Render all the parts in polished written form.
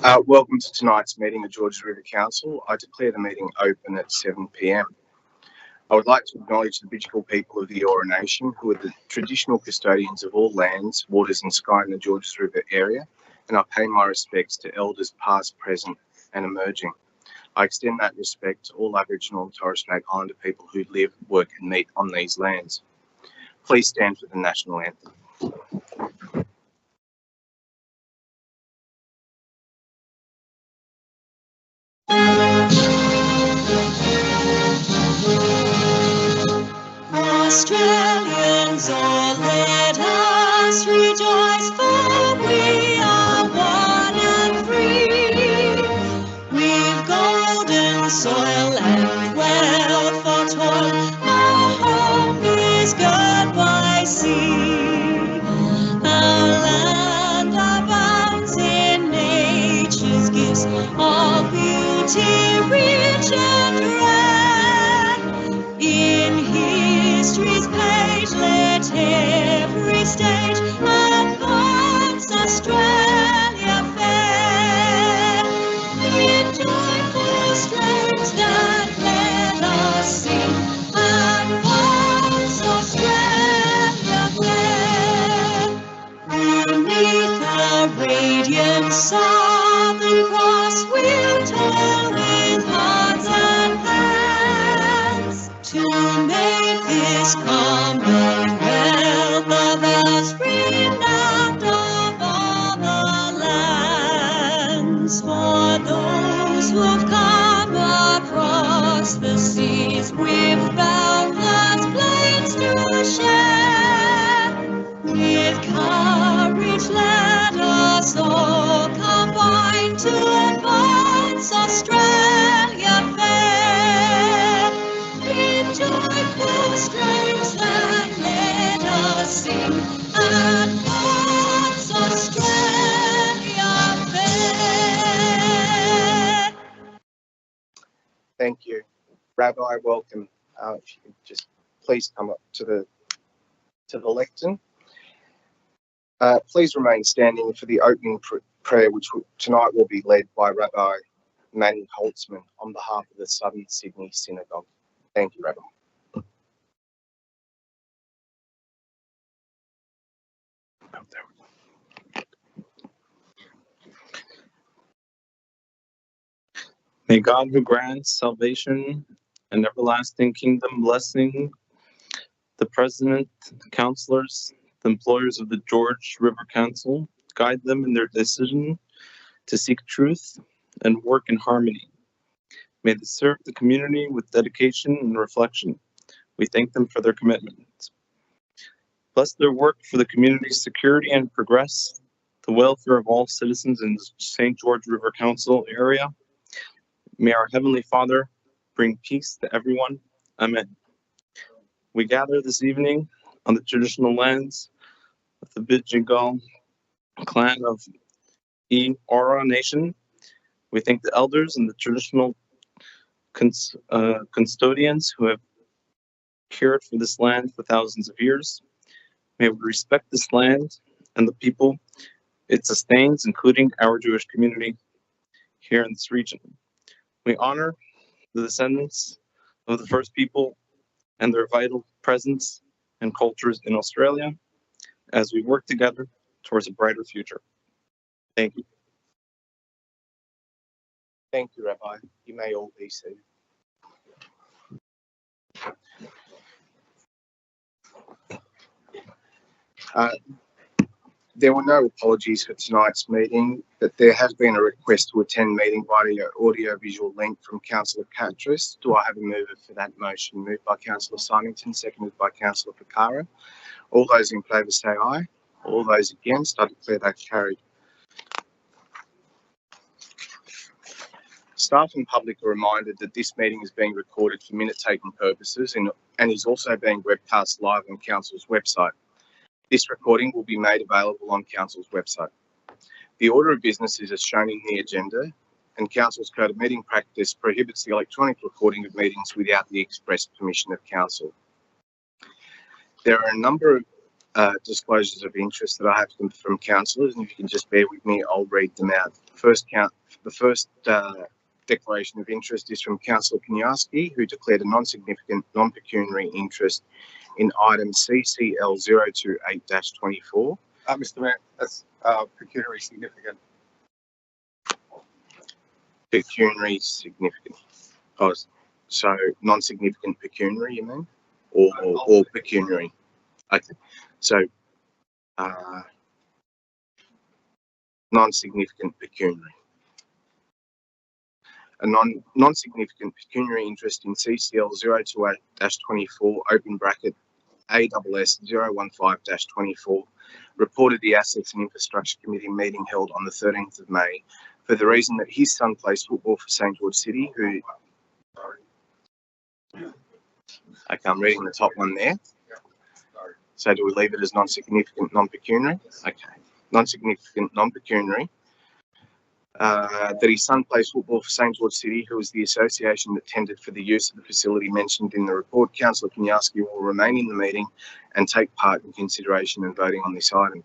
Welcome to tonight's meeting of Georges River Council. I declare the meeting open at 7 p.m. I would like to acknowledge the Bidjigal people of the Eora Nation, who are the traditional custodians of all lands, waters and sky in the Georges River area, and I pay my respects to elders past, present and emerging. I extend that respect to all Aboriginal and Torres Strait Islander people who live, work and meet on these lands. Please stand for the National Anthem. Australians, all let us rejoice, for we are one and free. We've golden soil and wealth for toil, our home is girt by sea. Our land abounds in nature's gifts, all beauty rich and rare. In history's page, let every stage advance Australia fair. In joyful strains that let us sing, advance Australia fair. Beneath the radiant Southern Cross, we'll toil with hearts and hands to make this commonwealth of us renowned of all the lands. For those who've come across the seas with boundless plains to share, with courage let us all combine to advance Australia fair. In joyful strains that let us sing, advance Australia fair. Thank you. Rabbi, welcome. If you could just please come up to the lectern. Please remain standing for the opening prayer, which tonight will be led by Rabbi Manny Holtzman on behalf of the Southern Sydney Synagogue. Thank you, Rabbi. May God, who grants salvation and everlasting kingdom blessing, the president, the councillors, the employers of the Georges River Council, guide them in their decision to seek truth and work in harmony. May they serve the community with dedication and reflection. We thank them for their commitment. Bless their work for the community's security and progress, the welfare of all citizens in the St. George River Council area. May our Heavenly Father bring peace to everyone. Amen. We gather this evening on the traditional lands of the Bidjigal clan of Eora Nation. We thank the elders and the traditional custodians who have cared for this land for thousands of years. May we respect this land and the people it sustains, including our Jewish community here in this region. We honor the descendants of the first people and their vital presence and cultures in Australia as we work together towards a brighter future. Thank you. Thank you, Rabbi. You may all be seated. There were no apologies for tonight's meeting, but there has been a request to attend meeting via audio-visual link from Councillor Catras. Do I have a mover for that motion? Moved by Councillor Symington, seconded by Councillor Ficarra. All those in favour say aye. All those against, I declare that carried. Staff and public are reminded that this meeting is being recorded for minute-taking purposes and is also being webcast live on Council's website. This recording will be made available on Council's website. The order of business is as shown in the agenda, and Council's Code of Meeting Practice prohibits the electronic recording of meetings without the express permission of Council. There are a number of disclosures of interest that I have from councillors, and if you can just bear with me, I'll read them out. The first declaration of interest is from Councillor Kaniarski, who declared a non-significant non-pecuniary interest in item CCL 028-24. Mr. Mayor, that's pecuniary significant. Pecuniary significant. Oh, so non-significant pecuniary, you mean? Or pecuniary? Okay. So, non-significant pecuniary. A non-significant pecuniary interest in CCL 028-24, open bracket, ASS 015-24, reported the Assets and Infrastructure Committee meeting held on the 13th of May for the reason that his son plays football for St George City, who... Okay, I'm reading the top one there. So do we leave it as non-significant non-pecuniary? Okay. Non-significant non-pecuniary. That his son plays football for St George City, who is the association that tendered for the use of the facility mentioned in the report. Councillor Kaniarski will remain in the meeting and take part in consideration and voting on this item.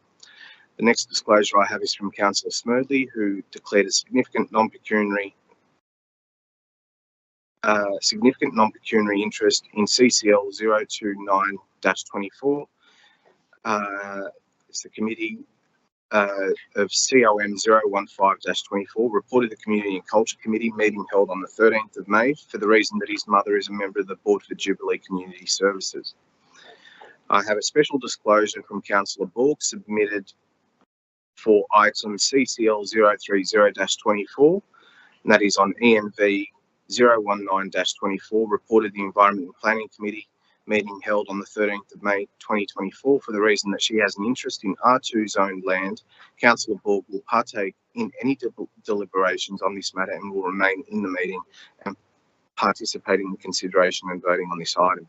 The next disclosure I have is from Councillor Smerdley, who declared a significant non-pecuniary interest in CCL 029-24. It's the committee of COM 015-24 reported the Community and Culture Committee meeting held on the 13th of May for the reason that his mother is a member of the Board for Jubilee Community Services. I have a special disclosure from Councillor Borg submitted for item CCL 030-24, and that is on ENV 019-24, reported the Environment and Planning Committee meeting held on the 13th of May 2024 for the reason that she has an interest in R2 zoned land. Councillor Borg will partake in any deliberations on this matter and will remain in the meeting and participate in the consideration and voting on this item.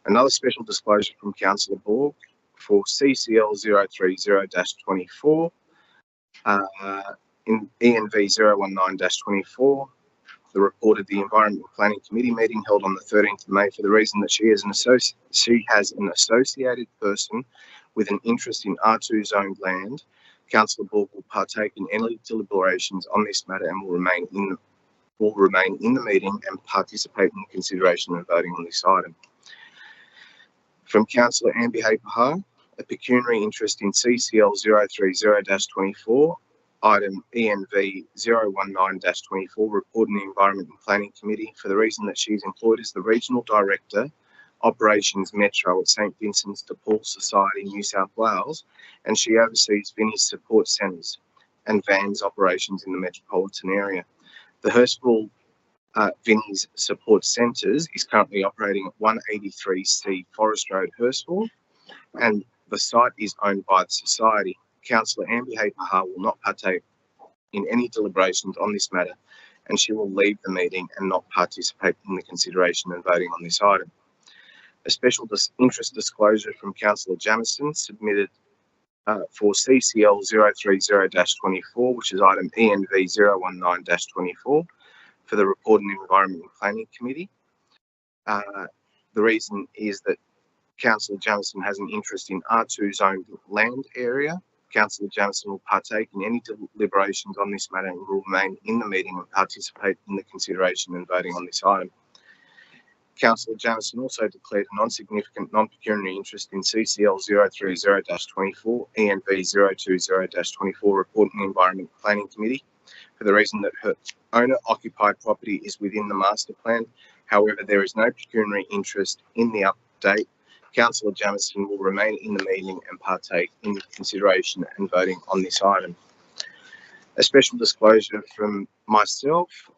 Another special disclosure from Councillor Borg for CCL 030-24 in ENV 019-24, the reported the Environment and Planning Committee meeting held on the 13th of May for the reason that she has an associated person with an interest in R2 zoned land. Councillor Borg will partake in any deliberations on this matter and will remain in the meeting and participate in the consideration and voting on this item. From Councillor Ambihay Pahar, a pecuniary interest in CCL 030-24, item ENV 019-24, reporting the Environment and Planning Committee for the reason that she is employed as the Regional Director, Operations Metro at St Vincent's de Paul Society, New South Wales, and she oversees Vinnie's support centres and VANS operations in the metropolitan area. The Hurstville Vinnie's support centres is currently operating at 183C Forest Road, Hurstville, and the site is owned by the Society. Councillor Ambihay Pahar will not partake in any deliberations on this matter, and she will leave the meeting and not participate in the consideration and voting on this item. A special interest disclosure from Councillor Jamieson submitted for CCL 030-24, which is item ENV 019-24, for the Report and Environment and Planning Committee. The reason is that Councillor Jamieson has an interest in R2 zoned land area. Councillor Jamieson will partake in any deliberations on this matter and will remain in the meeting and participate in the consideration and voting on this item. Councillor Jamieson also declared a non-significant non-pecuniary interest in CCL 030-24, ENV 020-24, reporting the Environment Planning Committee for the reason that her owner-occupied property is within the master plan. However, there is no pecuniary interest in the update. Councillor Jamieson will remain in the meeting and partake in consideration and voting on this item. A special disclosure from myself,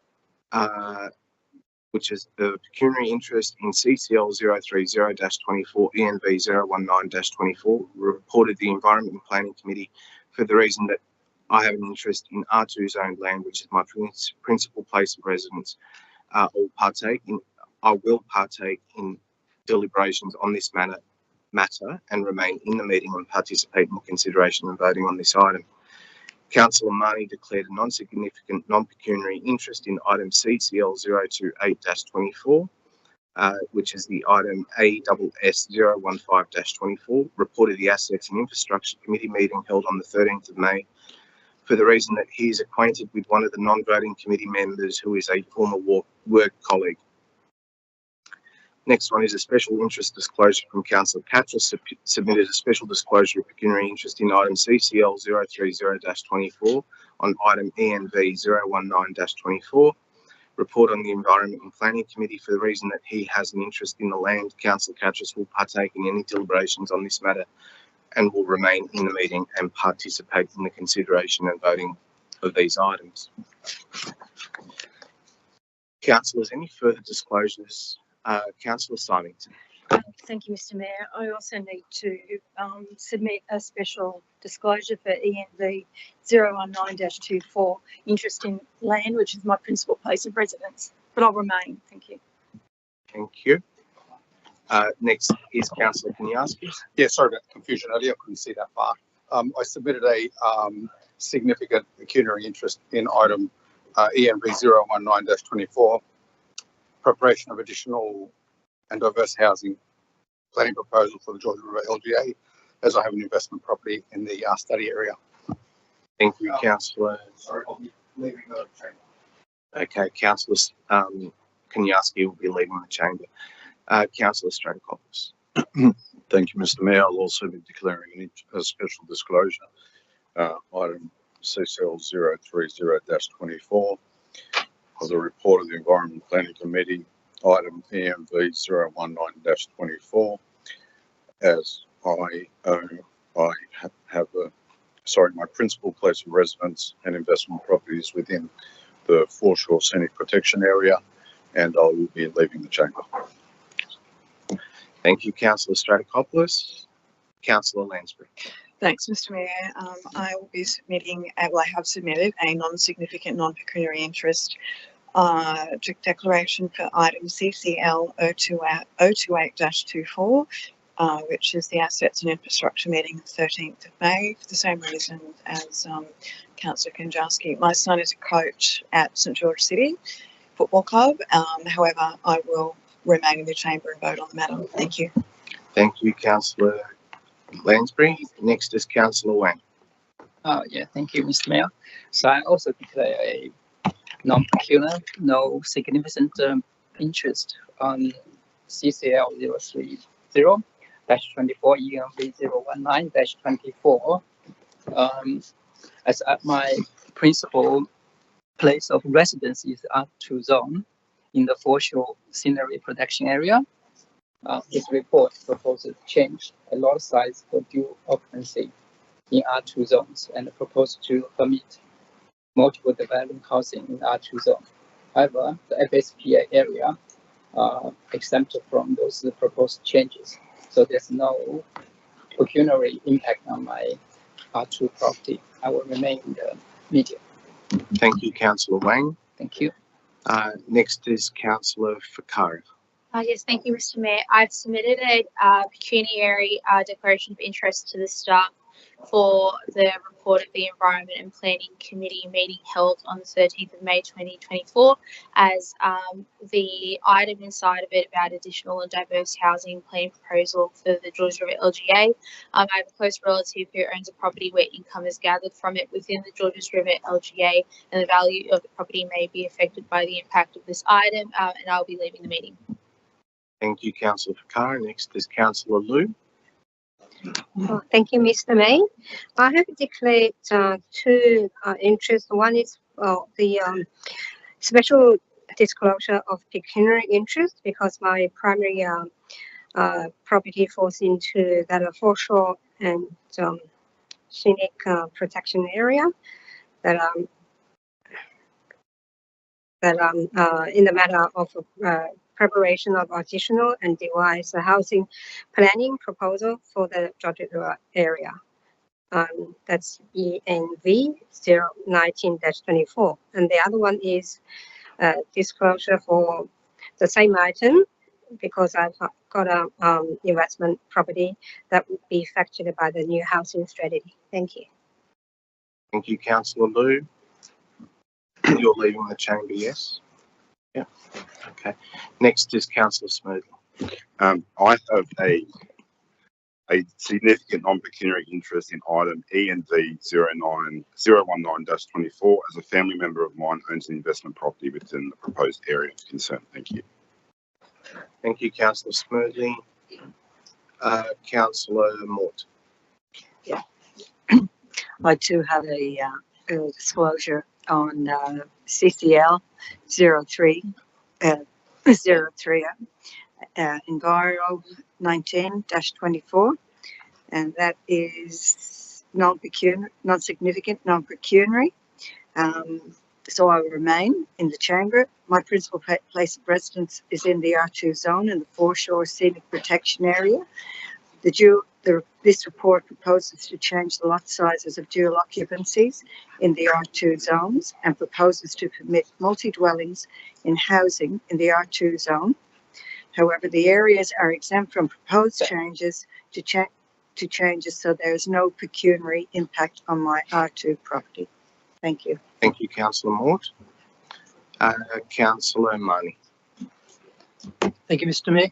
which is the pecuniary interest in CCL 030-24, ENV 019-24, reported the Environment and Planning Committee for the reason that I have an interest in R2 zoned land, which is my principal place of residence. I will partake in deliberations on this matter and remain in the meeting and participate in the consideration and voting on this item. Councillor Marnie declared a non-significant non-pecuniary interest in item CCL 028-24, which is the item ASS015-24, report of the Assets and Infrastructure Committee meeting held on the 13th of May, for the reason that he is acquainted with one of the non-voting committee members who is a former work colleague. Next one is a special interest disclosure from Councillor Catras, submitted a special disclosure of pecuniary interest in item CCL 030-24 on item ENV 019-24. Report on the Environment and Planning Committee, for the reason that he has an interest in the land. Councillor Catras will partake in any deliberations on this matter and will remain in the meeting and participate in the consideration and voting of these items. Councillors, any further disclosures? Councillor Symington. Thank you, Mr. Mayor. I also need to submit a special disclosure for ENV 019-24, interest in land, which is my principal place of residence, but I'll remain. Thank you. Thank you. Next is Councillor Kaniarski. Yeah, sorry about the confusion earlier. I couldn't see that far. I submitted a significant pecuniary interest in item ENV 019-24, preparation of additional and diverse housing planning proposal for the George River LGA, as I have an investment property in the study area. Thank you, Councillor. Sorry, I'll be leaving the chamber. Okay, Councillor Kaniarski will be leaving the chamber. Councillor Stratikopoulos. Thank you, Mr. Mayor. I'll also be declaring a special disclosure, item CCL 030-24 of the report of the Environment Planning Committee, item ENV 019-24, as my principal place of residence and investment properties within the Foreshore Scenic Protection Area, and I will be leaving the chamber. Thank you, Councillor Stratikopoulos. Councillor Lansbury. Thanks, Mr. Mayor. I will be submitting, well, I have submitted a non-significant non-pecuniary interest declaration for item CCL 028-24, which is the Assets and Infrastructure meeting of 13th of May, for the same reason as Councillor Kaniarski. My son is a coach at St George City Football Club. However, I will remain in the chamber and vote on the matter. Thank you. Thank you, Councillor Lansbury. Next is Councillor Wang. Yeah, thank you, Mr. Mayor. So I also declare a non-pecuniary, no significant interest on CCL 030-24 ENV 019-24. As my principal place of residence is R2 zone in the Foreshore Scenery Protection Area. This report proposes change a lot size for dual occupancy in R2 zones and proposed to permit multiple dwelling housing in R2 zone. However, the FSPA area exempted from those proposed changes, so there's no pecuniary impact on my R2 property. I will remain in the medium. Thank you, Councillor Wang. Thank you. Next is Councillor Fakari. Yes, thank you, Mr. Mayor. I've submitted a pecuniary declaration of interest to the staff for the report of the Environment and Planning Committee meeting held on the 13th of May 2024, as the item inside of it about additional and diverse housing plan proposal for the George River LGA. I have a close relative who owns a property where income is gathered from it within the Georges River LGA, and the value of the property may be affected by the impact of this item, and I'll be leaving the meeting. Thank you, Councillor Fakari. Next is Councillor Liu. Oh, thank you, Mr. May. I have declared two interests. One is the special disclosure of pecuniary interest, because my primary property falls into that Foreshore and Scenic Protection Area that in the matter of preparation of additional and device housing planning proposal for the George River area. That's ENV 019-24. And the other one is disclosure for the same item, because I've got a investment property that would be affected by the new housing strategy. Thank you. Thank you, Councillor Liu. You're leaving the chamber, yes? Okay. Next is Councillor Smoothly. I have a significant non-pecuniary interest in item ENV 019-24 as a family member of mine owns an investment property within the proposed area of concern. Thank you. Thank you, Councillor Smoothly. Councillor Mort. I too have a disclosure on CCL 03 Enviro 19-24, and that is non-significant, non-pecuniary. So I will remain in the chamber. My principal place of residence is in the R2 zone in the Foreshore Scenic Protection Area. This report proposes to change the lot sizes of dual occupancies in the R2 zones and proposes to permit multi-dwellings in housing in the R2 zone. However, the areas are exempt from proposed changes to changes, so there is no pecuniary impact on my R2 property. Thank you. Thank you, Councillor Mort. Councillor Marnie. Thank you, Mr. Mayor.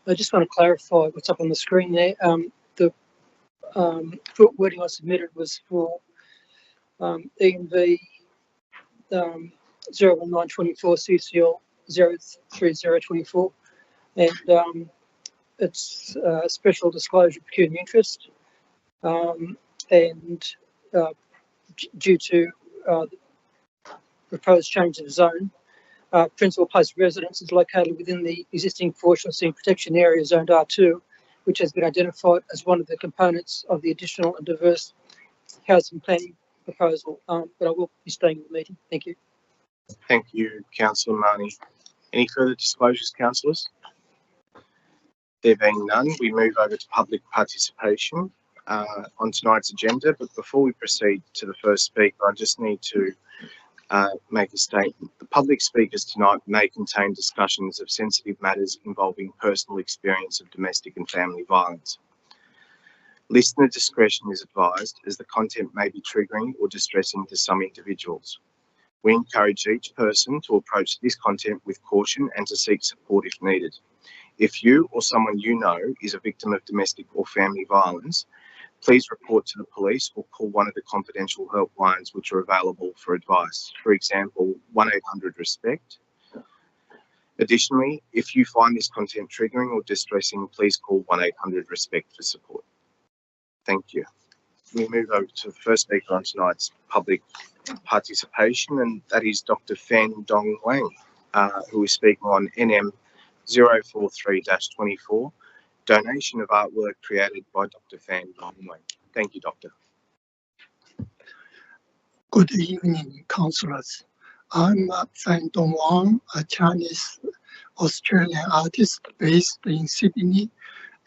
I just want to clarify what's up on the screen there. The wording I submitted was for ENV 01924 CCL 03024, and it's special disclosure of pecuniary interest, and due to the proposed change of zone, principal place of residence is located within the existing Foreshore Scenic Protection Area zoned R2, which has been identified as one of the components of the additional and diverse housing planning proposal. But I will be staying in the meeting. Thank you. Thank you, Councillor Marnie. Any further disclosures, councillors? There being none, we move over to public participation on tonight's agenda. But before we proceed to the first speaker, I just need to make a statement. The public speakers tonight may contain discussions of sensitive matters involving personal experience of domestic and family violence. Listener discretion is advised, as the content may be triggering or distressing to some individuals. We encourage each person to approach this content with caution and to seek support if needed. If you or someone you know is a victim of domestic or family violence, please report to the police or call one of the confidential helplines which are available for advice. For example, 1-800-RESPECT. Additionally, if you find this content triggering or distressing, please call 1-800-RESPECT for support. Thank you. We move over to the first speaker on tonight's public participation, and that is Dr. Fan Dong Wang, who is speaking on NM 043-24, donation of artwork created by Dr. Fan Dong Wang. Thank you, Doctor. Good evening, councillors. I'm Fan Dong Wang, a Chinese Australian artist based in Sydney,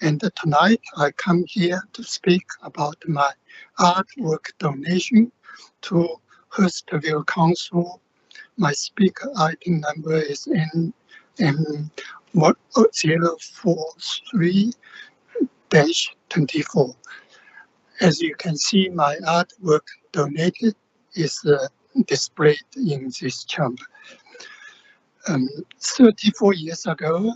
and tonight I come here to speak about my artwork donation to Hurstville Council. My speaker item number is NM043-24. As you can see, my artwork donated is displayed in this chamber. 34 years ago,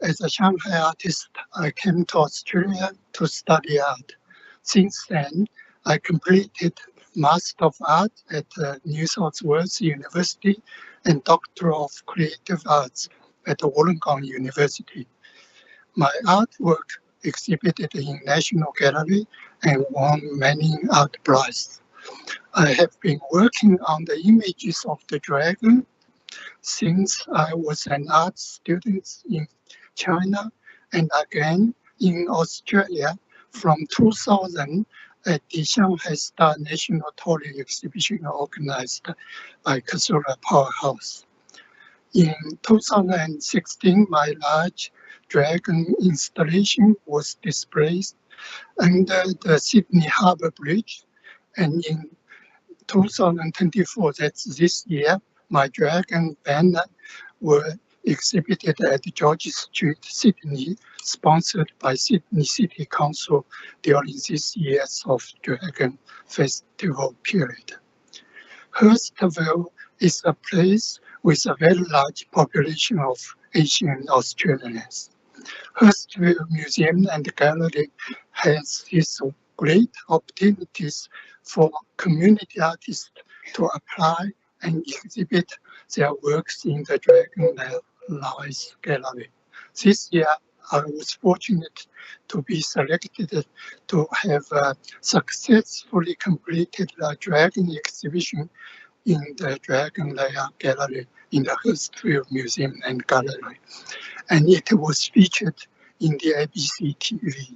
as a Shanghai artist, I came to Australia to study art. Since then, I completed Master of Art at New South Wales University and Doctor of Creative Arts at Wollongong University. My artwork exhibited in National Gallery and won many art prizes. I have been working on the images of the dragon since I was an art student in China and again in Australia from 2000 at the Shanghai Star National Toy Exhibition organized by Kasura Powerhouse. In 2016, my large dragon installation was displayed under the Sydney Harbour Bridge, and in 2024, that's this year, my dragon banner were exhibited at George Street, Sydney, sponsored by Sydney City Council during this year's of Dragon Festival period. Hurstville is a place with a very large population of Asian Australians. Hurstville Museum and Gallery has these great opportunities for community artists to apply and exhibit their works in the Dragonflies Gallery. This year, I was fortunate to be selected to have successfully completed the Dragon exhibition in the Dragon Lair Gallery in the Hurstville Museum and Gallery, and it was featured in the ABC TV.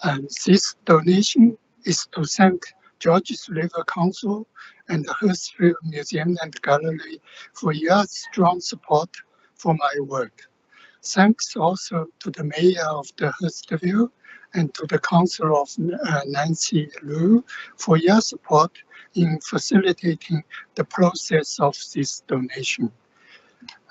And this donation is to thank Georges River Council and the Hurstville Museum and Gallery for your strong support for my work. Thanks also to the Mayor of the Hurstville and to the Council of Nancy Liu for your support in facilitating the process of this donation.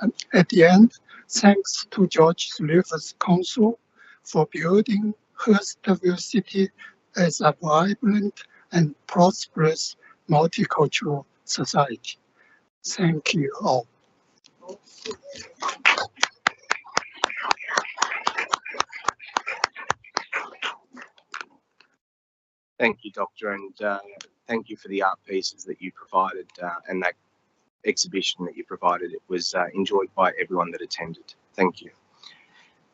And at the end, thanks to Georges River's Council for building Hurstville City as a vibrant and prosperous multicultural society. Thank you all. Thank you, Doctor, and thank you for the art pieces that you provided and that exhibition that you provided. It was enjoyed by everyone that attended. Thank you.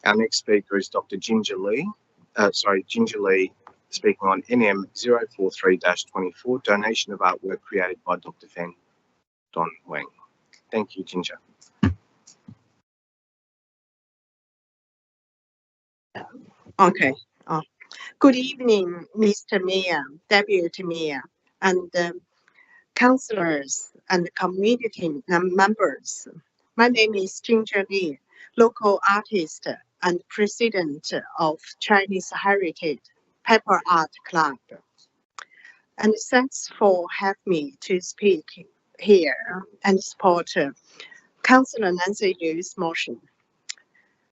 Our next speaker is Dr. Ginger Lee, speaking on NM 043-24, donation of artwork created by Dr. Fan Don Wang. Thank you, Ginger. Okay. Good evening, Mr. Mayor, Deputy Mayor, and councillors and community members. My name is Ginger Lee, local artist and president of Chinese Heritage Pepper Art Club. And thanks for having me to speak here and support Councillor Nancy Liu's motion.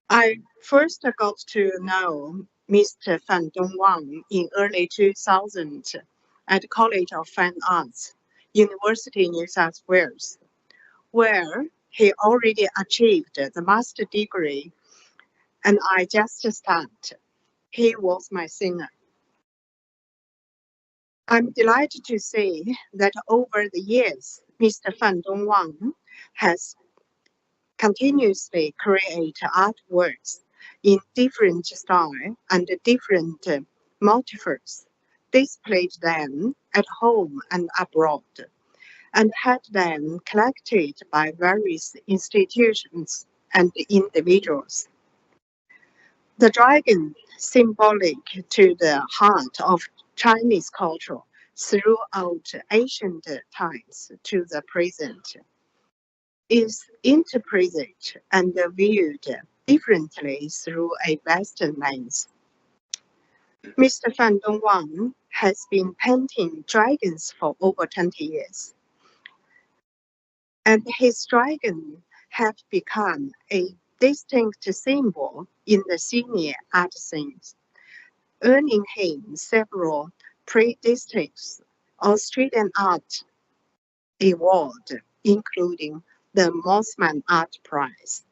I first got to know Mr. Fan Dong Wang in early 2000 at College of Fine Arts, University New South Wales, where he already achieved the master degree, and I just started. He was my singer. I'm delighted to say that over the years, Mr. Fan Dong Wang has continuously created artworks in different styles and different motifs, displayed them at home and abroad, and had them collected by various institutions and individuals. The dragon, symbolic to the heart of Chinese culture throughout ancient times to the present, is interpreted and viewed differently through a Western lens. Mr. Fan Dong Wang has been painting dragons for over 20 years, and his dragon have become a distinct symbol in the senior art scene, earning him several prestigious Australian art awards, including the Mossman Art Prize.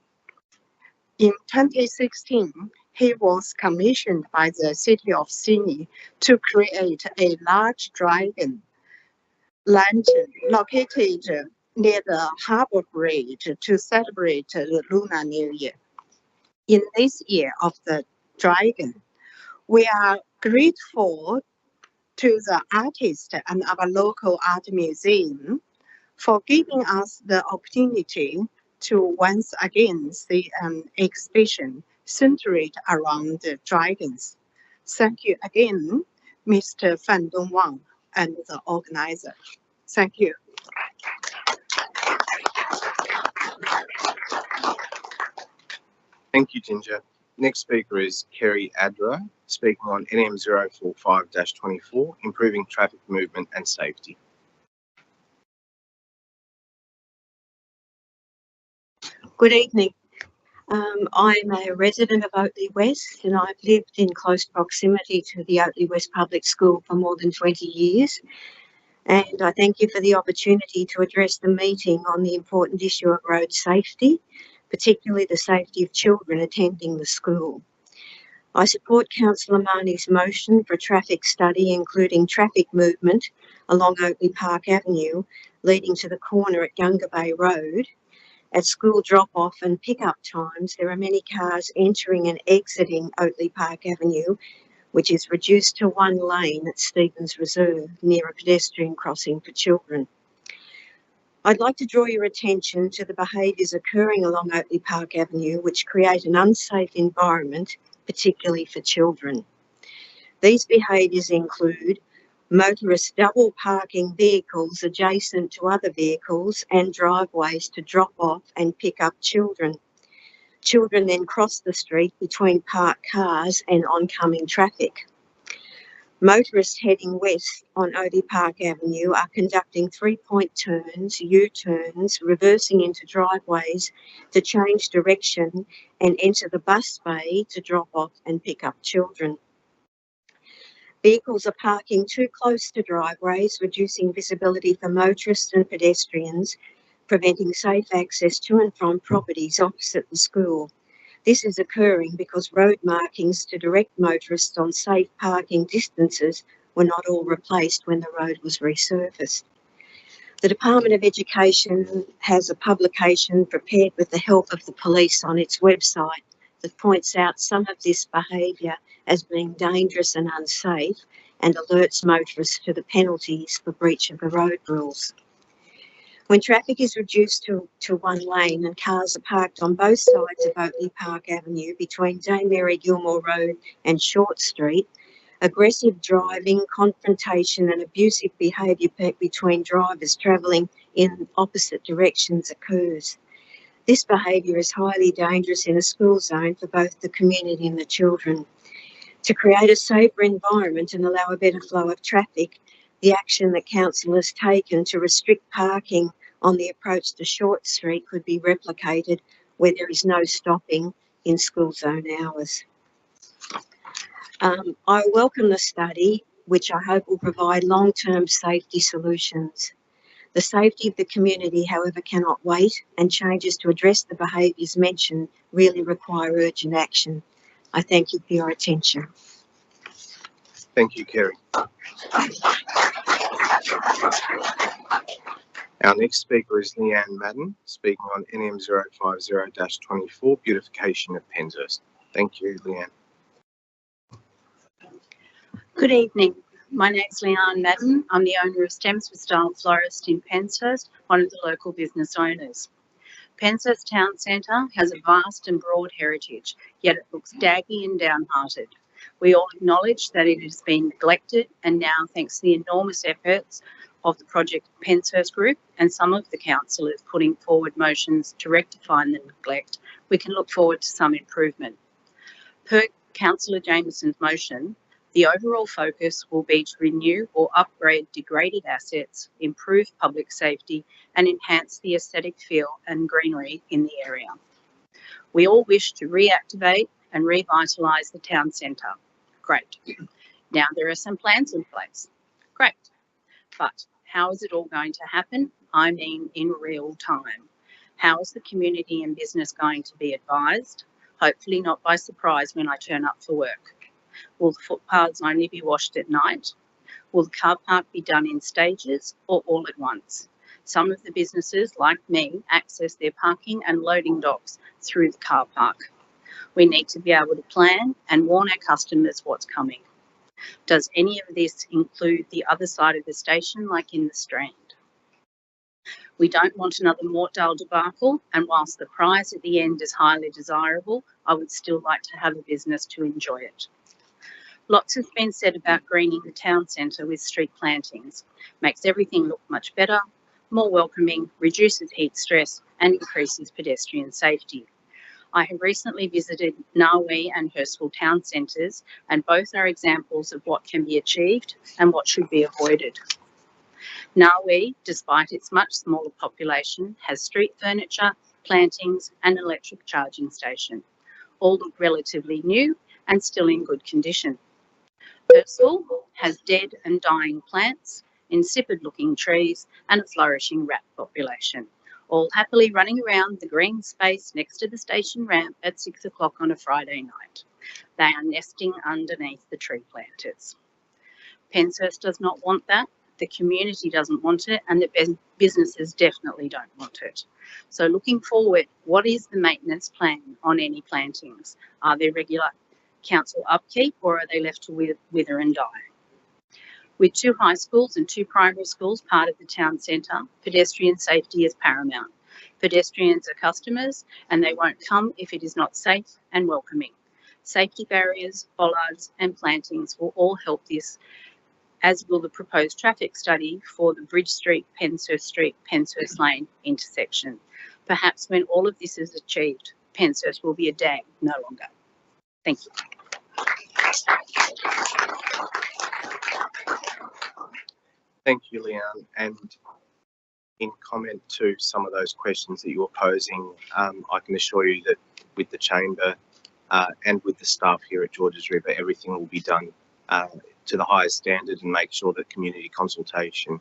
In 2016, he was commissioned by the city of Sydney to create a large dragon lantern located near the Harbour Bridge to celebrate the Lunar New Year. In this year of the dragon, we are grateful to the artist and our local art museum for giving us the opportunity to once again see an exhibition centered around the dragons. Thank you again, Mr. Fan Dong Wang and the organizer. Thank you. Thank you, Ginger. Next speaker is Kerry Adro, speaking on NM 045-24, improving traffic movement and safety. Good evening. I'm a resident of Oakley West, and I've lived in close proximity to the Oakley West Public School for more than 20 years. And I thank you for the opportunity to address the meeting on the important issue of road safety, particularly the safety of children attending the school. I support Councillor Marnie's motion for a traffic study, including traffic movement along Oakley Park Avenue, leading to the corner at Gunga Bay Road. At school drop-off and pick-up times, there are many cars entering and exiting Oakley Park Avenue, which is reduced to one lane at Stevens Reserve near a pedestrian crossing for children. I'd like to draw your attention to the behaviours occurring along Oakley Park Avenue which create an unsafe environment, particularly for children. These behaviours include motorists double parking vehicles adjacent to other vehicles and driveways to drop off and pick up children. Children then cross the street between parked cars and oncoming traffic. Motorists heading west on Oakley Park Avenue are conducting three-point turns, U-turns, reversing into driveways to change direction and enter the bus bay to drop off and pick up children. Vehicles are parking too close to driveways, reducing visibility for motorists and pedestrians, preventing safe access to and from properties opposite the school. This is occurring because road markings to direct motorists on safe parking distances were not all replaced when the road was resurfaced. The Department of Education has a publication prepared with the help of the police on its website that points out some of this behaviour as being dangerous and unsafe and alerts motorists to the penalties for breach of the road rules. When traffic is reduced to one lane and cars are parked on both sides of Oakley Park Avenue between Dame Mary Gilmore Road and Short Street, aggressive driving, confrontation and abusive behaviour between drivers travelling in opposite directions occurs. This behaviour is highly dangerous in a school zone for both the community and the children. To create a safer environment and allow a better flow of traffic, the action that council has taken to restrict parking on the approach to Short Street could be replicated where there is no stopping in school zone hours. I welcome the study, which I hope will provide long-term safety solutions. The safety of the community, however, cannot wait, and changes to address the behaviours mentioned really require urgent action. I thank you for your attention. Thank you, Kerry. Our next speaker is Leanne Madden, speaking on NM 050-24, beautification of Penshurst. Thank you, Leanne. Good evening. My name's Leanne Madden. I'm the owner of Stems for Style Florist in Penshurst, one of the local business owners. Penshurst Town Centre has a vast and broad heritage, yet it looks daggy and downhearted. We all acknowledge that it has been neglected, and now, thanks to the enormous efforts of the Project Penshurst Group and some of the councillors putting forward motions to rectify the neglect, we can look forward to some improvement. Per Councillor Jamieson's motion, the overall focus will be to renew or upgrade degraded assets, improve public safety and enhance the aesthetic feel and greenery in the area. We all wish to reactivate and revitalise the town centre. Great. Now there are some plans in place. Great. But how is it all going to happen? I mean in real time. How is the community and business going to be advised? Hopefully not by surprise when I turn up for work. Will the footpaths only be washed at night? Will the car park be done in stages or all at once? Some of the businesses, like me, access their parking and loading docks through the car park. We need to be able to plan and warn our customers what's coming. Does any of this include the other side of the station, like in the Strand? We don't want another Mortdale debacle, and whilst the prize at the end is highly desirable, I would still like to have a business to enjoy it. Lots has been said about greening the town centre with street plantings. Makes everything look much better, more welcoming, reduces heat stress and increases pedestrian safety. I have recently visited Narwee and Hurstville town centres, and both are examples of what can be achieved and what should be avoided. Narwee, despite its much smaller population, has street furniture, plantings and an electric charging station. All look relatively new and still in good condition. Hurstville has dead and dying plants, insipid-looking trees, and a flourishing rat population, all happily running around the green space next to the station ramp at 6 o'clock on a Friday night. They are nesting underneath the tree planters. Penshurst does not want that, the community doesn't want it, and the businesses definitely don't want it. So looking forward, what is the maintenance plan on any plantings? Are there regular council upkeep, or are they left to wither and die? With 2 high schools and 2 primary schools part of the town centre, pedestrian safety is paramount. Pedestrians are customers and they won't come if it is not safe and welcoming. Safety barriers, bollards and plantings will all help this, as will the proposed traffic study for the Bridge Street, Penshurst Lane intersection. Perhaps when all of this is achieved, Penshurst will be a dam no longer. Thank you. Thank you, Leanne. And in comment to some of those questions that you were posing, I can assure you that with the chamber and with the staff here at Georges River, everything will be done to the highest standard and make sure that community consultation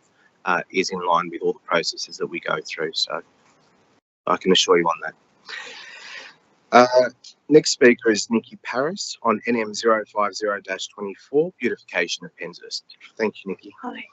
is in line with all the processes that we go through. So I can assure you on that. Next speaker is Nikki Paris on NM 050-24, beautification of Penshurst. Thank you, Nikki. Hi.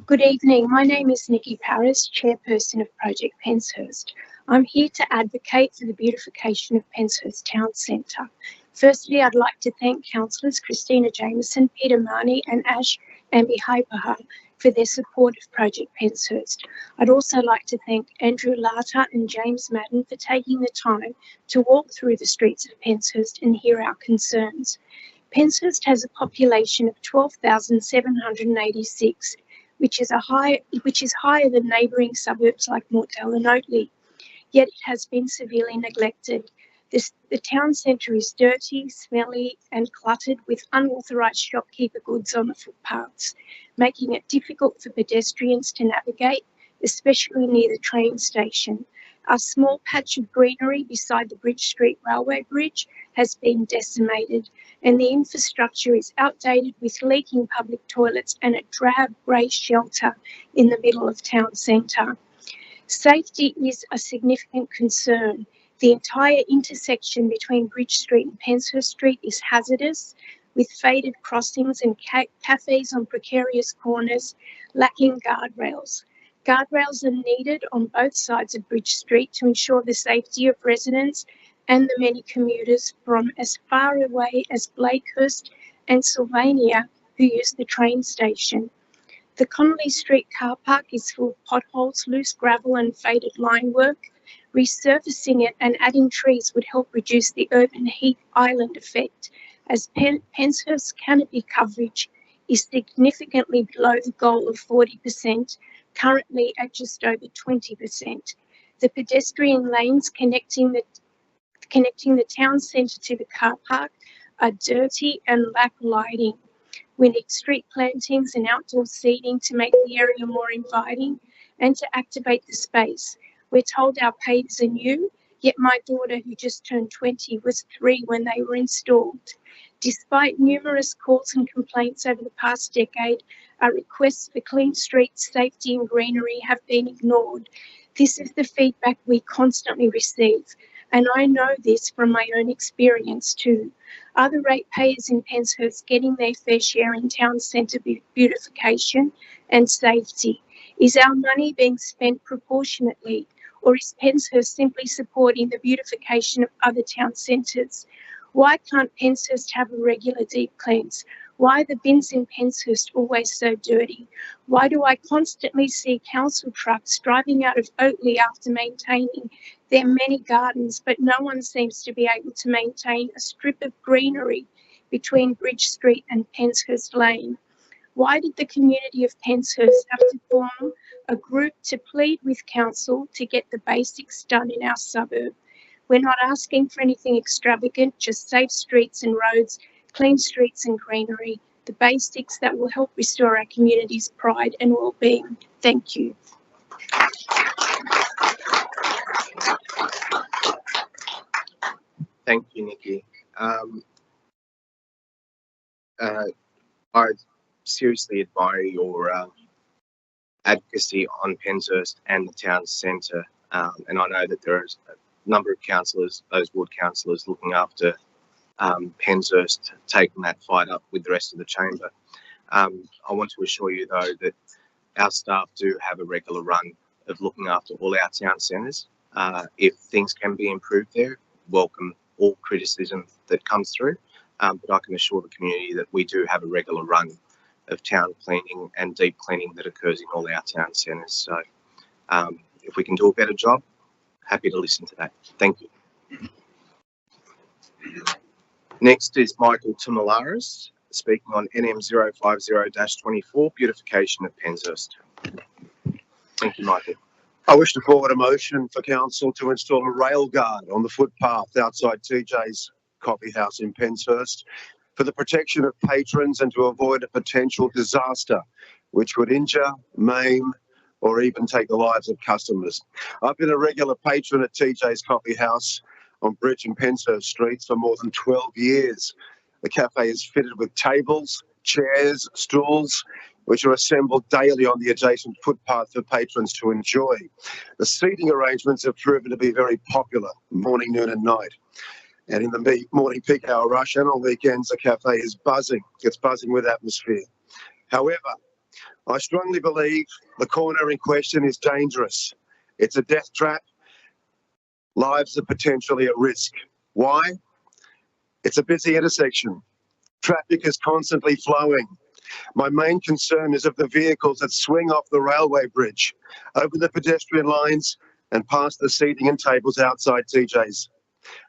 Good evening. My name is Nikki Paris, Chairperson of Project Penshurst. I'm here to advocate for the beautification of Penshurst Town Centre. Firstly, I'd like to thank councillors Christina Jameson, Peter Marnie and Ash Ambihapaha for their support of Project Penshurst. I'd also like to thank Andrew Lata and James Madden for taking the time to walk through the streets of Penshurst and hear our concerns. Penshurst has a population of 12,786, which is higher than neighbouring suburbs like Mortel and Oatley, yet it has been severely neglected. The town centre is dirty, smelly and cluttered with unauthorised shopkeeper goods on the footpaths, making it difficult for pedestrians to navigate, especially near the train station. A small patch of greenery beside the Bridge Street Railway Bridge has been decimated, and the infrastructure is outdated with leaking public toilets and a drab grey shelter in the middle of town centre. Safety is a significant concern. The entire intersection between Bridge Street and Penshurst Street is hazardous, with faded crossings and cafes on precarious corners lacking guardrails. Guardrails are needed on both sides of Bridge Street to ensure the safety of residents and the many commuters from as far away as Blakehurst and Sylvania who use the train station. The Connolly Street car park is full of potholes, loose gravel and faded line work. Resurfacing it and adding trees would help reduce the urban heat island effect, as Penshurst's canopy coverage is significantly below the goal of 40%, currently at just over 20%. The pedestrian lanes connecting the town centre to the car park are dirty and lack lighting. We need street plantings and outdoor seating to make the area more inviting and to activate the space. We're told our pavers are new, yet my daughter, who just turned 20, was 3 when they were installed. Despite numerous calls and complaints over the past decade, our requests for clean streets, safety and greenery have been ignored. This is the feedback we constantly receive, and I know this from my own experience too. Are the ratepayers in Penshurst getting their fair share in town centre beautification and safety? Is our money being spent proportionately, or is Penshurst simply supporting the beautification of other town centres? Why can't Penshurst have a regular deep cleanse? Why are the bins in Penshurst always so dirty? Why do I constantly see council trucks driving out of Oatley after maintaining their many gardens, but no one seems to be able to maintain a strip of greenery between Bridge Street and Penshurst Lane? Why did the community of Penshurst have to form a group to plead with council to get the basics done in our suburb? We're not asking for anything extravagant, just safe streets and roads, clean streets and greenery, the basics that will help restore our community's pride and well-being. Thank you. Thank you, Nikki. I seriously admire your advocacy on Penshurst and the town centre. And I know that there is a number of councillors, those ward councillors, looking after Penshurst, taking that fight up with the rest of the chamber. I want to assure you, though, that our staff do have a regular run of looking after all our town centres. If things can be improved there, welcome all criticism that comes through. But I can assure the community that we do have a regular run of town cleaning and deep cleaning that occurs in all our town centres. So if we can do a better job, happy to listen to that. Thank you. Next is Michael Tumalaris, speaking on NM 050-24, beautification of Penshurst. Thank you, Michael. I wish to forward a motion for council to install a rail guard on the footpath outside TJ's Coffee House in Penshurst for the protection of patrons and to avoid a potential disaster which would injure, maim, or even take the lives of customers. I've been a regular patron at TJ's Coffee House on Bridge and Penshurst Streets for more than 12 years. The cafe is fitted with tables, chairs, stools, which are assembled daily on the adjacent footpath for patrons to enjoy. The seating arrangements have proven to be very popular, morning, noon and night. And in the morning peak hour rush and on weekends, the cafe is buzzing. It's buzzing with atmosphere. However, I strongly believe the corner in question is dangerous. It's a death trap. Lives are potentially at risk. Why? It's a busy intersection. Traffic is constantly flowing. My main concern is of the vehicles that swing off the railway bridge, over the pedestrian lines and past the seating and tables outside TJ's.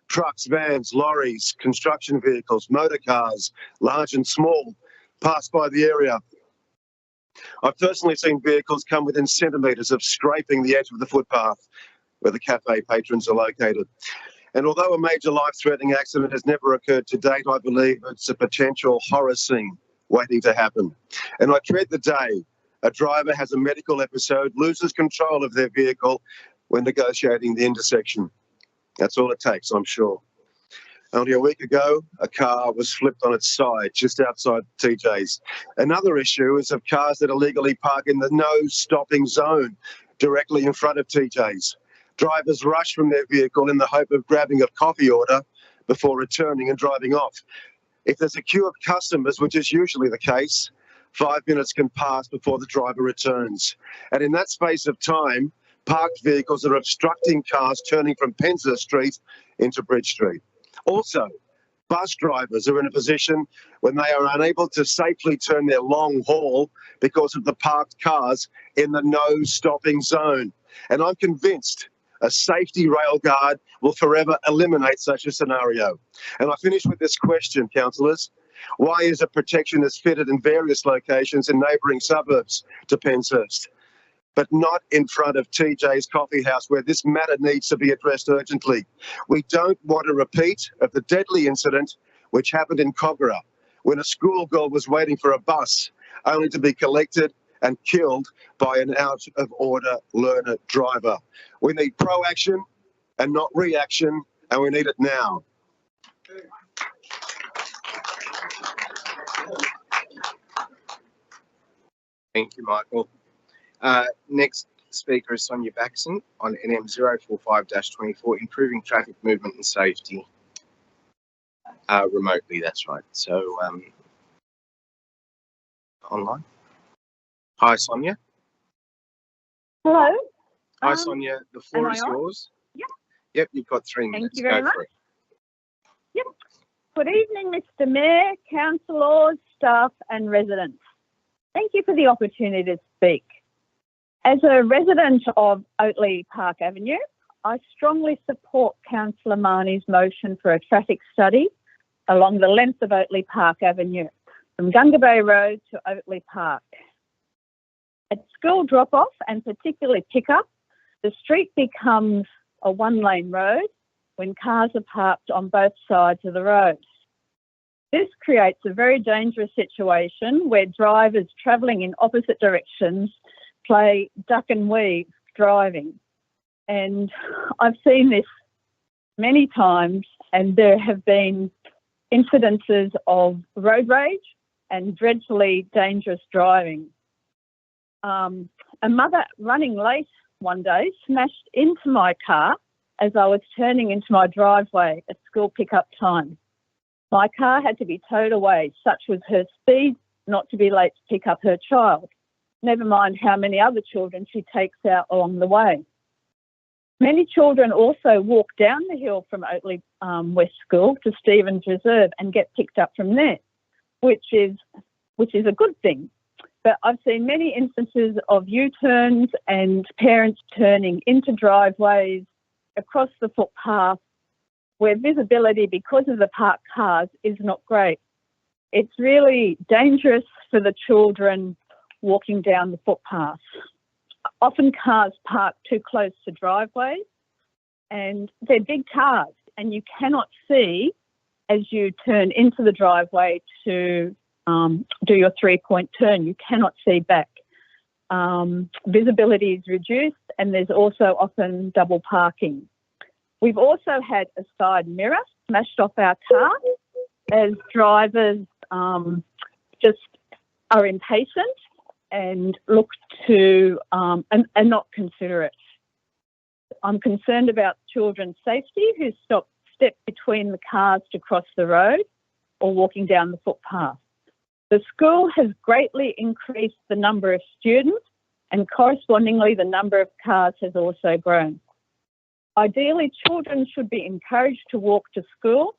Trucks, vans, lorries, construction vehicles, motor cars, large and small, pass by the area. I've personally seen vehicles come within centimetres of scraping the edge of the footpath where the cafe patrons are located. And although a major life-threatening accident has never occurred to date, I believe it's a potential horror scene waiting to happen. And I dread the day a driver has a medical episode, loses control of their vehicle when negotiating the intersection. That's all it takes, I'm sure. Only a week ago, a car was flipped on its side just outside TJ's. Another issue is of cars that illegally park in the no stopping zone directly in front of TJ's. Drivers rush from their vehicle in the hope of grabbing a coffee order before returning and driving off. If there's a queue of customers, which is usually the case, 5 minutes can pass before the driver returns. And in that space of time, parked vehicles are obstructing cars turning from Penshurst Street into Bridge Street. Also, bus drivers are in a position when they are unable to safely turn their long haul because of the parked cars in the no stopping zone. And I'm convinced a safety rail guard will forever eliminate such a scenario. And I finish with this question, councillors. Why is a protectionist fitted in various locations in neighbouring suburbs to Penshurst, but not in front of TJ's Coffee House, where this matter needs to be addressed urgently? We don't want a repeat of the deadly incident which happened in Kogarah, when a schoolgirl was waiting for a bus only to be collected and killed by an out-of-order learner driver. We need proaction and not reaction, and we need it now. Thank you, Michael. Next speaker is Sonia Baxon on NM 045-24, improving traffic movement and safety remotely. That's right. So online. Hi, Sonia. Hello. Hi, Sonia. The floor is yours. Yep. Yep, you've got 3 minutes. Thank you very Go much. for it. Yep. Good evening, Mr. Mayor, councillors, staff and residents. Thank you for the opportunity to speak. As a resident of Oatley Park Avenue, I strongly support Councillor Marnie's motion for a traffic study along the length of Oatley Park Avenue, from Gunga Bay Road to Oatley Park. At school drop-off and particularly pick-up, the street becomes a one-lane road when cars are parked on both sides of the road. This creates a very dangerous situation where drivers travelling in opposite directions play duck and weave driving. And I've seen this many times, and there have been incidences of road rage and dreadfully dangerous driving. a mother running late one day smashed into my car as I was turning into my driveway at school pickup time. My car had to be towed away, such was her speed not to be late to pick up her child, never mind how many other children she takes out along the way. Many children also walk down the hill from Oatley West School to Stevens Reserve and get picked up from there, which is a good thing. But I've seen many instances of U-turns and parents turning into driveways across the footpath where visibility, because of the parked cars, is not great. It's really dangerous for the children walking down the footpath. Often cars park too close to driveways, and they're big cars, and you cannot see as you turn into the driveway to do your three-point turn. You cannot see back. Visibility is reduced, and there's also often double parking. We've also had a side mirror smashed off our car as drivers just are impatient and look to and not considerate. I'm concerned about children's safety who step between the cars to cross the road or walking down the footpath. The school has greatly increased the number of students, and correspondingly the number of cars has also grown. Ideally, children should be encouraged to walk to school,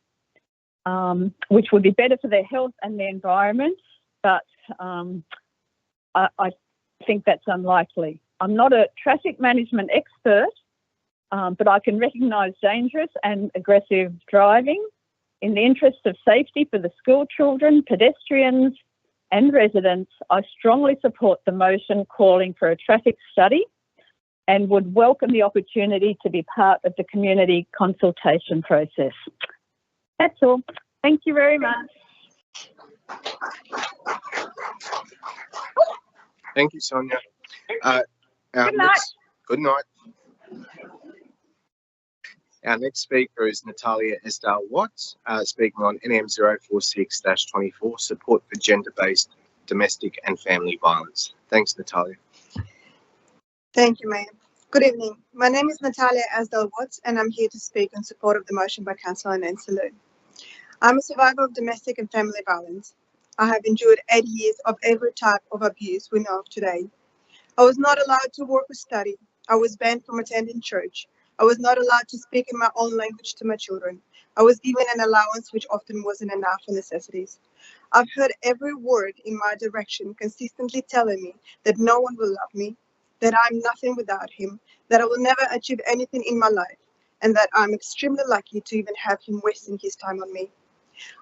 which would be better for their health and the environment, but I think that's unlikely. I'm not a traffic management expert, but I can recognise dangerous and aggressive driving. In the interest of safety for the school children, pedestrians and residents, I strongly support the motion calling for a traffic study and would welcome the opportunity to be part of the community consultation process. That's all. Thank you very much. Thank you, Sonia. Good night. Good night. Our next speaker is Natalia Esdale-Watts, speaking on NM 046-24, support for gender-based domestic and family violence. Thanks, Natalia. Thank you, Mayor. Good evening. My name is Natalia Esdale-Watts, and I'm here to speak in support of the motion by Councillor Nancy Liu. I'm a survivor of domestic and family violence. I have endured 8 years of every type of abuse we know of today. I was not allowed to work or study. I was banned from attending church. I was not allowed to speak in my own language to my children. I was given an allowance which often wasn't enough for necessities. I've heard every word in my direction consistently telling me that no one will love me, that I'm nothing without him, that I will never achieve anything in my life, and that I'm extremely lucky to even have him wasting his time on me.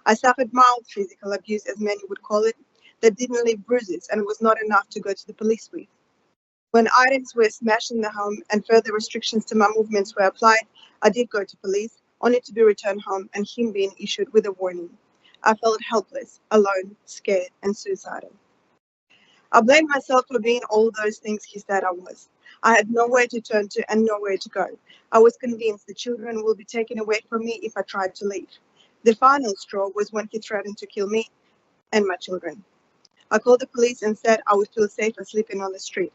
I suffered mild physical abuse, as many would call it, that didn't leave bruises and was not enough to go to the police with. When items were smashed in the home and further restrictions to my movements were applied, I did go to police, only to be returned home and him being issued with a warning. I felt helpless, alone, scared, and suicidal. I blamed myself for being all those things he said I was. I had nowhere to turn to and nowhere to go. I was convinced the children will be taken away from me if I tried to leave. The final straw was when he threatened to kill me and my children. I called the police and said I would feel safer sleeping on the street.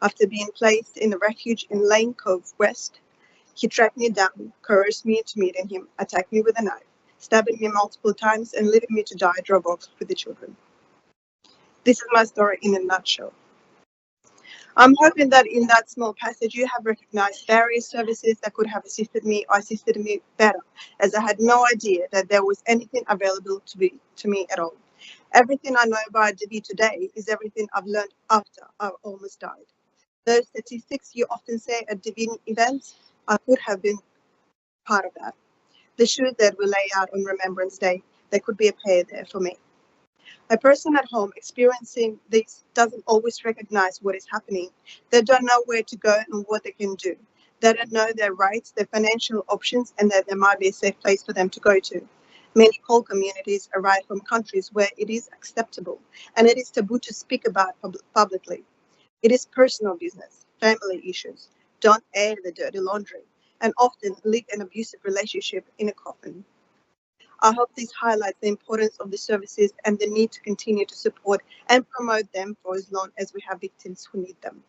After being placed in a refuge in Lane Cove West, he tracked me down, coerced me into meeting him, attacked me with a knife, stabbing me multiple times, and leaving me to die, drove off with the children. This is my story in a nutshell. I'm hoping that in that small passage you have recognized various services that could have assisted me or assisted me better, as I had no idea that there was anything available to me at all. Everything I know about DV today is everything I've learned after I almost died. Those statistics you often say at DV events, I could have been part of that. The shoes that we lay out on Remembrance Day, there could be a pair there for me. A person at home experiencing this doesn't always recognize what is happening. They don't know where to go and what they can do. They don't know their rights, their financial options, and that there might be a safe place for them to go to. Many whole communities arrive from countries where it is acceptable and it is taboo to speak about publicly. It is personal business, family issues. Don't air the dirty laundry, and often leave an abusive relationship in a coffin. I hope this highlights the importance of the services and the need to continue to support and promote them for as long as we have victims who need them.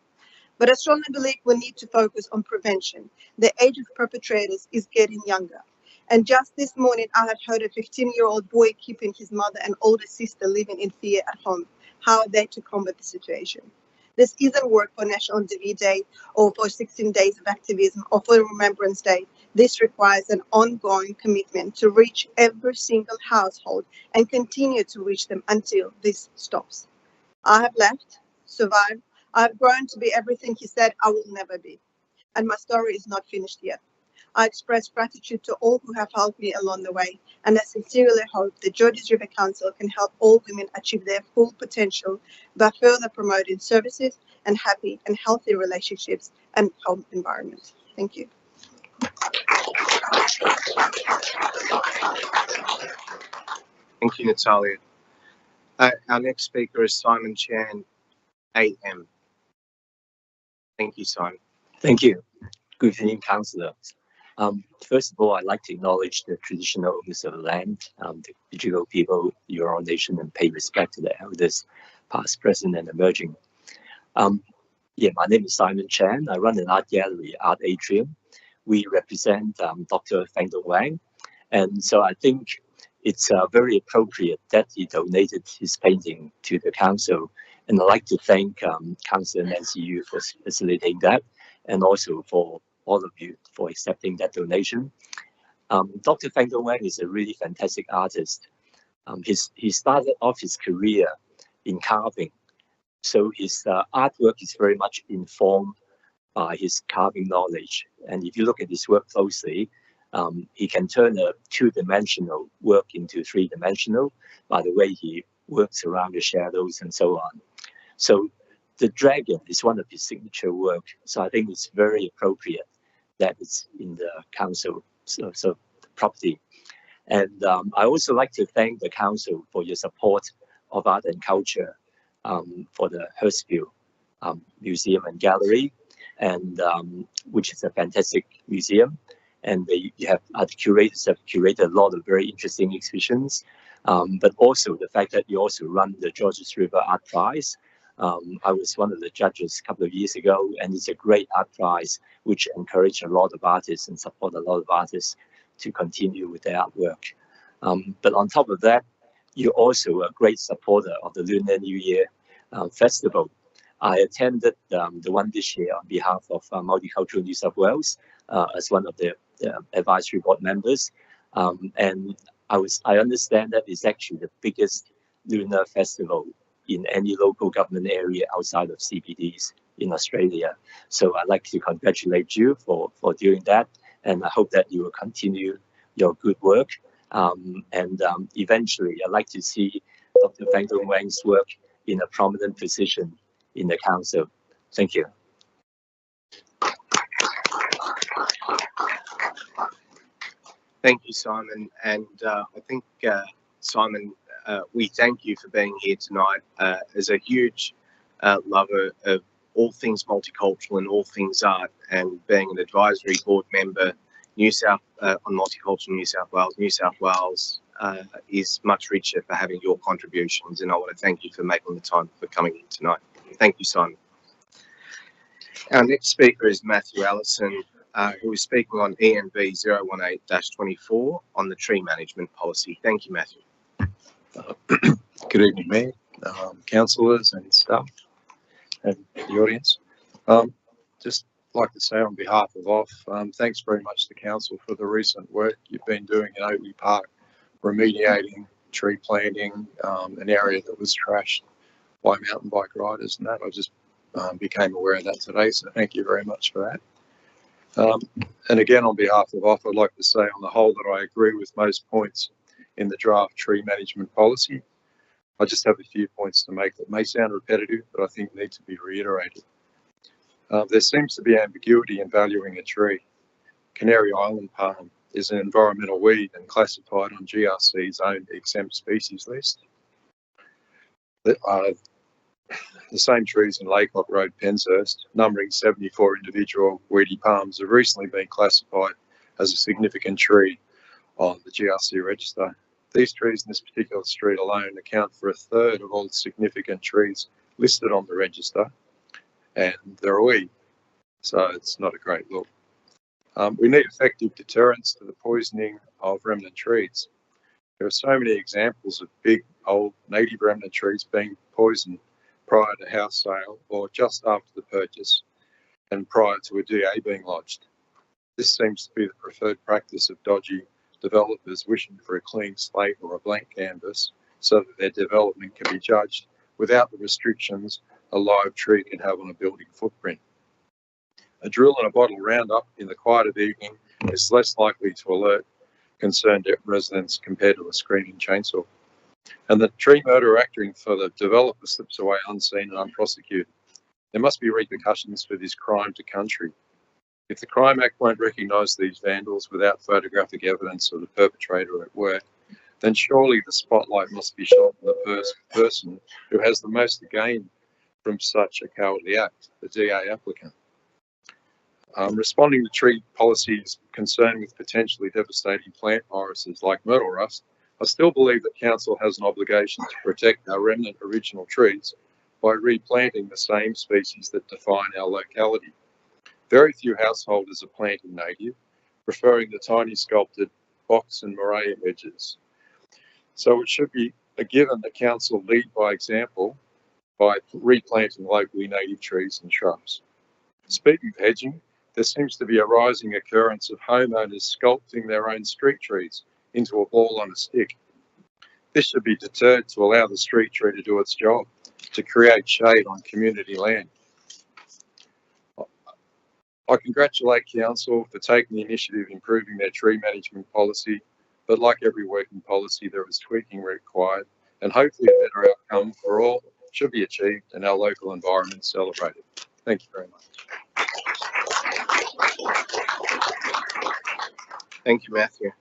But I strongly believe we need to focus on prevention. The age of perpetrators is getting younger. And just this morning, I had heard a 15-year-old boy keeping his mother and older sister living in fear at home. How are they to combat the situation? This isn't work for National DV Day or for 16 days of activism or for Remembrance Day. This requires an ongoing commitment to reach every single household and continue to reach them until this stops. I have left, survived. I've grown to be everything he said I will never be. And my story is not finished yet. I express gratitude to all who have helped me along the way, and I sincerely hope the Georges River Council can help all women achieve their full potential by further promoting services and happy and healthy relationships and home environment. Thank you. Thank you, Natalia. Our next speaker is Simon Chan, AM. Thank you, Simon. Thank you. Good evening, councillors. First of all, I'd like to acknowledge the traditional owners of the land, the Bidjigal people, the Eora Nation, and pay respect to the elders, past, present, and emerging. My name is Simon Chan. I run an art gallery, Art Atrium. We represent Dr. Feng Dong Wang, and so I think it's very appropriate that he donated his painting to the council. And I'd like to thank Councillor Nancy Yu for facilitating that, and also for all of you for accepting that donation. Dr. Feng Dong Wang is a really fantastic artist. He started off his career in carving, so his artwork is very much informed by his carving knowledge. And if you look at his work closely, he can turn a two-dimensional work into three-dimensional by the way he works around the shadows and so on. So the dragon is one of his signature work. So I think it's very appropriate that it's in the council so property. And I also like to thank the council for your support of art and culture for the Hurstville Museum and Gallery, and which is a fantastic museum. And the curators have curated a lot of very interesting exhibitions, but also the fact that you also run the Georges River Art Prize. I was one of the judges a couple of years ago, and it's a great art prize which encouraged a lot of artists and support a lot of artists to continue with their artwork. But on top of that, you're also a great supporter of the Lunar New Year Festival. I attended the one this year on behalf of Multicultural New South Wales as one of the advisory board members, and I understand that it's actually the biggest lunar festival in any local government area outside of CBDs in Australia. So I'd like to congratulate you for doing that, and I hope that you will continue your good work. Eventually, I'd like to see Dr. Feng Dong Wang's work in a prominent position in the council. Thank you. Thank you, Simon. And I think, Simon, we thank you for being here tonight. As a huge lover of all things multicultural and all things art, and being an advisory board member on Multicultural New South Wales is much richer for having your contributions. And I want to thank you for making the time for coming in tonight. Thank you, Simon. Our next speaker is Matthew Allison, who is speaking on ENV 018-24 on the tree management policy. Thank you, Matthew. Good evening, Mayor, councillors and staff and the audience. Just like to say on behalf of OFF, thanks very much to Council for the recent work you've been doing in Oakley Park, remediating, tree planting, an area that was trashed by mountain bike riders and that. I just became aware of that today, so thank you very much for that. And again, on behalf of OFF, I'd like to say on the whole that I agree with most points in the draft tree management policy. I just have a few points to make that may sound repetitive, but I think need to be reiterated. There seems to be ambiguity in valuing a tree. Canary Island palm is an environmental weed and classified on GRC's own exempt species list. The same trees in Laycock Road, Penshurst, numbering 74 individual weedy palms, have recently been classified as a significant tree on the GRC register. These trees in this particular street alone account for a third of all significant trees listed on the register, and they're weed, so it's not a great look. We need effective deterrence to the poisoning of remnant trees. There are so many examples of big, old native remnant trees being poisoned prior to house sale or just after the purchase and prior to a DA being lodged. This seems to be the preferred practice of dodgy developers wishing for a clean slate or a blank canvas so that their development can be judged without the restrictions a live tree can have on a building footprint. A drill and a bottle roundup in the quiet of evening is less likely to alert concerned residents compared to a screaming chainsaw. And the tree murderer acting for the developer slips away unseen and unprosecuted. There must be repercussions for this crime to country. If the Crime Act won't recognise these vandals without photographic evidence of the perpetrator at work, then surely the spotlight must be shone on the person who has the most to gain from such a cowardly act, the DA applicant. Responding to tree policies concerned with potentially devastating plant viruses like myrtle rust, I still believe that Council has an obligation to protect our remnant original trees by replanting the same species that define our locality. Very few householders are planting native, preferring the tiny sculpted box and moray hedges. So it should be a given that Council lead by example by replanting locally native trees and shrubs. Speaking of hedging, there seems to be a rising occurrence of homeowners sculpting their own street trees into a ball on a stick. This should be deterred to allow the street tree to do its job, to create shade on community land. I congratulate Council for taking the initiative of improving their tree management policy, but like every working policy, there is tweaking required, and hopefully a better outcome for all should be achieved and our local environment celebrated. Thank you very much. Thank you, Matthew.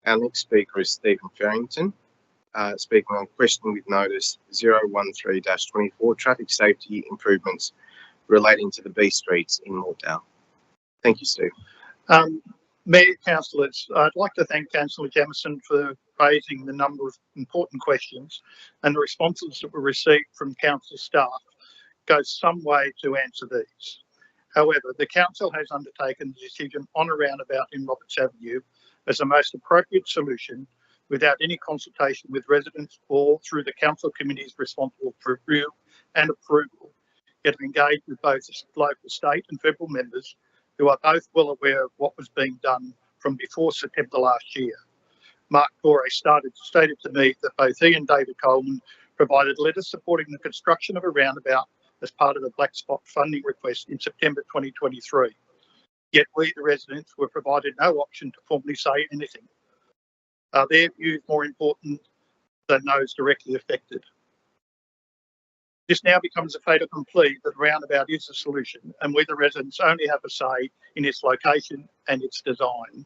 Our next speaker is Stephen Farrington, speaking on question with notice 013-24, traffic safety improvements relating to the B streets in Mortdale. Thank you, Steve. Mayor, councillors, I'd like to thank Councillor Jamieson for raising the number of important questions, and the responses that were received from council staff go some way to answer these. However, the council has undertaken the decision on a roundabout in Roberts Avenue as the most appropriate solution without any consultation with residents or through the council committees responsible for review and approval. It engaged with both local, state and federal members who are both well aware of what was being done from before September last year. Mark Corey stated to me that both he and David Coleman provided letters supporting the construction of a roundabout as part of the Black Spot funding request in September 2023. Yet we, the residents, were provided no option to formally say anything. Are their views more important than those directly affected? This now becomes a fait accompli that a roundabout is a solution, and we, the residents, only have a say in its location and its design.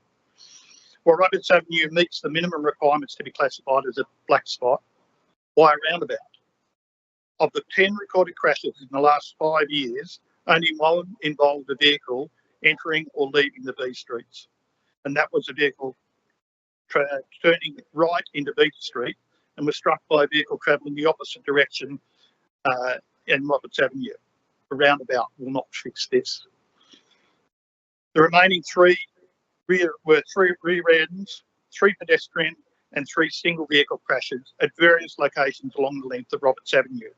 While Roberts Avenue meets the minimum requirements to be classified as a black spot, why a roundabout? Of the 10 recorded crashes in the last 5 years, only one involved a vehicle entering or leaving the B streets, and that was a vehicle turning right into Beach Street and was struck by a vehicle travelling the opposite direction in Roberts Avenue. A roundabout will not fix this. The remaining three rear ends, 3 pedestrian and 3 single vehicle crashes at various locations along the length of Roberts Avenue.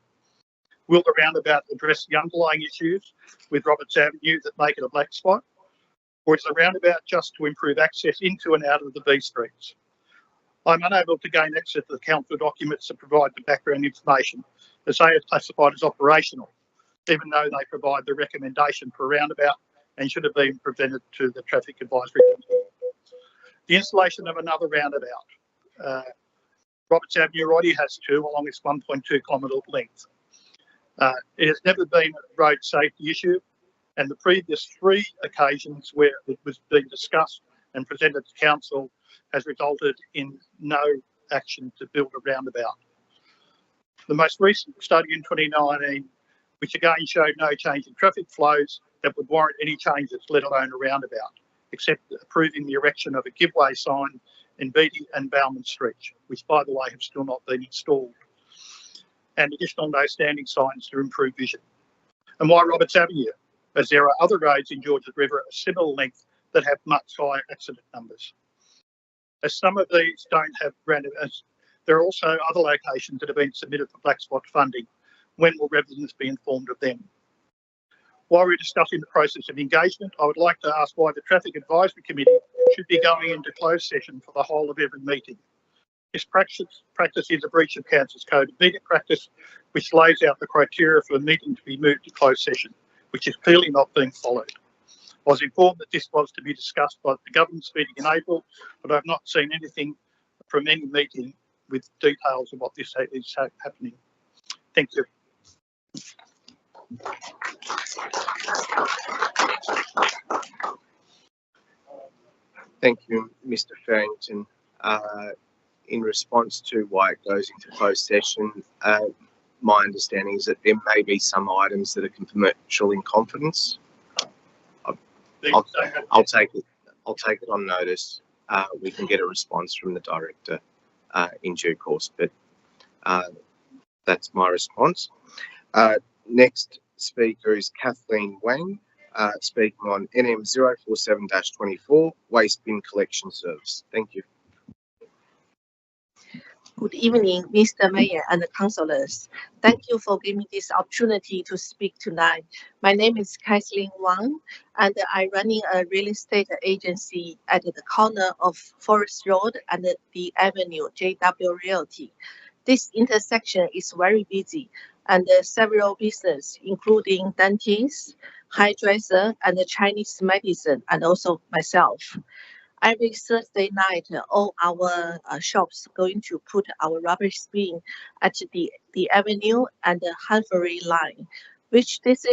Will the roundabout address the underlying issues with Roberts Avenue that make it a black spot? Or is the roundabout just to improve access into and out of the B streets? I'm unable to gain access to the council documents that provide the background information, as they are classified as operational, even though they provide the recommendation for a roundabout and should have been presented to the Traffic Advisory Council. The installation of another roundabout. Roberts Avenue already has 2 along its 1.2 kilometre length. It has never been a road safety issue, and the previous 3 occasions where it was being discussed and presented to council has resulted in no action to build a roundabout. The most recent study in 2019, which again showed no change in traffic flows that would warrant any changes, let alone a roundabout, except approving the erection of a giveaway sign in Beatty and Bowman Streets, which by the way have still not been installed, and additional no standing signs to improve vision. And why Roberts Avenue, as there are other roads in Georges River of similar length that have much higher accident numbers. As some of these don't have there are also other locations that have been submitted for black spot funding. When will residents be informed of them? While we're discussing the process of engagement, I would like to ask why the Traffic Advisory Committee should be going into closed session for the whole of every meeting. This practice is a breach of Council's Code of Meeting Practice, which lays out the criteria for a meeting to be moved to closed session, which is clearly not being followed. I was informed that this was to be discussed by the government's meeting in April, but I've not seen anything from any meeting with details of what this is happening. Thank you. Thank you, Mr. Farrington. In response to why it goes into closed session, my understanding is that there may be some items that are commercial in confidence. I'll take it on notice. We can get a response from the director in due course, but that's my response. Next speaker is Kathleen Wang, speaking on NM 047-24 Waste Bin Collection Service. Thank you. Good evening, Mr. Mayor and the councillors. Thank you for giving me this opportunity to speak tonight. My name is Kathleen Wang, and I'm running a real estate agency at the corner of Forest Road and the Avenue, JW Realty. This intersection is very busy, and several businesses, including dentists, hairdresser, and Chinese medicine, and also myself. Every Thursday night, all our shops going to put our rubbish bin at the Avenue and the Hanbury line, which this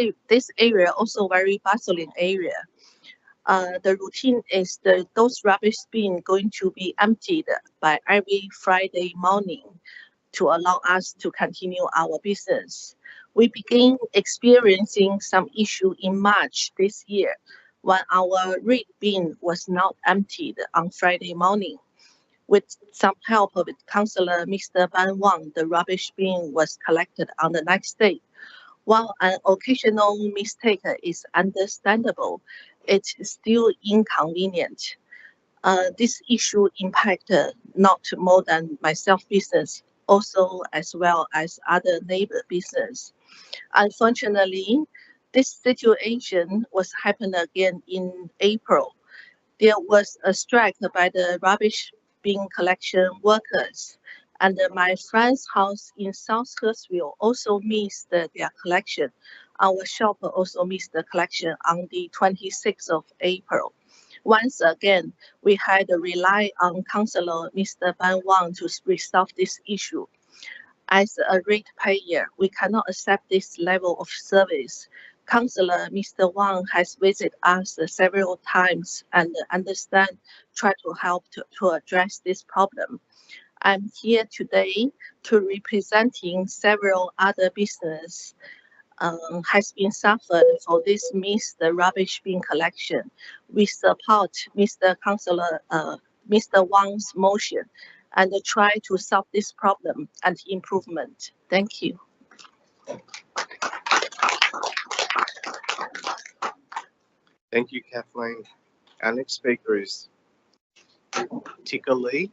area also very bustling area. The routine is those rubbish bin going to be emptied by every Friday morning to allow us to continue our business. We begin experiencing some issue in March this year, when our red bin was not emptied on Friday morning. With some help of Councillor Mr. Ban Wang, the rubbish bin was collected on the next day. While an occasional mistake is understandable, it is still inconvenient. This issue impacted not more than myself business, also as well as other neighbor business. Unfortunately, this situation was happened again in April. There was a strike by the rubbish bin collection workers, and my friend's house in South Hurstville also missed their collection. Our shop also missed the collection on the 26th of April. Once again, we had to rely on Councillor Mr. Ban Wang to resolve this issue. As a ratepayer, we cannot accept this level of service. Councillor Mr. Wang has visited us several times and try to help to address this problem. I'm here today to representing several other business has been suffered for this missed rubbish bin collection. We support Mr. Wang's motion and try to solve this problem and improvement. Thank you. Thank you, Kathleen. Our next speaker is Tika Lee.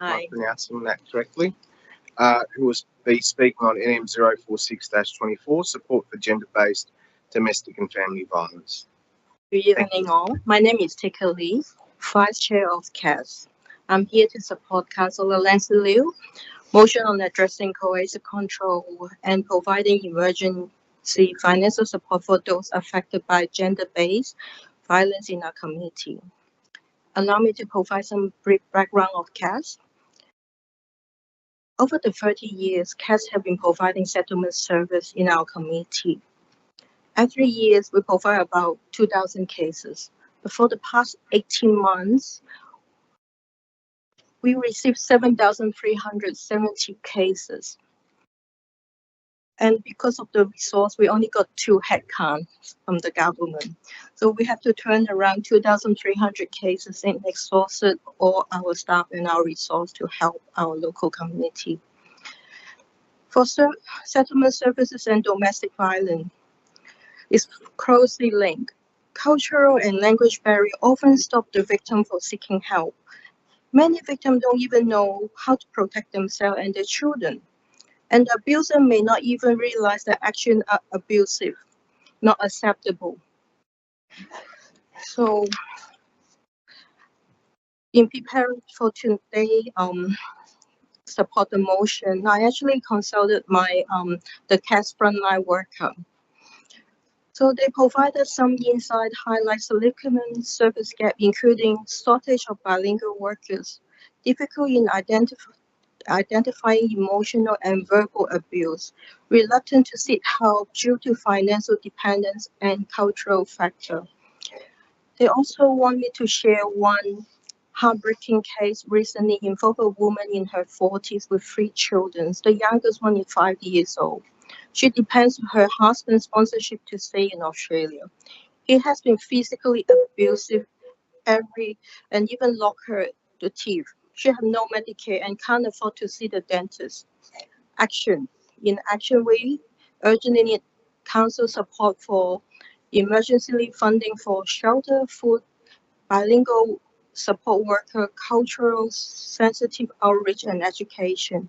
Am I pronouncing that correctly? Who will be speaking on NM 046-24, support for gender-based domestic and family violence. Good evening all. My name is Tika Lee, Vice Chair of CAS. I'm here to support Councillor Nancy Liu motion on addressing coercive control and providing emergency financial support for those affected by gender-based violence in our community. Allow me to provide some brief background of CAS. Over the 30 years, CAS have been providing settlement service in our community. Every year, we provide about 2,000 cases. But for the past 18 months, we received 7,370 cases. And because of the resource, we only got 2 headcounts from the government. So we have to turn around 2,300 cases and exhausted all our staff and our resource to help our local community. For settlement services and domestic violence, is closely linked. Cultural and language barrier often stop the victim from seeking help. Many victims don't even know how to protect themselves and their children. And the abuser may not even realize that actions are abusive, not acceptable. So, in preparing for today, support the motion, I actually consulted my the CAS frontline worker. So they provided some insight, highlight significant service gap, including shortage of bilingual workers, difficulty in identifying emotional and verbal abuse, reluctant to seek help due to financial dependence and cultural factor. They also want me to share one heartbreaking case recently involved a woman in her 40s with 3 children. The youngest one is 5 years old. She depends on her husband's sponsorship to stay in Australia. He has been physically abusive and even locked her to teeth. She has no Medicare and can't afford to see the dentist. Action. In action, we urgently need council support for emergency funding for shelter, food, bilingual support worker, cultural sensitive outreach and education.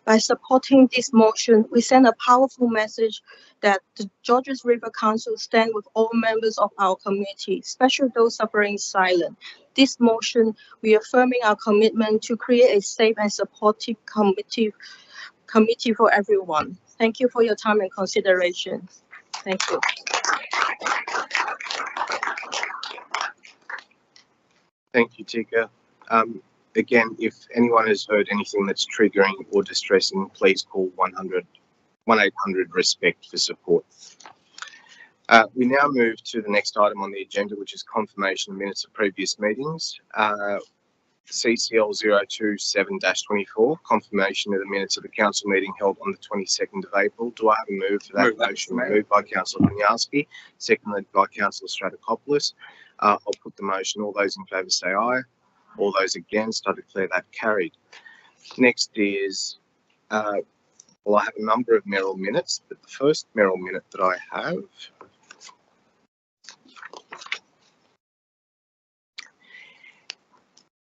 By supporting this motion, we send a powerful message that the Georges River Council stands with all members of our community, especially those suffering silent. This motion, we are affirming our commitment to create a safe and supportive committee for everyone. Thank you for your time and consideration. Thank you. Thank you, Tika. Again, if anyone has heard anything that's triggering or distressing, please call 1-800 RESPECT for support. We now move to the next item on the agenda, which is confirmation of minutes of previous meetings. CCL 027-24, confirmation of the minutes of the council meeting held on the 22nd of April. Do I have a move for that motion? Moved by Councillor Kaniarski, seconded by Councillor Stratokopoulos. I'll put the motion. All those in favour say aye. All those against, I declare that carried. Next is, well, I have a number of Merrill minutes, but the first Merrill minute that I have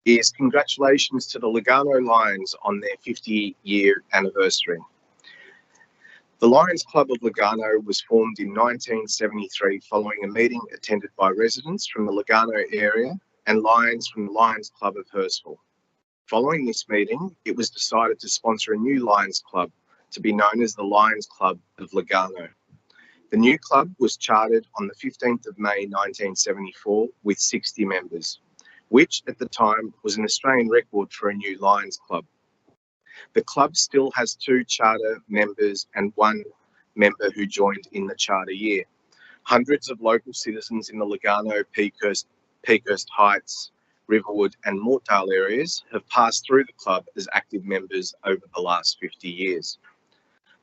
is congratulations to the Lugano Lions on their 50-year anniversary. The Lions Club of Lugano was formed in 1973 following a meeting attended by residents from the Lugano area and Lions from the Lions Club of Hurstville. Following this meeting, it was decided to sponsor a new Lions Club to be known as the Lions Club of Lugano. The new club was chartered on the 15th of May 1974 with 60 members, which at the time was an Australian record for a new Lions Club. The club still has 2 charter members and 1 member who joined in the charter year. Hundreds of local citizens in the Lugano, Peakhurst Heights, Riverwood and Mortdale areas have passed through the club as active members over the last 50 years.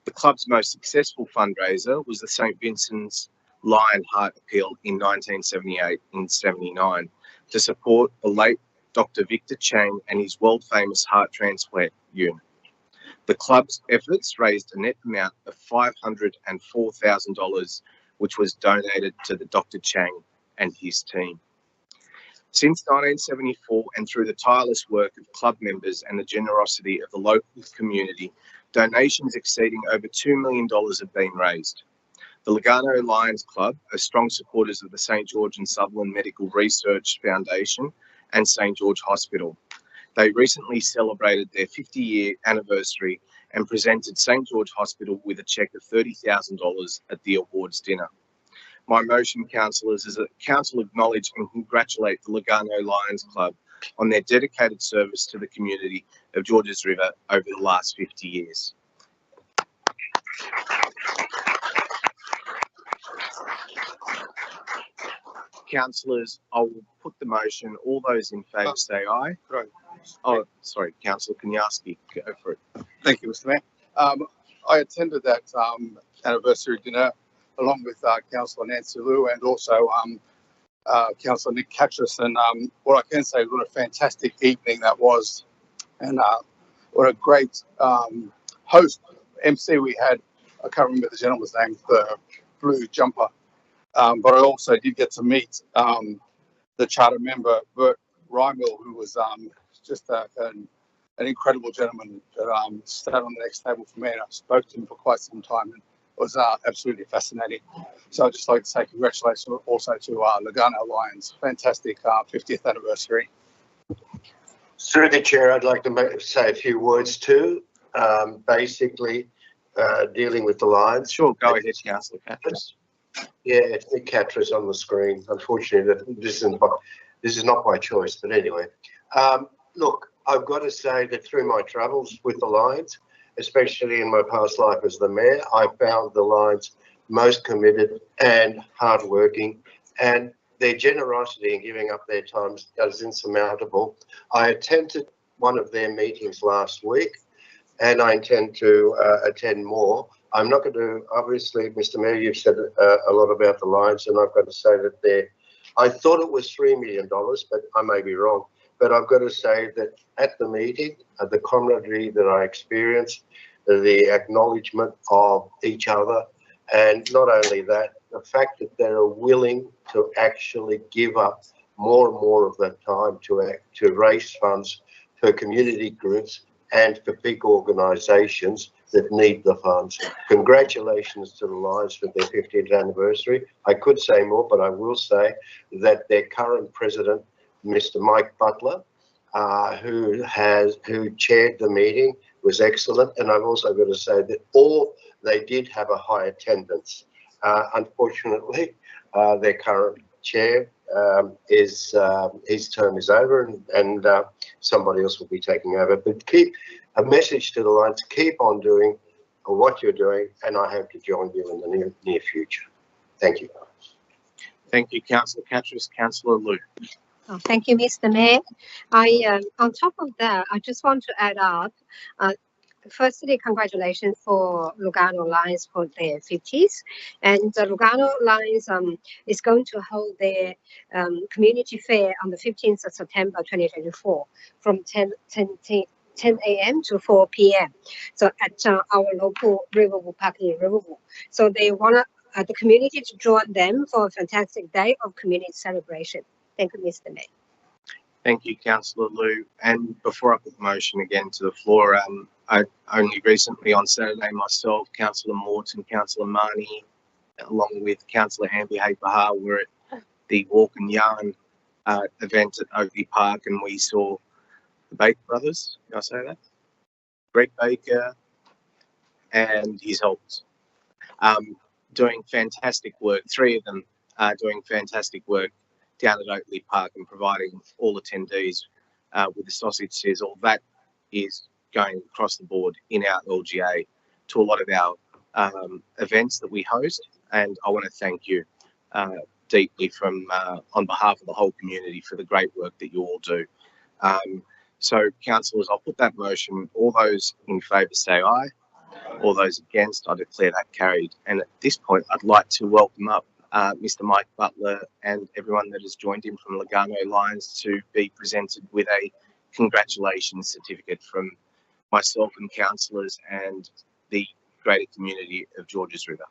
The club's most successful fundraiser was the St Vincent's Lion Heart Appeal in 1978 and 79 to support the late Dr. Victor Chang and his world-famous heart transplant unit. The club's efforts raised a net amount of $504,000, which was donated to the Dr. Chang and his team. Since 1974 and through the tireless work of club members and the generosity of the local community, donations exceeding over $2 million have been raised. The Lugano Lions Club are strong supporters of the St George and Sutherland Medical Research Foundation and St George Hospital. They recently celebrated their 50-year anniversary and presented St George Hospital with a cheque of $30,000 at the awards dinner. My motion, councillors, is that council acknowledge and congratulate the Lugano Lions Club on their dedicated service to the community of Georges River over the last 50 years. Councillors, I will put the motion. All those in favour say aye. Oh, sorry, Councillor Kaniarski, go for it. Thank you, Mr. Mayor. I attended that anniversary dinner along with Councillor Nancy Liu and also Councillor Nick Catras. And what I can say is what a fantastic evening that was, and what a great host MC we had. I can't remember the gentleman's name, the blue jumper, but I also did get to meet the charter member Bert Rymel, who was just an incredible gentleman that sat on the next table for me, and I spoke to him for quite some time, and it was absolutely fascinating. So I'd just like to say congratulations also to Lugano Lions. Fantastic 50th anniversary. Through the chair, I'd like to say a few words too. Basically, dealing with the Lions. Sure, go ahead, Councillor Catras. Yeah, it's Nick Catras on the screen. Unfortunately, this is not by choice, but anyway. Look, I've got to say that through my travels with the Lions, especially in my past life as the mayor, I found the Lions most committed and hardworking, and their generosity in giving up their time is insurmountable. I attended one of their meetings last week, and I intend to attend more. I'm not going to, obviously, Mr. Mayor, you've said a lot about the Lions, and I've got to say that I thought it was $3 million, but I may be wrong. But I've got to say that at the meeting, the camaraderie that I experienced, the acknowledgement of each other, and not only that, the fact that they're willing to actually give up more and more of their time to raise funds for community groups and for big organisations that need the funds. Congratulations to the Lions for their 50th anniversary. I could say more, but I will say that their current president, Mr. Mike Butler, who chaired the meeting, was excellent. And I've also got to say that they did have a high attendance. Unfortunately, their current chair his term is over, and somebody else will be taking over. But keep a message to the Lions: keep on doing what you're doing, and I hope to join you in the near future. Thank you. Thank you, Councillor Catras. Councillor Liu. Oh, thank you, Mr. Mayor. On top of that, I just want to add up. Firstly, congratulations for Lugano Lions for their 50s. And Lugano Lions is going to hold their community fair on the 15th of September 2024 from 10 a.m. to 4 p.m. So at our local Riverwood Park in Riverwood. So they want the community to join them for a fantastic day of community celebration. Thank you, Mr. Mayor. Thank you, Councillor Liu. And before I put the motion again to the floor, I only recently on Saturday myself, Councillor Morton, Councillor Marnie, along with Councillor Hamby Bahar, were at the Walk and Yarn event at Oakley Park, and we saw the Baker brothers. Can I say that? Greg Baker and his helpers doing fantastic work. Three of them are doing fantastic work down at Oakley Park and providing all attendees with the sausage sizzle. That is going across the board in our LGA to a lot of our events that we host, and I want to thank you deeply from on behalf of the whole community for the great work that you all do. So, councillors, I'll put that motion. All those in favour say aye. All those against, I declare that carried. And at this point, I'd like to welcome up Mr. Mike Butler and everyone that has joined him from Lugano Lions to be presented with a congratulations certificate from myself and councillors and the greater community of Georges River.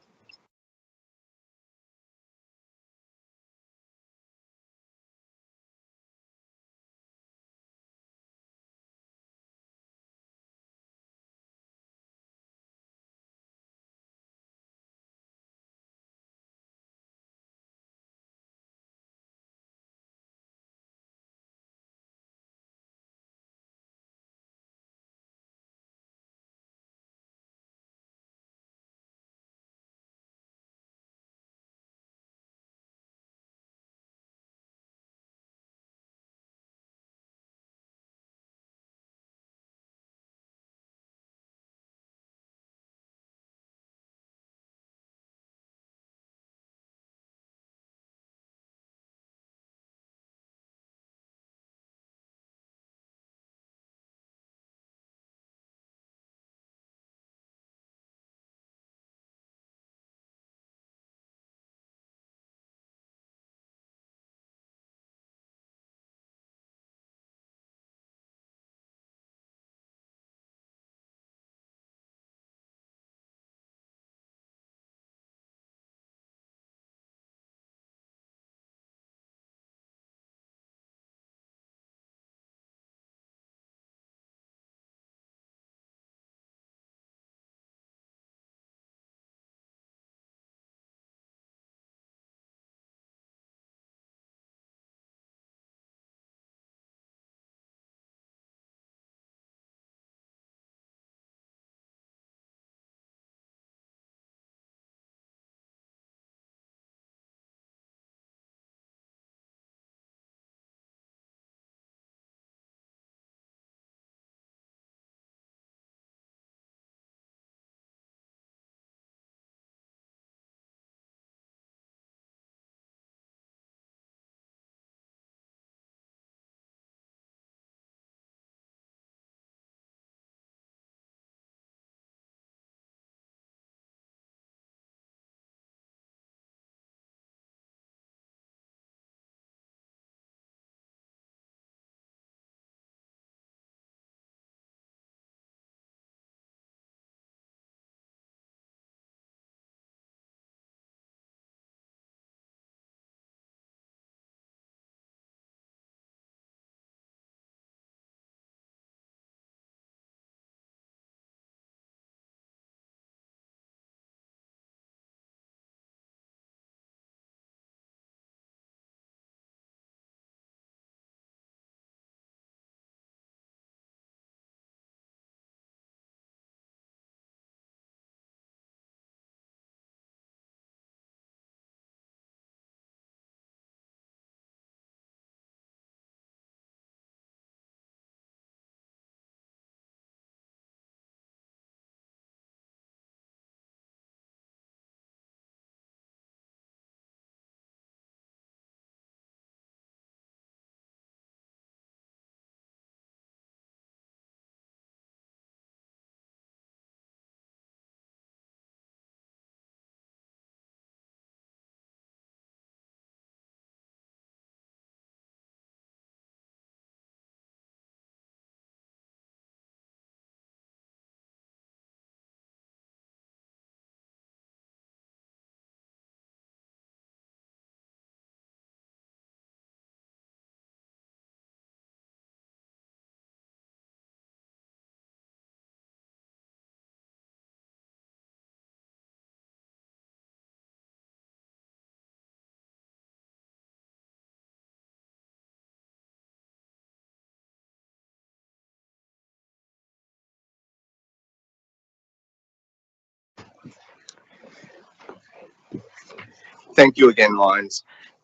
Thank you again, Lyons.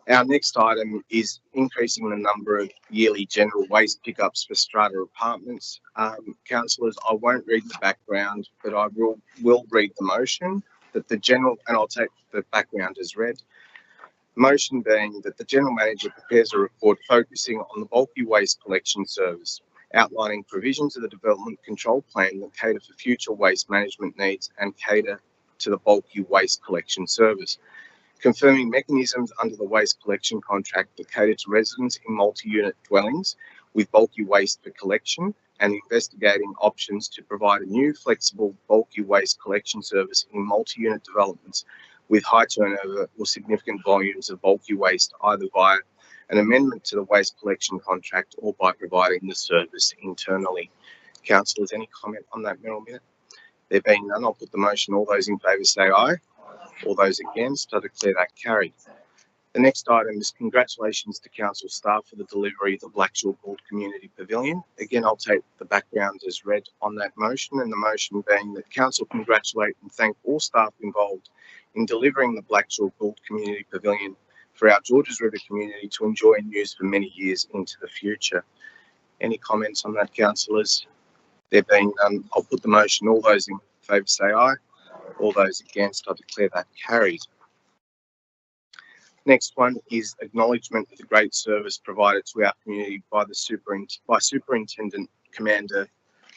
Our next item is increasing the number of yearly general waste pickups for strata apartments. Councillors, I won't read the background, but I will read the motion that the general, and I'll take the background as read. Motion being that the General Manager prepares a report focusing on the bulky waste collection service, outlining provisions of the Development Control Plan that cater for future waste management needs and cater to the bulky waste collection service, confirming mechanisms under the waste collection contract that cater to residents in multi-unit dwellings with bulky waste for collection, and investigating options to provide a new flexible bulky waste collection service in multi-unit developments with high turnover or significant volumes of bulky waste, either via an amendment to the waste collection contract or by providing the service internally. Councillors, any comment on that, Meryl Minute? There being none, I'll put the motion. All those in favour say aye. All those against, I declare that carried. The next item is congratulations to council staff for the delivery of the Blackshaw Gould Community Pavilion. Again, I'll take the background as read on that motion, and the motion being that council congratulate and thank all staff involved in delivering the Blackshaw Gould Community Pavilion for our Georges River community to enjoy and use for many years into the future. Any comments on that, councillors? There being none, I'll put the motion. All those in favour say aye. All those against, I declare that carried. Next one is acknowledgement of the great service provided to our community by Superintendent Commander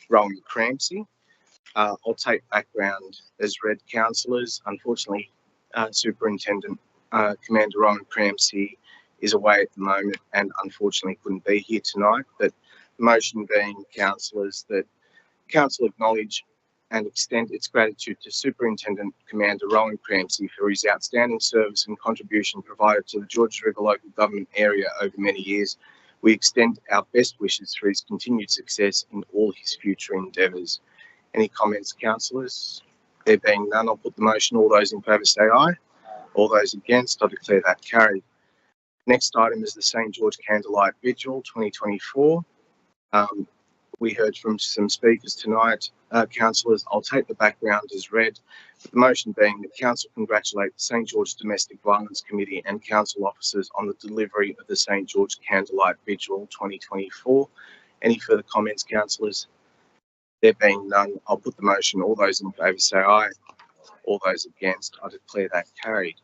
Rowan Crampsey. I'll take background as read, councillors. Unfortunately, Superintendent Commander Rowan Crampsey is away at the moment and unfortunately couldn't be here tonight. But the motion being, councillors, that council acknowledge and extend its gratitude to Superintendent Commander Rowan Crampsey for his outstanding service and contribution provided to the Georges River local government area over many years. We extend our best wishes for his continued success in all his future endeavours. Any comments, councillors? There being none, I'll put the motion. All those in favour say aye. All those against, I declare that carried. Next item is the St George Candlelight Vigil 2024. We heard from some speakers tonight. Councillors, I'll take the background as read, with the motion being that council congratulate the St George Domestic Violence Committee and council officers on the delivery of the St George Candlelight Vigil 2024. Any further comments, councillors? There being none, I'll put the motion. All those in favour say aye. All those against, I declare that carried.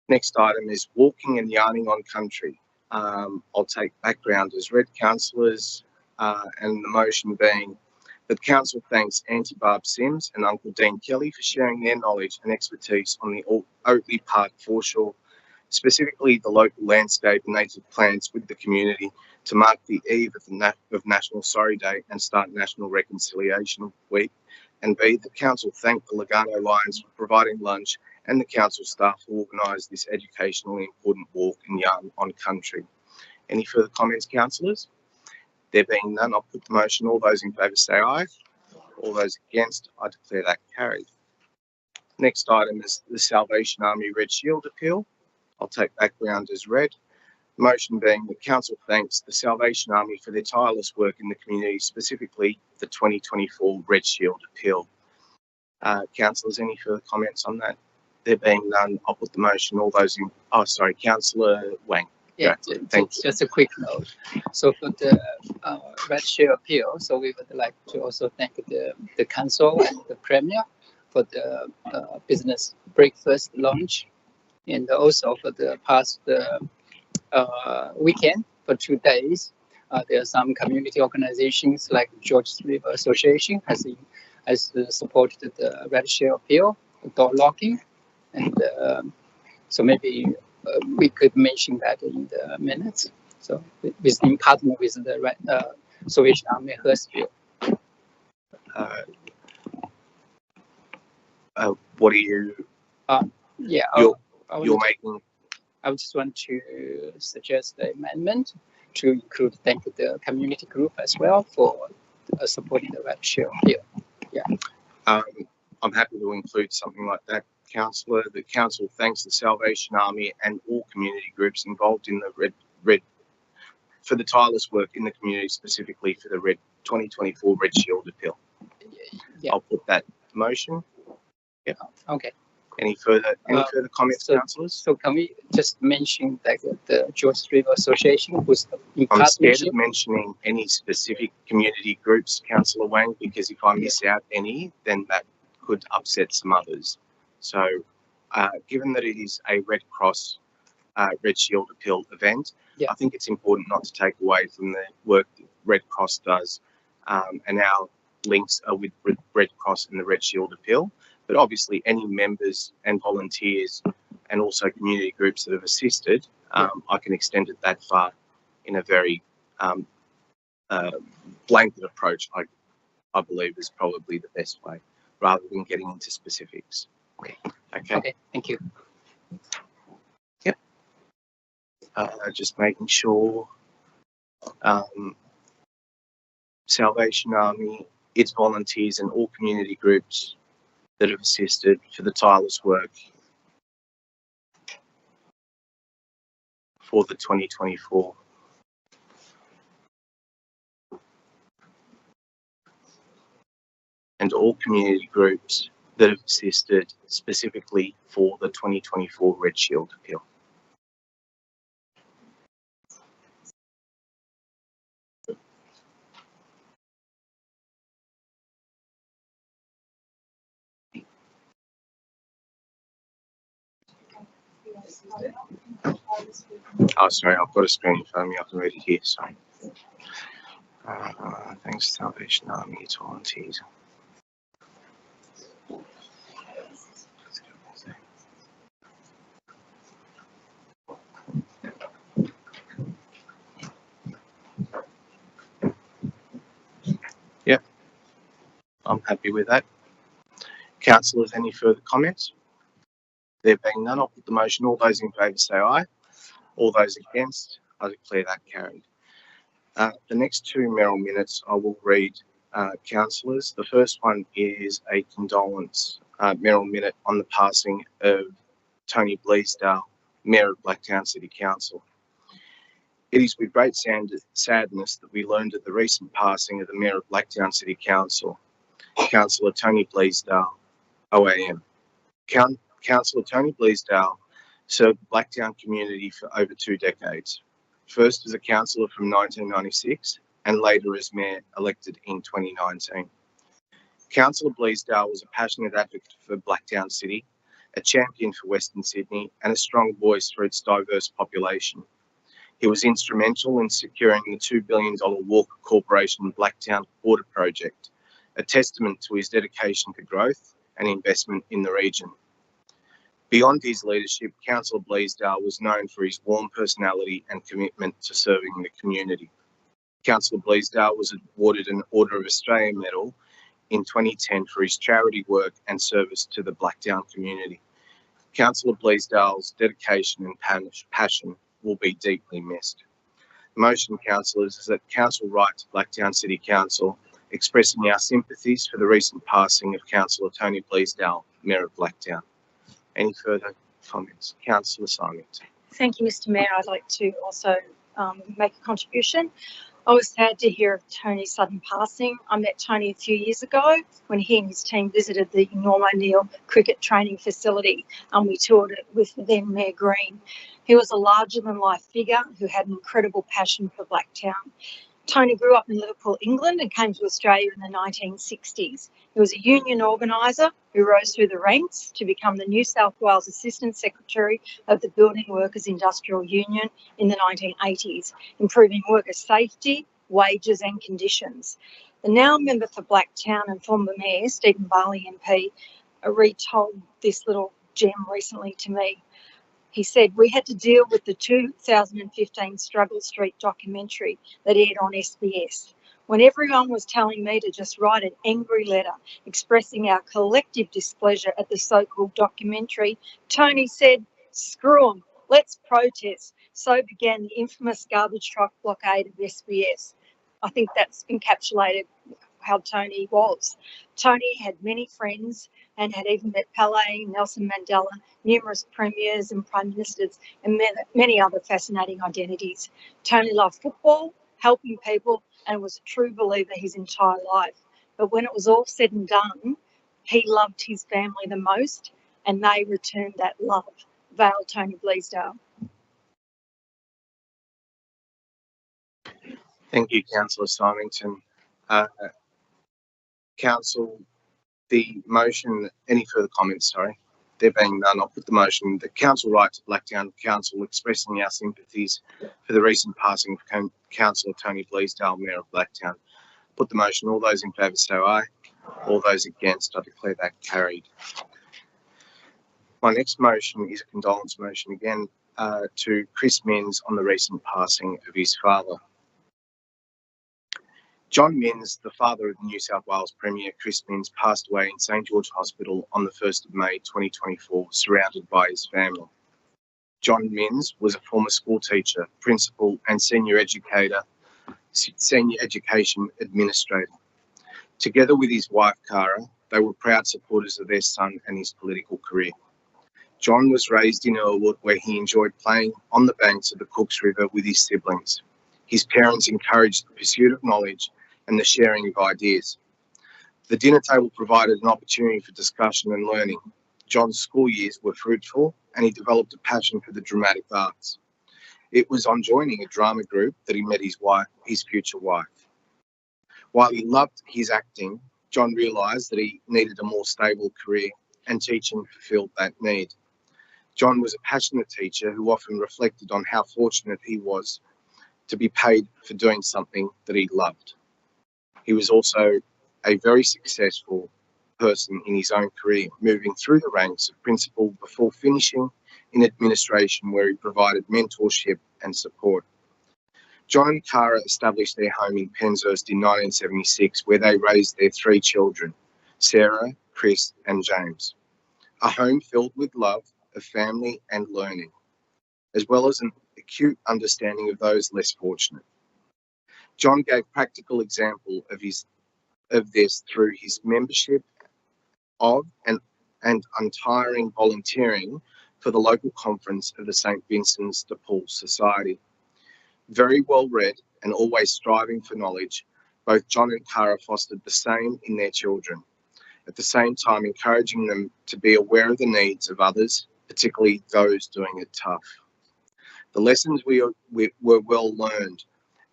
Next item is walking and yarning on country. I'll take background as read, councillors, and the motion being that council thanks Auntie Barb Sims and Uncle Dean Kelly for sharing their knowledge and expertise on the Oatley Park foreshore, specifically the local landscape and native plants with the community to mark the eve of National Sorry Day and start National Reconciliation Week. And B, the council thank the Lugano Lions for providing lunch and the council staff who organised this educationally important walk and yarn on country. Any further comments, councillors? There being none, I'll put the motion. All those in favour say aye. All those against, I declare that carried. Next item is the Salvation Army Red Shield appeal. I'll take background as read. Motion being that council thanks the Salvation Army for their tireless work in the community, specifically the 2024 Red Shield appeal. Councillors, any further comments on that? There being none, I'll put the motion. All those in, Councillor Wang. Yeah, just a quick note. So for the Red Shield appeal, so we would like to also thank the council and the premier for the business breakfast lunch, and also for the past weekend for 2 days. There are some community organizations like Georges River Association has supported the Red Shield appeal, door locking, and so maybe we could mention that in the minutes. So in partner with the Salvation Army Hurstville. What are you? Yeah, you're making. I just want to suggest the amendment to include thank the community group as well for supporting the Red Shield appeal. Yeah. I'm happy to include something like that, Councillor. The council thanks the Salvation Army and all community groups involved in the red for the tireless work in the community, specifically for the 2024 Red Shield appeal. Yeah. I'll put that motion. Yeah. Okay. Any further comments, councillors? So can we just mention that the George River Association was in I'm scared partnership? of mentioning any specific community groups, Councillor Wang, because if I miss out any, then that could upset some others. So, given that it is a Red Cross, Red Shield Appeal event, I think it's important not to take away from the work that Red Cross does, and our links are with Red Cross and the Red Shield Appeal. But obviously, any members and volunteers and also community groups that have assisted, I can extend it that far in a very blanket approach. I believe is probably the best way, rather than getting into specifics. Okay. Thank you. Yep. Just making sure. Salvation Army, its volunteers, and all community groups that have assisted for the tireless work for the 2024. And all community groups that have assisted specifically for the 2024 Red Shield Appeal. Oh, sorry, I've got a screen in front of me. I can read it here. Sorry. Thanks, Salvation Army, its volunteers. Yep, I'm happy with that. Councillors, any further comments? There being none, I'll put the motion. All those in favour say aye. All those against, I declare that carried. The next two Merrill minutes I will read, councillors. The first one is a condolence Merrill minute on the passing of Tony Bleasdale, Mayor of Blacktown City Council. It is with great sadness that we learned of the recent passing of the Mayor of Blacktown City Council, Councillor Tony Bleasdale, OAM. Councillor Tony Bleasdale served the Blacktown community for over 2 decades, first as a councillor from 1996 and later as mayor elected in 2019. Councillor Bleasdale was a passionate advocate for Blacktown City, a champion for Western Sydney and a strong voice for its diverse population. He was instrumental in securing the $2 billion Walker Corporation Blacktown Water Project, a testament to his dedication to growth and investment in the region. Beyond his leadership, Councillor Bleasdale was known for his warm personality and commitment to serving the community. Councillor Bleasdale was awarded an Order of Australia Medal in 2010 for his charity work and service to the Blacktown community. Councillor Bleasdale's dedication and passion will be deeply missed. The motion, councillors, is that Council write to Blacktown City Council expressing our sympathies for the recent passing of Councillor Tony Bleasdale, Mayor of Blacktown. Any further comments? Councillor Simon. Thank you, Mr. Mayor. I'd like to also make a contribution. I was sad to hear of Tony's sudden passing. I met Tony a few years ago when he and his team visited the Norm O'Neill cricket training facility and we toured it with then Mayor Green. He was a larger-than-life figure who had an incredible passion for Blacktown. Tony grew up in Liverpool, England and came to Australia in the 1960s. He was a union organiser who rose through the ranks to become the New South Wales Assistant Secretary of the Building Workers Industrial Union in the 1980s, improving worker safety, wages and conditions. The now member for Blacktown and former Mayor, Stephen Barley MP, retold this little gem recently to me. He said, we had to deal with the 2015 Struggle Street documentary that aired on SBS. When everyone was telling me to just write an angry letter expressing our collective displeasure at the so-called documentary, Tony said, screw them, let's protest. So began the infamous garbage truck blockade of SBS. I think that's encapsulated how Tony was. Tony had many friends and had even met Pele, Nelson Mandela, numerous premiers and prime ministers, and many other fascinating identities. Tony loved football, helping people, and was a true believer his entire life. But when it was all said and done, he loved his family the most, and they returned that love. Vale Tony Bleasdale. Thank you, Councillor Symington. Council, the motion, any further comments, sorry? There being none, I'll put the motion. The council right to Blacktown Council expressing our sympathies for the recent passing of Councillor Tony Bleasdale, Mayor of Blacktown. Put the motion. All those in favour say aye. All those against, I declare that carried. My next motion is a condolence motion again to Chris Minns on the recent passing of his father. John Minns, the father of the New South Wales Premier, Chris Minns, passed away in St George Hospital on the 1st of May 2024, surrounded by his family. John Minns was a former school teacher, principal and senior education administrator. Together with his wife, Cara, they were proud supporters of their son and his political career. John was raised in Earlwood, where he enjoyed playing on the banks of the Cooks River with his siblings. His parents encouraged the pursuit of knowledge and the sharing of ideas. The dinner table provided an opportunity for discussion and learning. John's school years were fruitful and he developed a passion for the dramatic arts. It was on joining a drama group that he met his future wife. While he loved his acting, John realised that he needed a more stable career, and teaching fulfilled that need. John was a passionate teacher who often reflected on how fortunate he was to be paid for doing something that he loved. He was also a very successful person in his own career, moving through the ranks of principal before finishing in administration, where he provided mentorship and support. John and Cara established their home in Penshurst in 1976, where they raised their 3 children, Sarah, Chris and James. A home filled with love of family and learning, as well as an acute understanding of those less fortunate. John gave practical example of this through his membership of and untiring volunteering for the local conference of the St. Vincent's de Paul Society. Very well read and always striving for knowledge, both John and Cara fostered the same in their children, at the same time encouraging them to be aware of the needs of others, particularly those doing it tough. The lessons were well learned,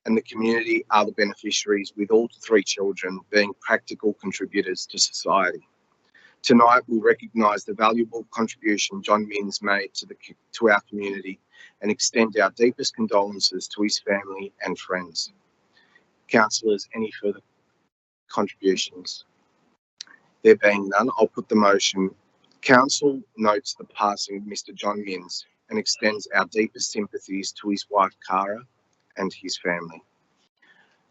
and the community are the beneficiaries, with all 3 children being practical contributors to society. Tonight, we'll recognise the valuable contribution John Minns made to our community and extend our deepest condolences to his family and friends. Councillors, any further contributions? There being none, I'll put the motion. Council notes the passing of Mr. John Minns and extends our deepest sympathies to his wife, Cara, and his family.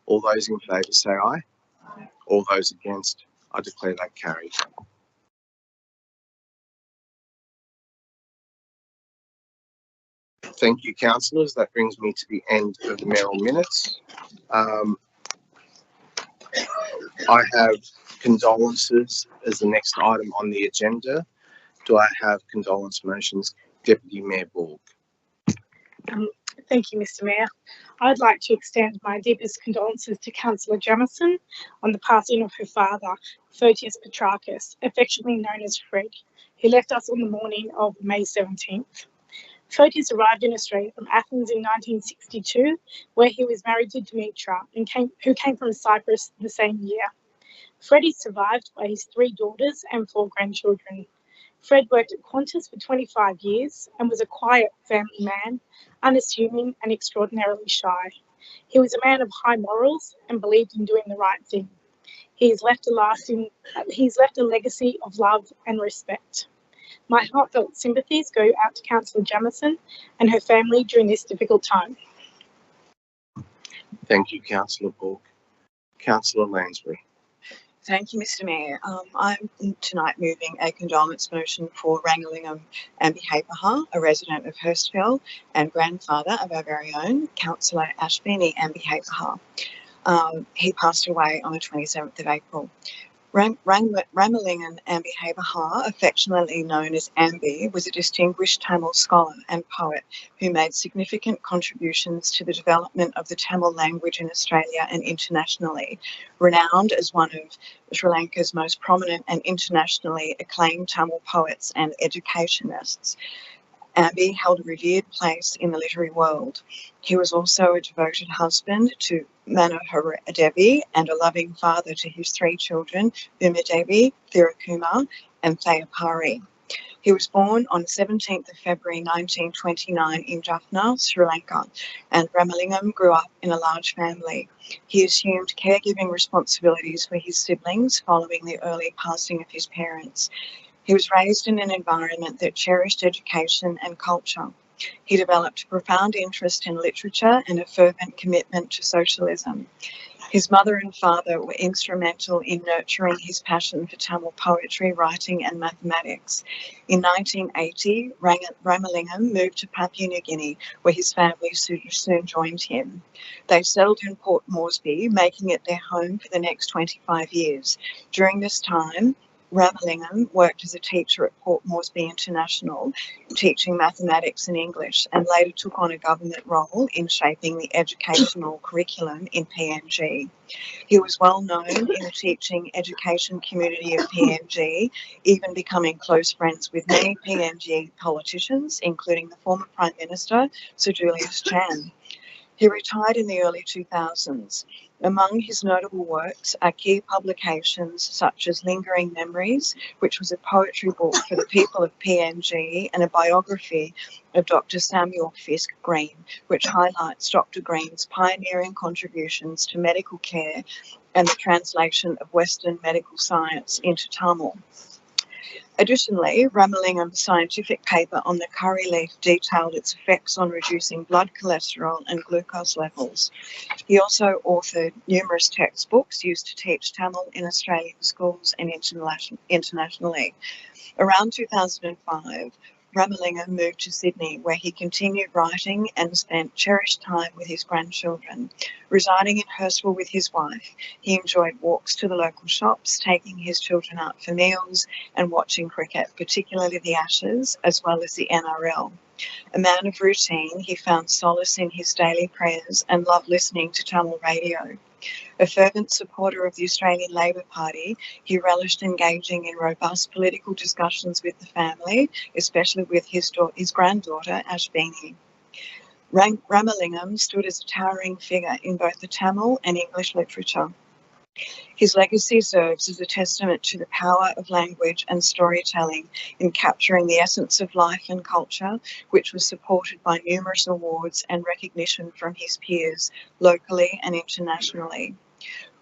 All those in favour say aye. All those against, I declare that carried. Thank you, councillors. That brings me to the end of the mayoral minutes. I have condolences as the next item on the agenda. Do I have condolence motions? Deputy Mayor Borg. Thank you, Mr. Mayor. I'd like to extend my deepest condolences to Councillor Jamieson on the passing of her father, Photius Petrakis, affectionately known as Fred, who left us on the morning of May 17th. Photius arrived in Australia from Athens in 1962, where he was married to Dimitra, who came from Cyprus the same year. Fred is survived by his 3 daughters and 4 grandchildren. Fred worked at Qantas for 25 years and was a quiet family man, unassuming and extraordinarily shy. He was a man of high morals and believed in doing the right thing. He's left a legacy of love and respect. My heartfelt sympathies go out to Councillor Jamieson and her family during this difficult time. Thank you, Councillor Borg. Councillor Lansbury. Thank you, Mr. Mayor. I'm tonight moving a condolence motion for Rangalingham Ambi Hapaha, a resident of Hurstville and grandfather of our very own Councillor Ashbini Ambi Hapaha. He passed away on the 27th of April. Ramalingan Ambi Haberha, affectionately known as Ambi, was a distinguished Tamil scholar and poet who made significant contributions to the development of the Tamil language in Australia and internationally, renowned as one of Sri Lanka's most prominent and internationally acclaimed Tamil poets and educationists. Ambi held a revered place in the literary world. He was also a devoted husband to Manohara Devi and a loving father to his 3 children, Umadevi, Thirakumar and Thayapari. He was born on 17th of February 1929 in Jaffna, Sri Lanka, and Ramalingam grew up in a large family. He assumed caregiving responsibilities for his siblings following the early passing of his parents. He was raised in an environment that cherished education and culture. He developed a profound interest in literature and a fervent commitment to socialism. His mother and father were instrumental in nurturing his passion for Tamil poetry, writing and mathematics. In 1980, Ramalingam moved to Papua New Guinea, where his family soon joined him. They settled in Port Moresby, making it their home for the next 25 years. During this time, Ramalingam worked as a teacher at Port Moresby International, teaching mathematics and English, and later took on a government role in shaping the educational curriculum in PNG. He was well known in the teaching education community of PNG, even becoming close friends with many PNG politicians, including the former Prime Minister, Sir Julius Chan. He retired in the early 2000s. Among his notable works are key publications such as Lingering Memories, which was a poetry book for the people of PNG, and a biography of Dr. Samuel Fisk Green, which highlights Dr. Green's pioneering contributions to medical care and the translation of Western medical science into Tamil. Additionally, Ramalingam's scientific paper on the curry leaf detailed its effects on reducing blood cholesterol and glucose levels. He also authored numerous textbooks used to teach Tamil in Australian schools and internationally. Around 2005, Ramalingam moved to Sydney, where he continued writing and spent cherished time with his grandchildren. Residing in Hurstville with his wife, he enjoyed walks to the local shops, taking his children out for meals and watching cricket, particularly the Ashes, as well as the NRL. A man of routine, he found solace in his daily prayers and loved listening to Tamil radio. A fervent supporter of the Australian Labor Party, he relished engaging in robust political discussions with the family, especially with his granddaughter, Ashbini. Ramalingam stood as a towering figure in both the Tamil and English literature. His legacy serves as a testament to the power of language and storytelling in capturing the essence of life and culture, which was supported by numerous awards and recognition from his peers, locally and internationally.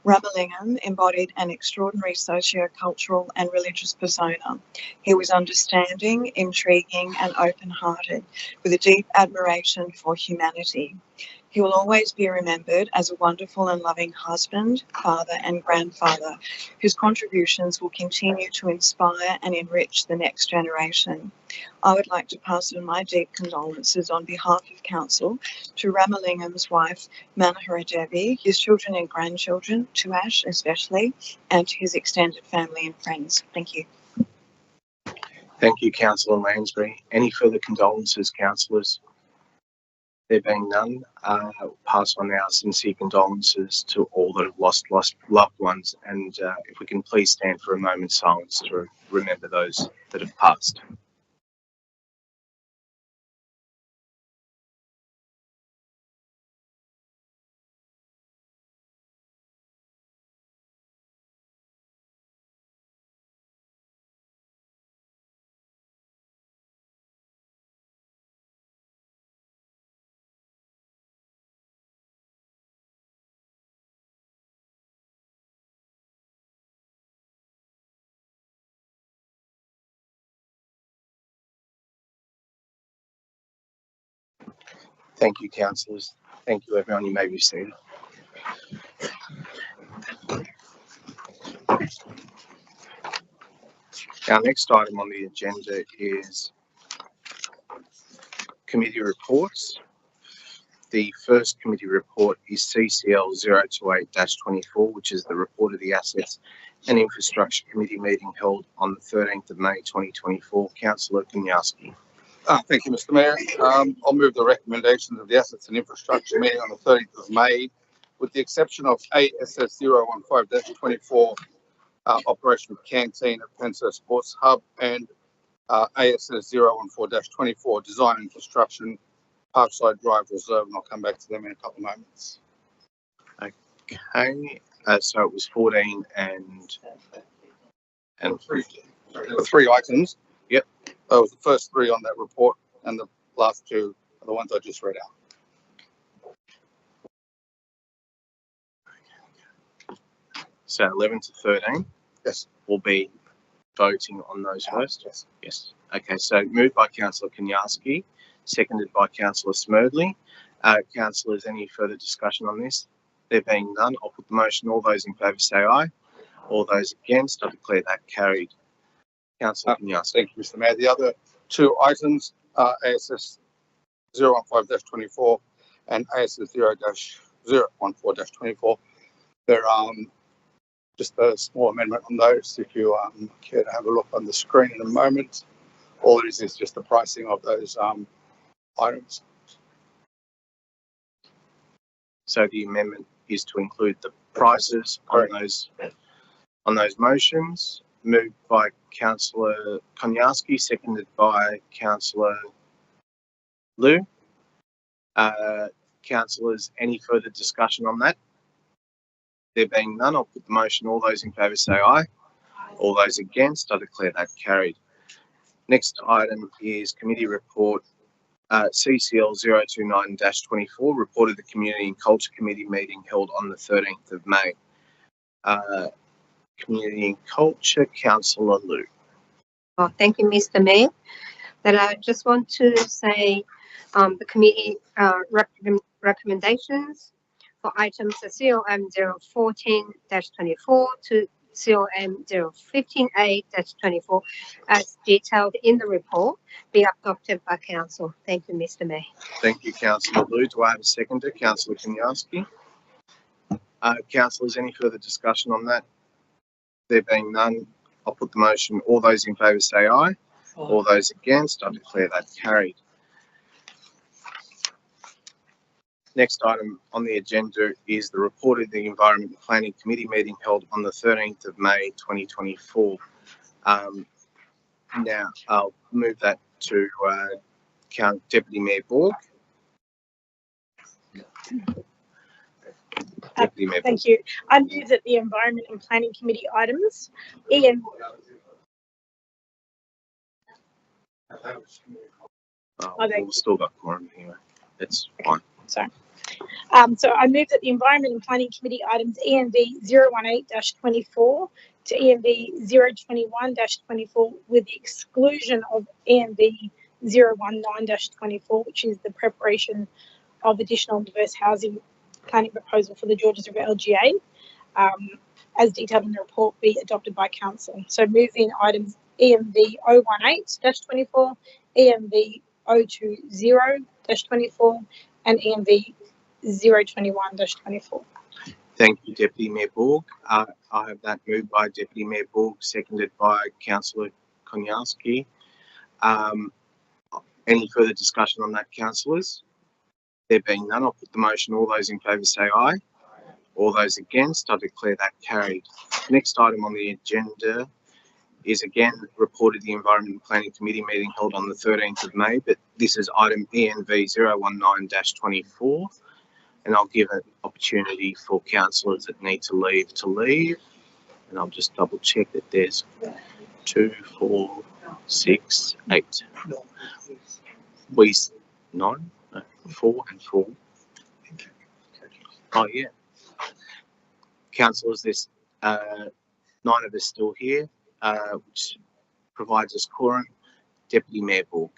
Ramalingam embodied an extraordinary socio-cultural and religious persona. He was understanding, intriguing and open-hearted, with a deep admiration for humanity. He will always be remembered as a wonderful and loving husband, father and grandfather, whose contributions will continue to inspire and enrich the next generation. I would like to pass on my deep condolences on behalf of Council to Ramalingam's wife, Manohara Devi, his children and grandchildren, to Ash especially, and to his extended family and friends. Thank you. Thank you, Councillor Lansbury. Any further condolences, councillors? There being none, I'll pass on our sincere condolences to all that have lost loved ones, and if we can please stand for a moment's silence to remember those that have passed. Thank you, councillors. Thank you, everyone. You may be seated. Our next item on the agenda is committee reports. The first committee report is CCL 028-24, which is the report of the Assets and Infrastructure Committee meeting held on the 13th of May 2024. Councillor Kanyarski. Thank you, Mr. Mayor. I'll move the recommendations of the Assets and Infrastructure meeting on the 13th of May, with the exception of ASS 015-24, operation of canteen at Penshurst Sports Hub, and ASS 014-24, design and construction, Parkside Drive Reserve, and I'll come back to them in a couple of moments. Okay, so it was 14 and three items. Yep. That was the first three on that report, and the last two are the ones I just read out. So 11 to 13. Yes. We'll be voting on those first. Yes. Yes. Okay. So moved by Councillor Kanyarski, seconded by Councillor Smerdley. Councillors, any further discussion on this? There being none, I'll put the motion. All those in favour say aye. All those against, I declare that carried. Councillor Kanyarski. Thank you, Mr. Mayor. The other two items are ASS 015-24 and ASS 0-014-24. They're just a small amendment on those. If you care to have a look on the screen in a moment, all it is just the pricing of those items. So the amendment is to include the prices on those motions. Moved by Councillor Kanyarski, seconded by Councillor Liu. Councillors, any further discussion on that? There being none, I'll put the motion. All those in favour say aye. All those against, I declare that carried. Next item is committee report CCL 029-24, report of the Community and Culture Committee meeting held on the 13th of May. Community and Culture, Councillor Liu. Oh, thank you, Mr. Mayor. That I just want to say the committee recommendations for items COM 014-24 to COM 015A-24 as detailed in the report be adopted by Council. Thank you, Mr. Mayor. Thank you, Councillor Liu. Do I have a seconder? Councillor Kanyarski. Councillors, any further discussion on that? There being none, I'll put the motion. All those in favour say aye. All those against, I declare that carried. Next item on the agenda is the report of the Environment and Planning Committee meeting held on the 13th of May 2024. Now, I'll move that to Deputy Mayor Borg. Deputy Mayor Thank you. I move that the Environment and Planning Committee items We've still got quorum anyway. That's fine. Sorry. So I move that the Environment and Planning Committee items ENV 018-24 to ENV 021-24 with the exclusion of ENV 019-24, which is the preparation of additional diverse housing planning proposal for the Georges River LGA, as detailed in the report, be adopted by Council. So move in items ENV 018-24, ENV 020-24 and ENV 021-24. Thank you, Deputy Mayor Borg. I have that moved by Deputy Mayor Borg, seconded by Councillor Kanyarski. Any further discussion on that, councillors? There being none, I'll put the motion. All those in favour say aye. All those against, I declare that carried. Next item on the agenda is again reported the Environment and Planning Committee meeting held on the 13th of May, but this is item ENV 019-24, and I'll give an opportunity for councillors that need to leave, and I'll just double check that there's 2, 4, 6, 8. 9, 4 and 4. Oh yeah. Councillors, there's 9 of us still here, which provides us quorum. Deputy Mayor Borg.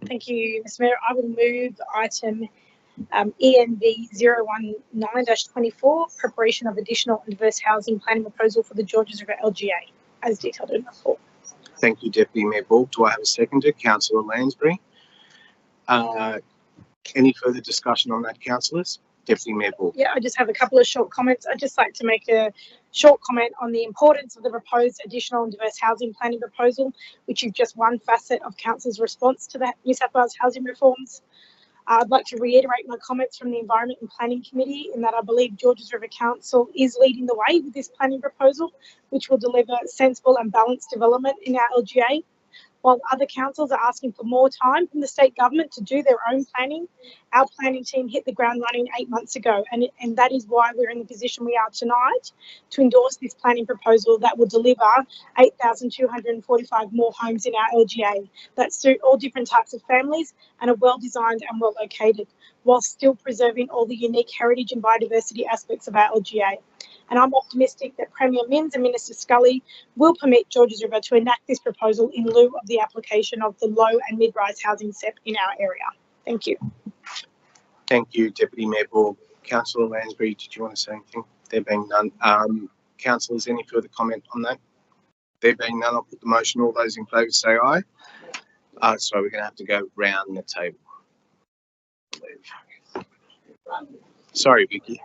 Thank you, Mr. Mayor. I will move item ENV 019-24, preparation of additional and diverse housing planning proposal for the Georges River LGA, as detailed in the report. Thank you, Deputy Mayor Borg. Do I have a seconder? Councillor Lansbury. Any further discussion on that, councillors? Deputy Mayor Ball. Yeah, I just have a couple of short comments. I'd just like to make a short comment on the importance of the proposed additional and diverse housing planning proposal, which is just one facet of Council's response to the New South Wales housing reforms. I'd like to reiterate my comments from the Environment and Planning Committee in that I believe Georges River Council is leading the way with this planning proposal, which will deliver sensible and balanced development in our LGA. While other councils are asking for more time from the state government to do their own planning, our planning team hit the ground running 8 months ago, and that is why we're in the position we are tonight to endorse this planning proposal that will deliver 8,245 more homes in our LGA that suit all different types of families and are well designed and well located, while still preserving all the unique heritage and biodiversity aspects of our LGA. And I'm optimistic that Premier Minns and Minister Scully will permit Georges River to enact this proposal in lieu of the application of the low and mid-rise housing SEP in our area. Thank you. Thank you, Deputy Mayor Ball. Councillor Lansbury, did you want to say anything? There being none. Councillors, any further comment on that? There being none, I'll put the motion. All those in favour say aye. So we're going to have to go round the table. Sorry, Vicky.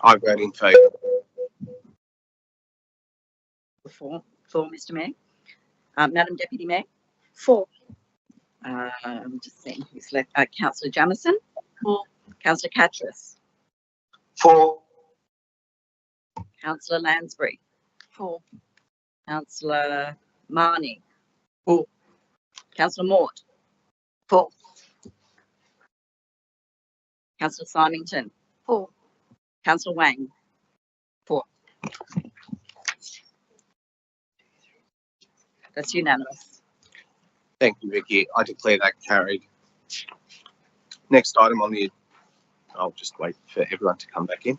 I vote in favour. For Mr. Mayor. Madam Deputy Mayor. For. I'm just seeing who's left. Councillor Jamieson. For. Councillor Catras. For. Councillor Lansbury. For. Councillor Marnie. For. Councillor Mort. For. Councillor Symington. For. Councillor Wang. For. That's unanimous. Thank you, Vicky. I declare that carried. Next item on the, I'll just wait for everyone to come back in.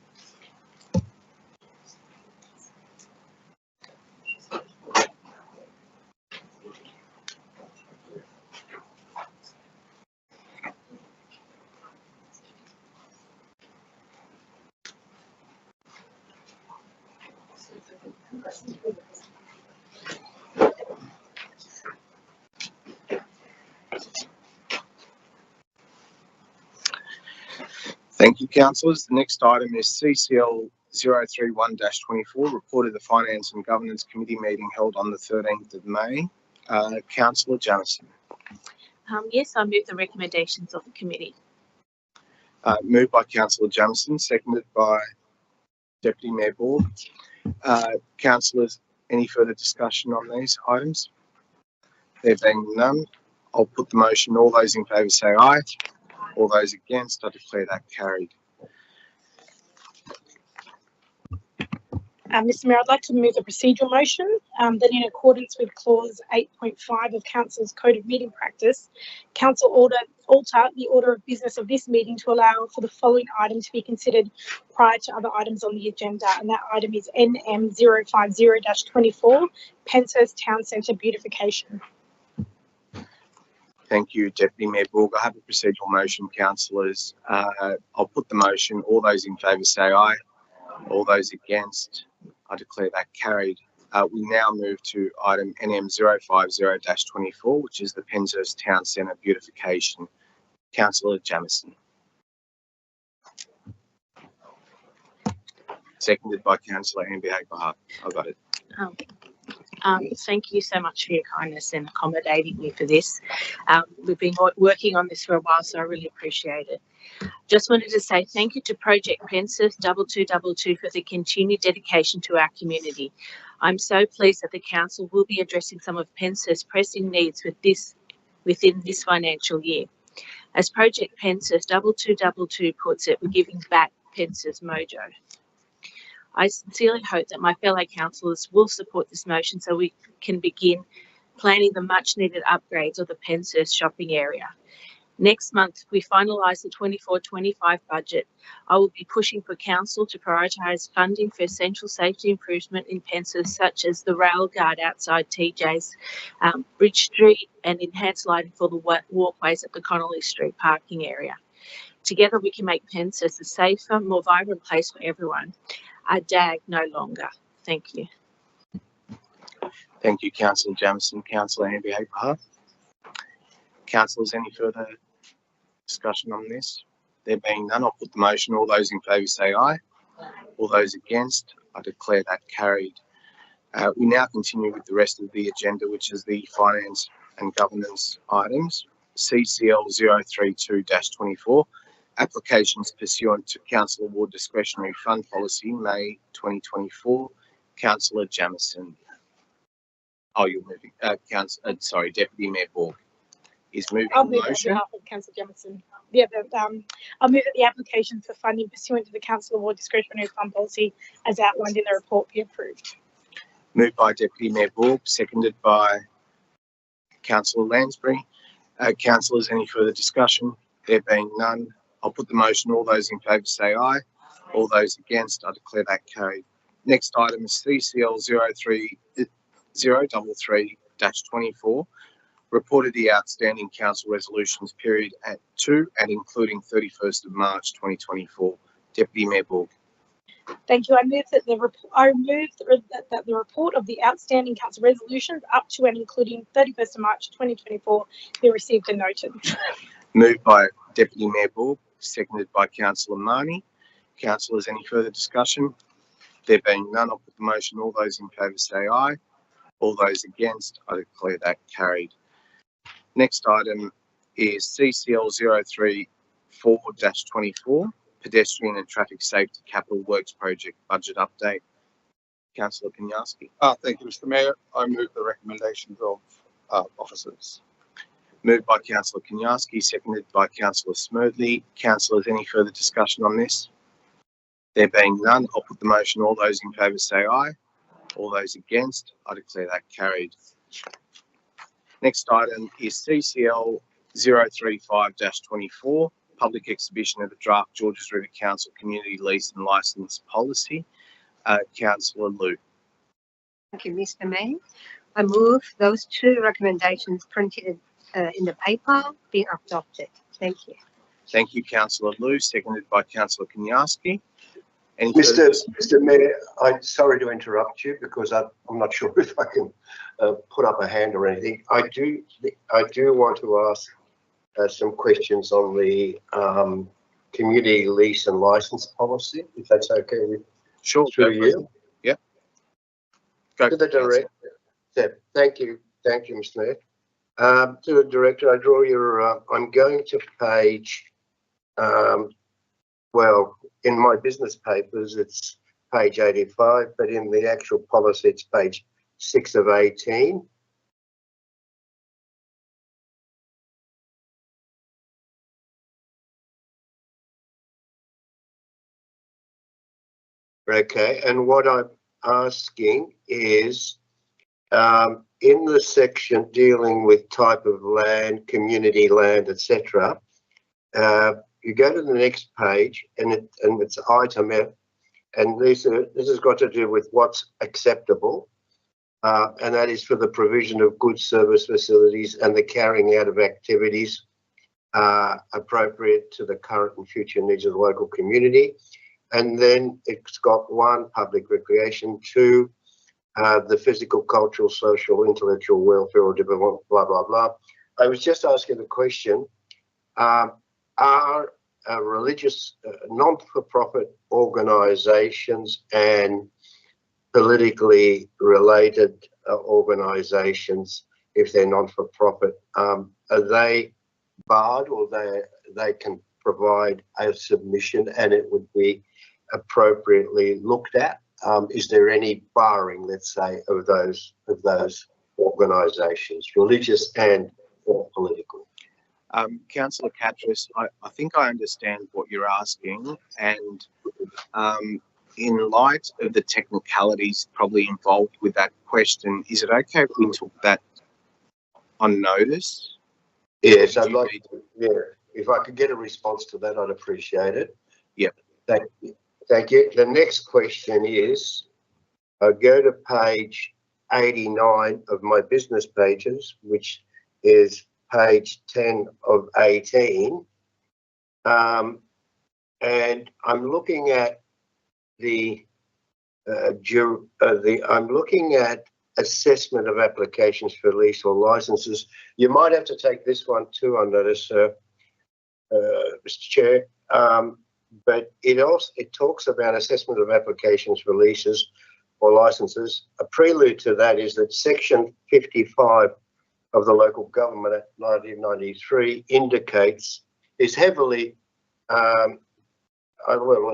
Thank you, councillors. The next item is CCL 031-24, report of the Finance and Governance Committee meeting held on the 13th of May. Councillor Jamieson. Yes, I move the recommendations of the committee. Moved by Councillor Jamieson, seconded by Deputy Mayor Ball. Councillors, any further discussion on these items? There being none, I'll put the motion. All those in favour say aye. All those against, I declare that carried. Mr. Mayor, I'd like to move a procedural motion that in accordance with clause 8.5 of Council's Code of Meeting Practice, Council alter the order of business of this meeting to allow for the following item to be considered prior to other items on the agenda, and that item is NM 050-24, Penshurst Town Centre beautification. Thank you, Deputy Mayor Borg. I have a procedural motion, councillors. I'll put the motion. All those in favour say aye. All those against, I declare that carried. We now move to item NM 050-24, which is the Penshurst Town Centre beautification. Councillor Jamieson. Seconded by Councillor Amber Hagbart. I got it. Thank you so much for your kindness and accommodating me for this. We've been working on this for a while, so I really appreciate it. Just wanted to say thank you to Project Penshurst 2222 for the continued dedication to our community. I'm so pleased that the council will be addressing some of Penshurst's pressing needs within this financial year. As Project Penshurst 2222 puts it, we're giving back Penshurst mojo. I sincerely hope that my fellow councillors will support this motion so we can begin planning the much needed upgrades of the Penshurst shopping area. Next month, we finalise the 24-25 budget. I will be pushing for council to prioritise funding for essential safety improvement in Penshurst, such as the rail guard outside TJ's, Bridge Street, and enhanced lighting for the walkways at the Connolly Street parking area. Together, we can make Penshurst a safer, more vibrant place for everyone. A DAG no longer. Thank you. Thank you, Councillor Jamieson. Councillor Amby Abraham. Councillors, any further discussion on this? There being none, I'll put the motion. All those in favour say aye. All those against, I declare that carried. We now continue with the rest of the agenda, which is the finance and governance items. CCL 032-24, applications pursuant to Council Award Discretionary Fund Policy, May 2024. Councillor Jamieson. Oh, you're moving. Sorry, Deputy Mayor Borg is moving I'll the move on motion. behalf of Councillor Jamieson. Yeah, I'll move that the application for funding pursuant to the Council Award Discretionary Fund Policy as outlined in the report be approved. Moved by Deputy Mayor Borg, seconded by Councillor Lansbury. Councillors, any further discussion? There being none, I'll put the motion. All those in favour say aye. All those against, I declare that carried. Next item is CCL 033-24, reported the outstanding council resolutions period at 2 and including 31st of March 2024. Deputy Mayor Borg. Thank you. I move that the report of the outstanding council resolutions up to and including 31st of March 2024 be received and noted. Moved by Deputy Mayor Borg, seconded by Councillor Marnie. Councillors, any further discussion? There being none, I'll put the motion. All those in favour say aye. All those against, I declare that carried. Next item is CCL 034-24, Pedestrian and Traffic Safety Capital Works Project Budget Update. Councillor Kanyarski. Thank you, Mr. Mayor. I move the recommendations of officers. Moved by Councillor Kanyarski, seconded by Councillor Smerdley. Councillors, any further discussion on this? There being none, I'll put the motion. All those in favour say aye. All those against, I declare that carried. Next item is CCL 035-24, Public Exhibition of the Draft Georges River Council Community Lease and Licence Policy. Councillor Liu. Thank you, Mr. Mayor. I move those two recommendations printed in the paper being adopted. Thank you. Thank you, Councillor Liu, seconded by Councillor Kanyarski. Mr. Mayor, I'm sorry to interrupt you because I'm not sure if I can put up a hand or anything. I do want to ask some questions on the community lease and license policy, if that's okay with you. Yep. To the director. Yeah, thank you, Mr. Mayor. To the director, I draw your. I'm going to page. Well, in my business papers, it's page 85, but in the actual policy, it's page 6 of 18. Okay, and what I'm asking is, in the section dealing with type of land, community land, etc., you go to the next page and it's item F, and this has got to do with what's acceptable, and that is for the provision of goods, service facilities and the carrying out of activities appropriate to the current and future needs of the local community. And then it's got 1, public recreation, 2, the physical, cultural, social, intellectual welfare or development, blah, blah, blah. I was just asking the question, are religious non-for-profit organisations and politically related organisations, if they're non-for-profit, are they barred, or they can provide a submission and it would be appropriately looked at? Is there any barring, let's say, of those organisations, religious and or political? Councillor Catras, I think I understand what you're asking, and in light of the technicalities probably involved with that question, is it okay if we took that on notice? Yes, I'd like to, yeah, if I could get a response to that, I'd appreciate it. Yep. Thank you. Thank you. The next question is, I go to page 89 of my business pages, which is page 10 of 18, and I'm looking at I'm looking at assessment of applications for lease or licenses. You might have to take this one too on notice, Mr. Chair. But it talks about assessment of applications for leases or licenses. A prelude to that is that Section 55 of the Local Government Act 1993 indicates is heavily, well,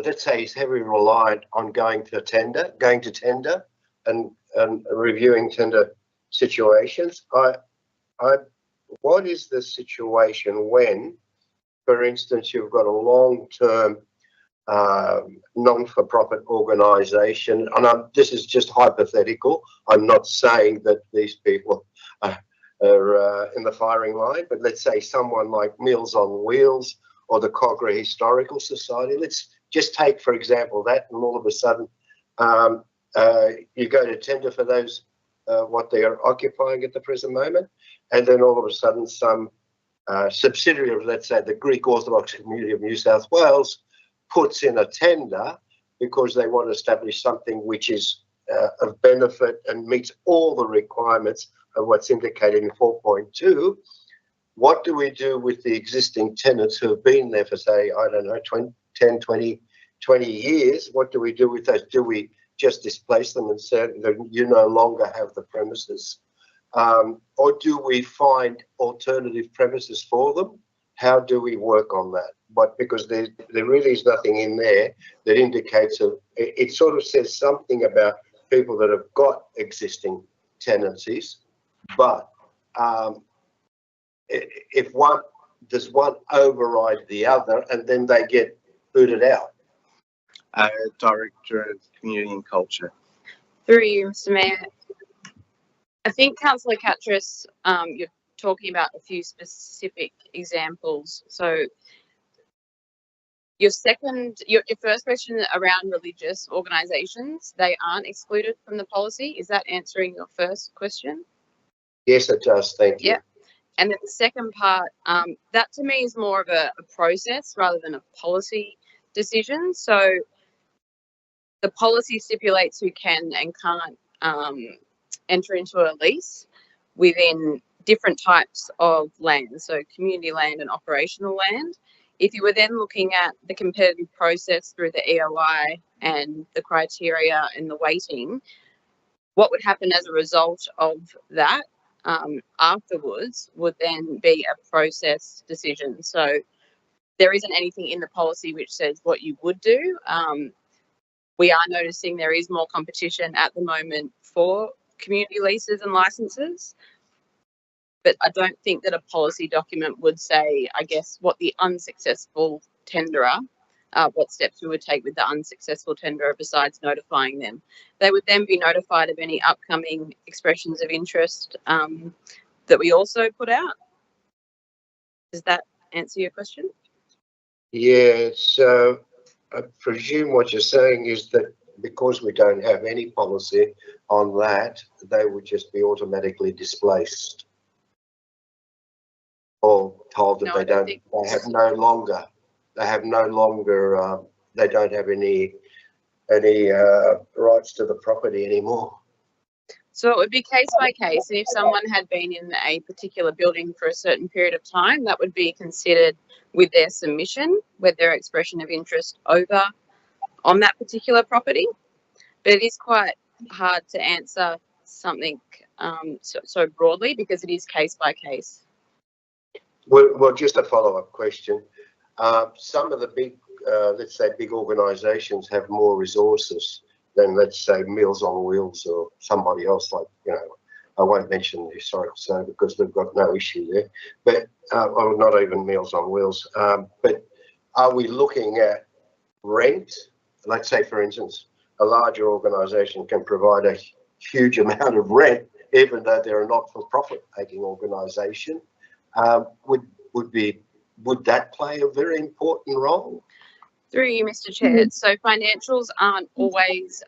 let's say, is heavily reliant on going to tender and reviewing tender situations. What is the situation when, for instance, you've got a long-term non-for-profit organisation, and this is just hypothetical. I'm not saying that these people are in the firing line, but let's say someone like Meals on Wheels or the Cogra Historical Society. Let's just take, for example, that, and all of a sudden you go to tender for those, what they are occupying at the present moment, and then all of a sudden some subsidiary of, let's say, the Greek Orthodox Community of New South Wales puts in a tender because they want to establish something which is of benefit and meets all the requirements of what's indicated in 4.2. What do we do with the existing tenants who have been there for, say, I don't know, 10, 20 years? What do we do with those? Do we just displace them and say that you no longer have the premises? Or do we find alternative premises for them? How do we work on that? But because there really is nothing in there that indicates it sort of says something about people that have got existing tenancies, but if does one override the other and then they get booted out? Director of Community and Culture. Through you, Mr. Mayor. I think Councillor Catras, you're talking about a few specific examples. So your first question around religious organisations, they aren't excluded from the policy. Is that answering your first question? Yes, it does. Thank you. Yeah. And then the second part, that to me is more of a process rather than a policy decision. So the policy stipulates who can and can't enter into a lease within different types of land, so community land and operational land. If you were then looking at the competitive process through the EOI and the criteria and the weighting, what would happen as a result of that afterwards would then be a process decision. So there isn't anything in the policy which says what you would do. We are noticing there is more competition at the moment for community leases and licenses, but I don't think that a policy document would say, I guess, what the unsuccessful tenderer, what steps we would take with the unsuccessful tenderer besides notifying them. They would then be notified of any upcoming expressions of interest that we also put out. Does that answer your question? Yeah, so I presume what you're saying is that because we don't have any policy on that, they would just be automatically displaced or told that they don't have any rights to the property anymore. So it would be case by case, and if someone had been in a particular building for a certain period of time, that would be considered with their submission, with their expression of interest over on that particular property. But it is quite hard to answer something so broadly because it is case by case. Well, just a follow-up question. Some of the big, let's say, big organisations have more resources than, let's say, Meals on Wheels or somebody else, like, you know, I won't mention the Historical Society because they've got no issue there, but or not even Meals on Wheels. But are we looking at rent? Let's say, for instance, a larger organisation can provide a huge amount of rent, even though they're a not-for-profit making organisation. Would that play a very important role? Through you, Mr. Chair. So financials aren't always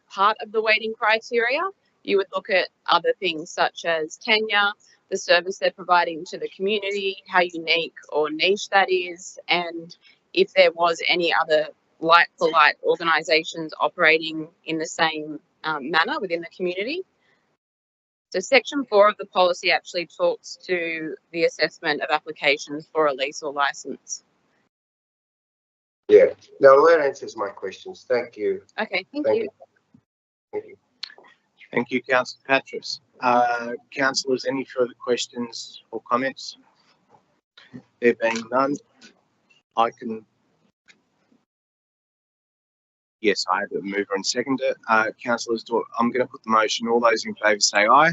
part of the weighting criteria. You would look at other things such as tenure, the service they're providing to the community, how unique or niche that is, and if there was any other like-for-like organisations operating in the same manner within the community. So section 4 of the policy actually talks to the assessment of applications for a lease or license. Yeah, no, that answers my questions. Thank you. Okay, thank Thank you. Thank you. Thank you, Councillor Patras. Councillors, any further questions or comments? There being none, I can. Yes, I have a mover and seconder. Councillors, I'm going to put the motion. All those in favour say aye.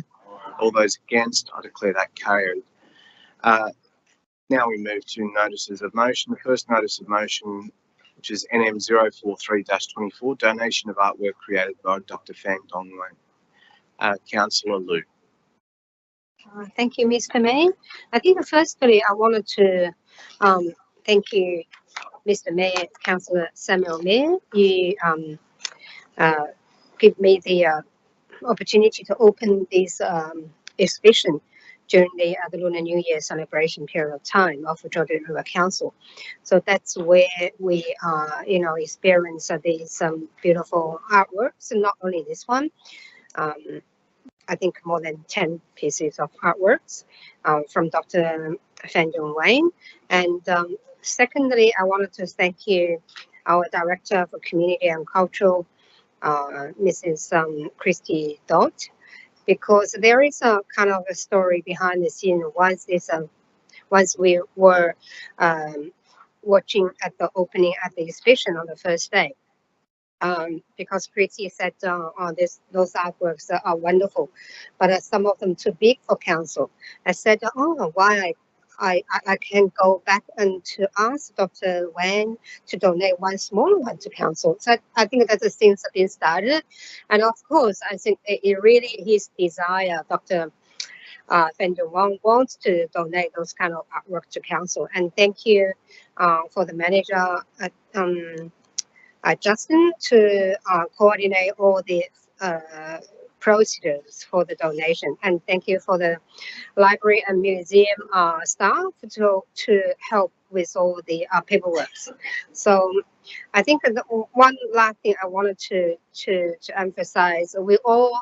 All those against, I declare that carried. Now we move to notices of motion. The first notice of motion, which is NM 043-24, donation of artwork created by Dr. Fan Dong Wang. Councillor Liu. Thank you, Mr. May. I think firstly, I wanted to thank you, Mr. Mayor, Councillor Samuel Mayer. You give me the opportunity to open this exhibition during the Lunar New Year celebration period of time of Georgia River Council. So that's where we experience these beautiful artworks, and not only this one. I think more than 10 pieces of artworks from Dr. Fan Dong Wang. And secondly, I wanted to thank you, our Director for Community and Cultural, Mrs. Christy Dott, because there is a kind of a story behind the scene. Once we were watching at the opening at the exhibition on the first day. Because Christy said, those artworks are wonderful, but some of them too big for council. I said, why I can go back and to ask Dr. Wang to donate one smaller one to council. So I think that the things have been started. And of course, I think it really his desire, Dr. Fan Dong Wang wants to donate those kind of artwork to council. And thank you for the manager, Justin, to coordinate all the procedures for the donation, and thank you for the library and museum staff to help with all the paperwork. So I think the one last thing I wanted to emphasize, we all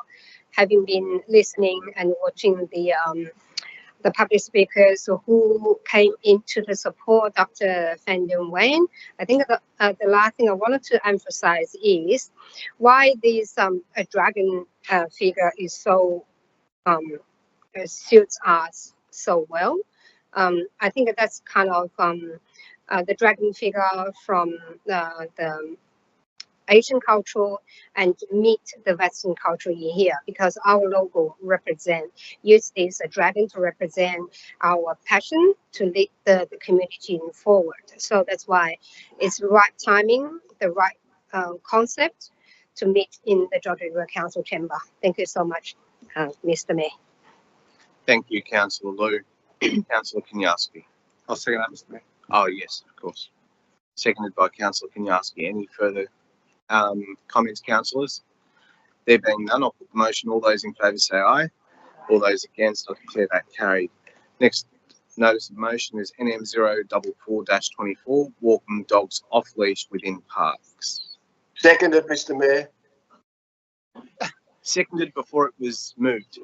having been listening and watching the public speakers who came into the support Dr. Fan Dong Wang. I think the last thing I wanted to emphasize is why this a dragon figure is so suits us so well. I think that's kind of the dragon figure from the Asian culture and meet the Western culture in here, because our logo use this dragon to represent our passion to lead the community forward. So that's why it's the right timing, the right concept to meet in the Georgia River Council chamber. Thank you so much, Mr. May. Thank you, Councillor Liu. Councillor Kanyarski. I'll second that, Mr. Mayor. Oh, yes, of course. Seconded by Councillor Kanyarski. Any further comments, councillors? There being none, I'll put the motion. All those in favour say aye. All those against, I declare that carried. Next notice of motion is NM 044-24, walking dogs off leash within parks. Seconded, Mr. Mayor. Seconded before it was moved.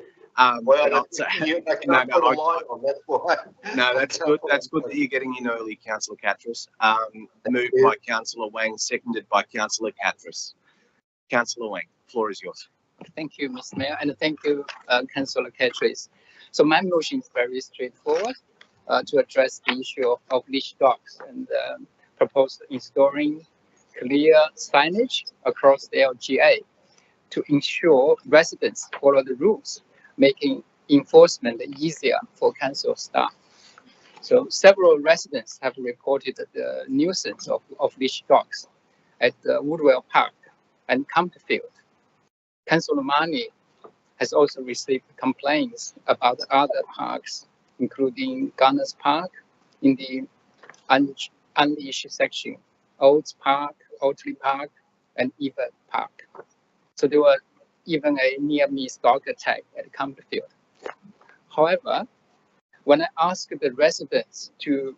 Well, you put a line on, that's why. No, that's good. That's good that you're getting in early, Councillor Catras. Moved by Councillor Wang, seconded by Councillor Catras. Councillor Wang, floor is yours. Thank you, Mr. Mayor, and thank you, Councillor Catras. So my motion is very straightforward to address the issue of leash dogs and propose installing clear signage across the LGA to ensure residents follow the rules, making enforcement easier for council staff. So several residents have reported the nuisance of leash dogs at Woodwell Park and Camperfield. Councillor Mani has also received complaints about other parks, including Gunners Park in the unleashed section, Olds Park, Otley Park, and Everett Park. So there were even a near-miss dog attack at Camperfield. However, when I asked the residents to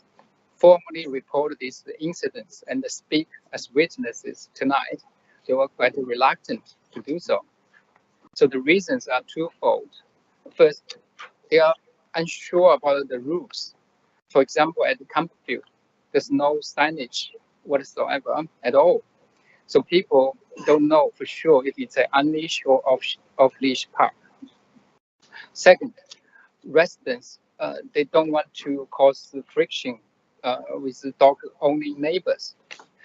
formally report these incidents and speak as witnesses tonight, they were quite reluctant to do so. So the reasons are twofold. First, they are unsure about the rules. For example, at the Campfield, there's no signage whatsoever at all. So people don't know for sure if it's an unleashed or off-leash park. Second, residents, they don't want to cause friction with the dog-only neighbors.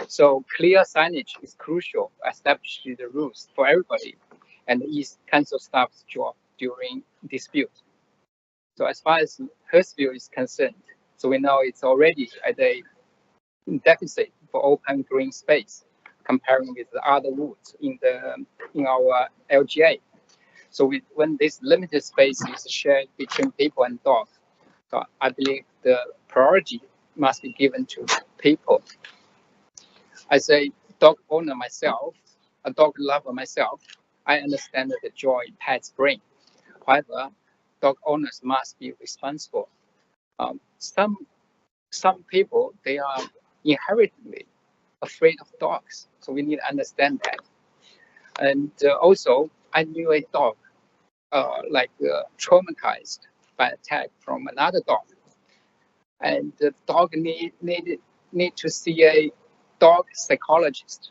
So clear signage is crucial, establishing the rules for everybody, and is council staff's job during dispute. So as far as Hurstville is concerned, so we know it's already at a deficit for open green space, comparing with the other woods in our LGA. So when this limited space is shared between people and dogs, so I believe the priority must be given to people. As a dog owner myself, a dog lover myself, I understand the joy pets bring. However, dog owners must be responsible. Some people, they are inherently afraid of dogs, so we need to understand that. And also, I knew a dog traumatized by attack from another dog, and the dog need to see a dog psychologist.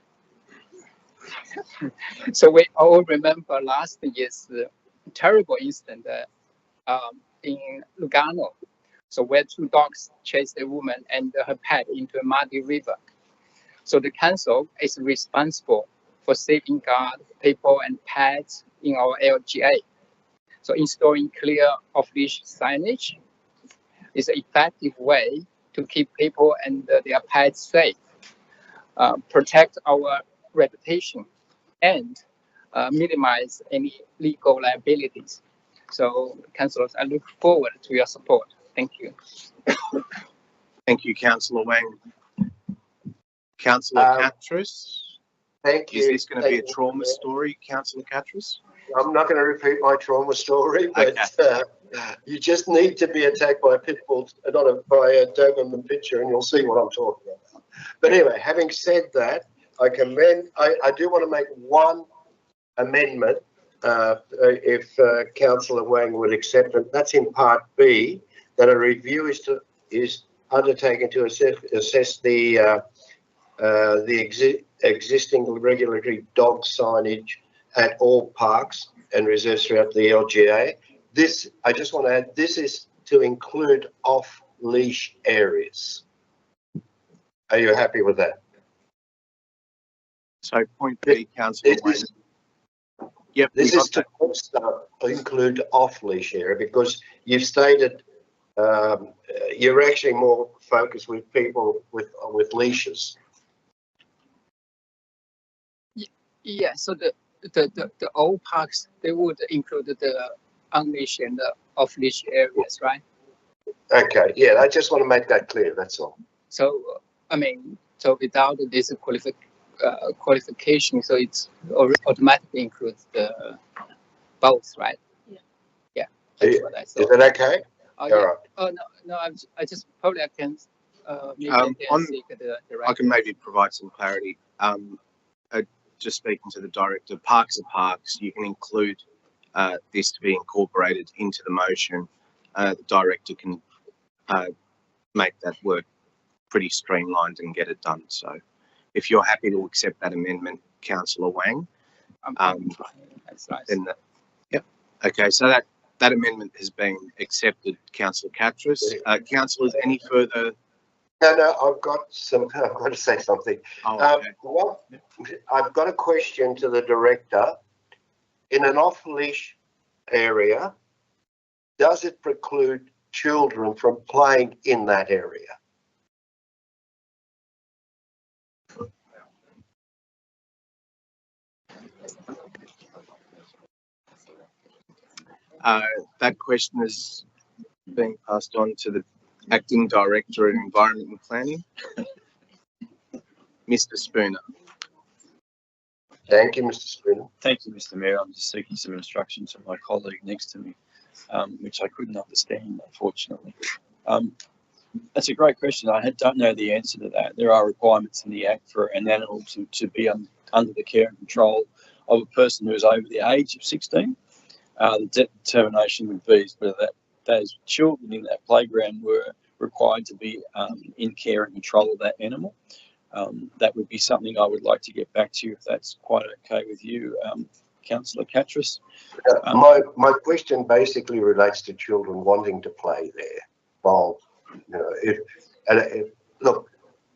So we all remember last year's terrible incident in Lugano. So where two dogs chased a woman and her pet into a muddy river. So the council is responsible for safeguarding people and pets in our LGA. So installing clear off-leash signage is an effective way to keep people and their pets safe, protect our reputation, and minimize any legal liabilities. So, councillors, I look forward to your support. Thank you. Thank you, Councillor Wang. Councillor Catrus. Thank you. Is this going to be a trauma story, Councillor Catrus? I'm not going to repeat my trauma story, but you just need to be attacked by a pit bull, by a Doberman Pinscher, and you'll see what I'm talking about. But anyway, having said that, I do want to make one amendment, if Councillor Wang would accept it. That's in Part B, that a review is undertaken to assess the existing regulatory dog signage at all parks and reserves throughout the LGA. This, I just want to add, this is to include off-leash areas. Are you happy with that? So point B, Councillor Wang. Yep. This is to also include off-leash area, because you've stated you're actually more focused with people with leashes. Yeah, so the old parks, they would include the unleash and the off-leash areas, right? Okay, yeah, I just want to make that clear, that's all. So, I mean, so without this qualification, so it's automatically includes the both, right? Yeah. That's what I thought. Is that okay? Oh, yeah. All right. Oh no, I just probably I can maybe I can maybe provide some clarity. Just speaking to the director, parks are parks. You can include this to be incorporated into the motion. The director can make that work pretty streamlined and get it done. So if you're happy to accept that amendment, Councillor Wang, then okay, so that amendment has been accepted, Councillor Catrus. Councillors, any further? No, I've got to say something. Oh, okay. I've got a question to the director. In an off-leash area, does it preclude children from playing in that area? That question is being passed on to the Acting Director of Environment and Planning, Mr. Spooner. Thank you, Mr. Spooner. Thank you, Mr. Mayor. I'm just seeking some instructions from my colleague next to me, which I couldn't understand, unfortunately. That's a great question. I don't know the answer to that. There are requirements in the Act for an animal to be under the care and control of a person who is over the age of 16. the determination would be whether those children in that playground were required to be in care and control of that animal. That would be something I would like to get back to you if that's quite okay with you, Councillor Catras. My question basically relates to children wanting to play there. Well, look,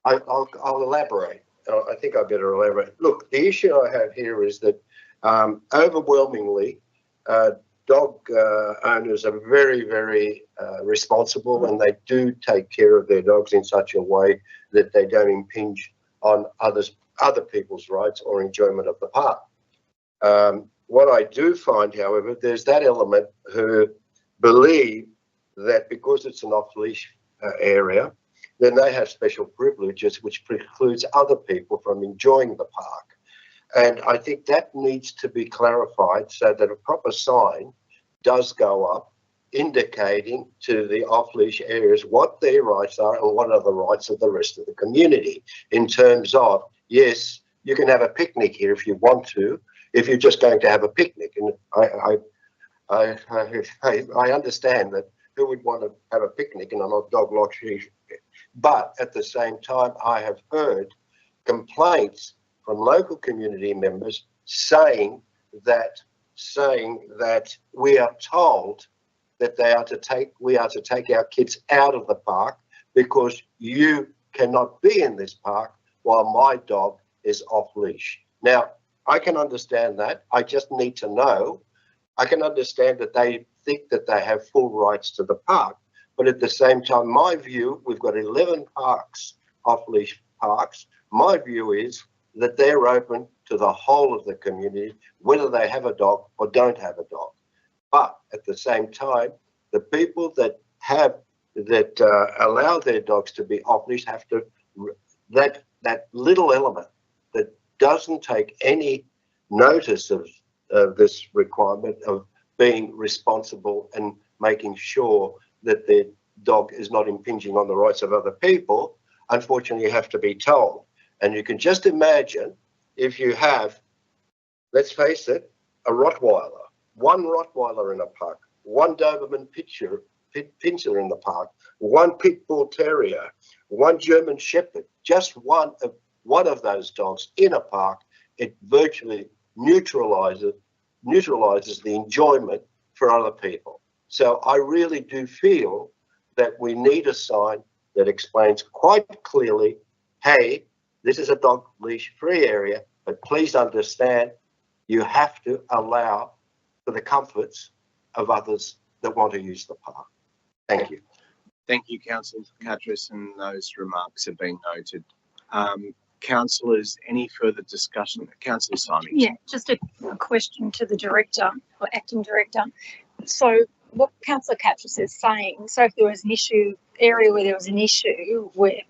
I'll elaborate. I think I better elaborate. Look, the issue I have here is that overwhelmingly, dog owners are very, very responsible, and they do take care of their dogs in such a way that they don't impinge on other people's rights or enjoyment of the park. What I do find, however, there's that element who believe that because it's an off-leash area, then they have special privileges which precludes other people from enjoying the park. And I think that needs to be clarified so that a proper sign does go up indicating to the off-leash areas what their rights are and what are the rights of the rest of the community in terms of, yes, you can have a picnic here if you want to, if you're just going to have a picnic. And I understand that who would want to have a picnic in a dog lodge, but at the same time, I have heard complaints from local community members saying that we are told that we are to take our kids out of the park because you cannot be in this park while my dog is off leash. Now, I can understand that. I just need to know. I can understand that they think that they have full rights to the park, but at the same time, my view, we've got 11 parks, off-leash parks. My view is that they're open to the whole of the community, whether they have a dog or don't have a dog. But at the same time, the people that allow their dogs to be off-leash have to, that little element that doesn't take any notice of this requirement of being responsible and making sure that their dog is not impinging on the rights of other people, unfortunately you have to be told. And you can just imagine if you have, let's face it, a Rottweiler, one Rottweiler in a park, one Doberman Pinscher in the park, one Pit Bull Terrier, one German Shepherd, just one of those dogs in a park, it virtually neutralizes the enjoyment for other people. So I really do feel that we need a sign that explains quite clearly, hey, this is a dog leash free area, but please understand you have to allow for the comforts of others that want to use the park. Thank you. Thank you, Councillor Catras, and those remarks have been noted. Councillors, any further discussion? Councillor Simon. Yeah, just a question to the director or acting director. So what Councillor Catras is saying, so if there was an area where there was an issue where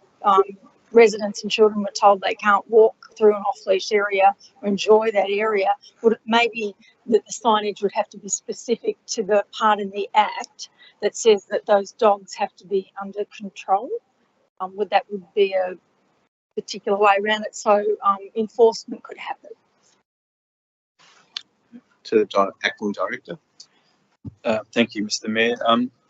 residents and children were told they can't walk through an off-leash area or enjoy that area, would it maybe that the signage would have to be specific to the part in the Act that says that those dogs have to be under control? Would be a particular way around it so enforcement could happen? To the acting director. Thank you, Mr. Mayor.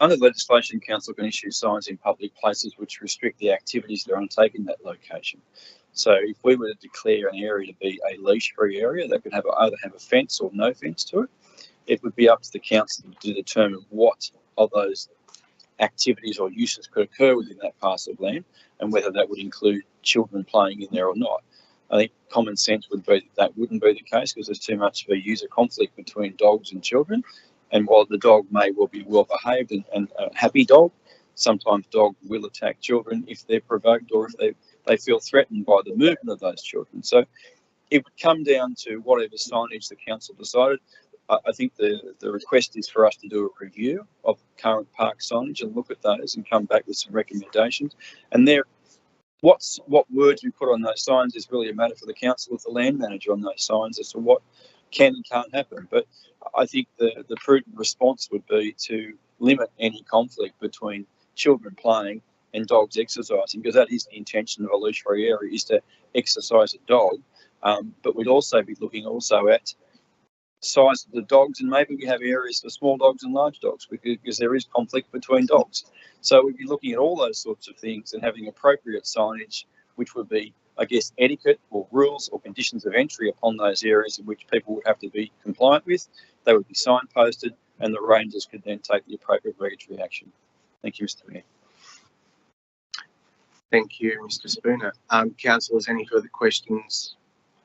Under legislation, council can issue signs in public places which restrict the activities that are undertaken in that location. So if we were to declare an area to be a leash-free area, that could either have a fence or no fence to it. It would be up to the council to determine what of those activities or uses could occur within that parcel of land and whether that would include children playing in there or not. I think common sense would be that wouldn't be the case because there's too much of a user conflict between dogs and children. And while the dog may well be well behaved and a happy dog, sometimes dog will attack children if they're provoked or if they feel threatened by the movement of those children. So it would come down to whatever signage the council decided. I think the request is for us to do a review of current park signage and look at those and come back with some recommendations. And what words we put on those signs is really a matter for the council with the land manager on those signs as to what can and can't happen. But I think the prudent response would be to limit any conflict between children playing and dogs exercising, because that is the intention of a leash-free area, is to exercise a dog. But we'd also be looking at size of the dogs, and maybe we have areas for small dogs and large dogs because there is conflict between dogs. So we'd be looking at all those sorts of things and having appropriate signage, which would be, I guess, etiquette or rules or conditions of entry upon those areas in which people would have to be compliant with. They would be signposted, and the rangers could then take the appropriate regulatory action. Thank you, Mr. Mayor. Thank you, Mr. Spooner. Councillors, any further questions,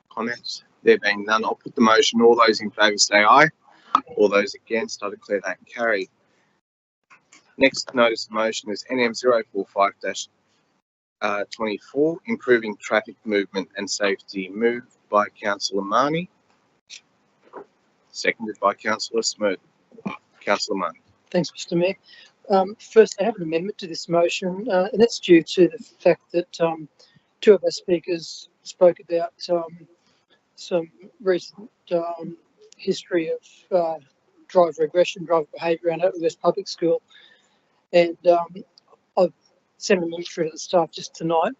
comments? There being none, I'll put the motion. All those in favour say aye. All those against, I declare that carried. Next notice of motion is NM 045-24, improving traffic movement and safety, moved by Councillor Marnie, seconded by Councillor Smith. Councillor Marnie. Thanks, Mr. Mayor. First, I have an amendment to this motion, and that's due to the fact that two of our speakers spoke about some recent history of driver aggression, driver behaviour around Oakleigh West Public School. And I've sent an amendment through to the staff just tonight,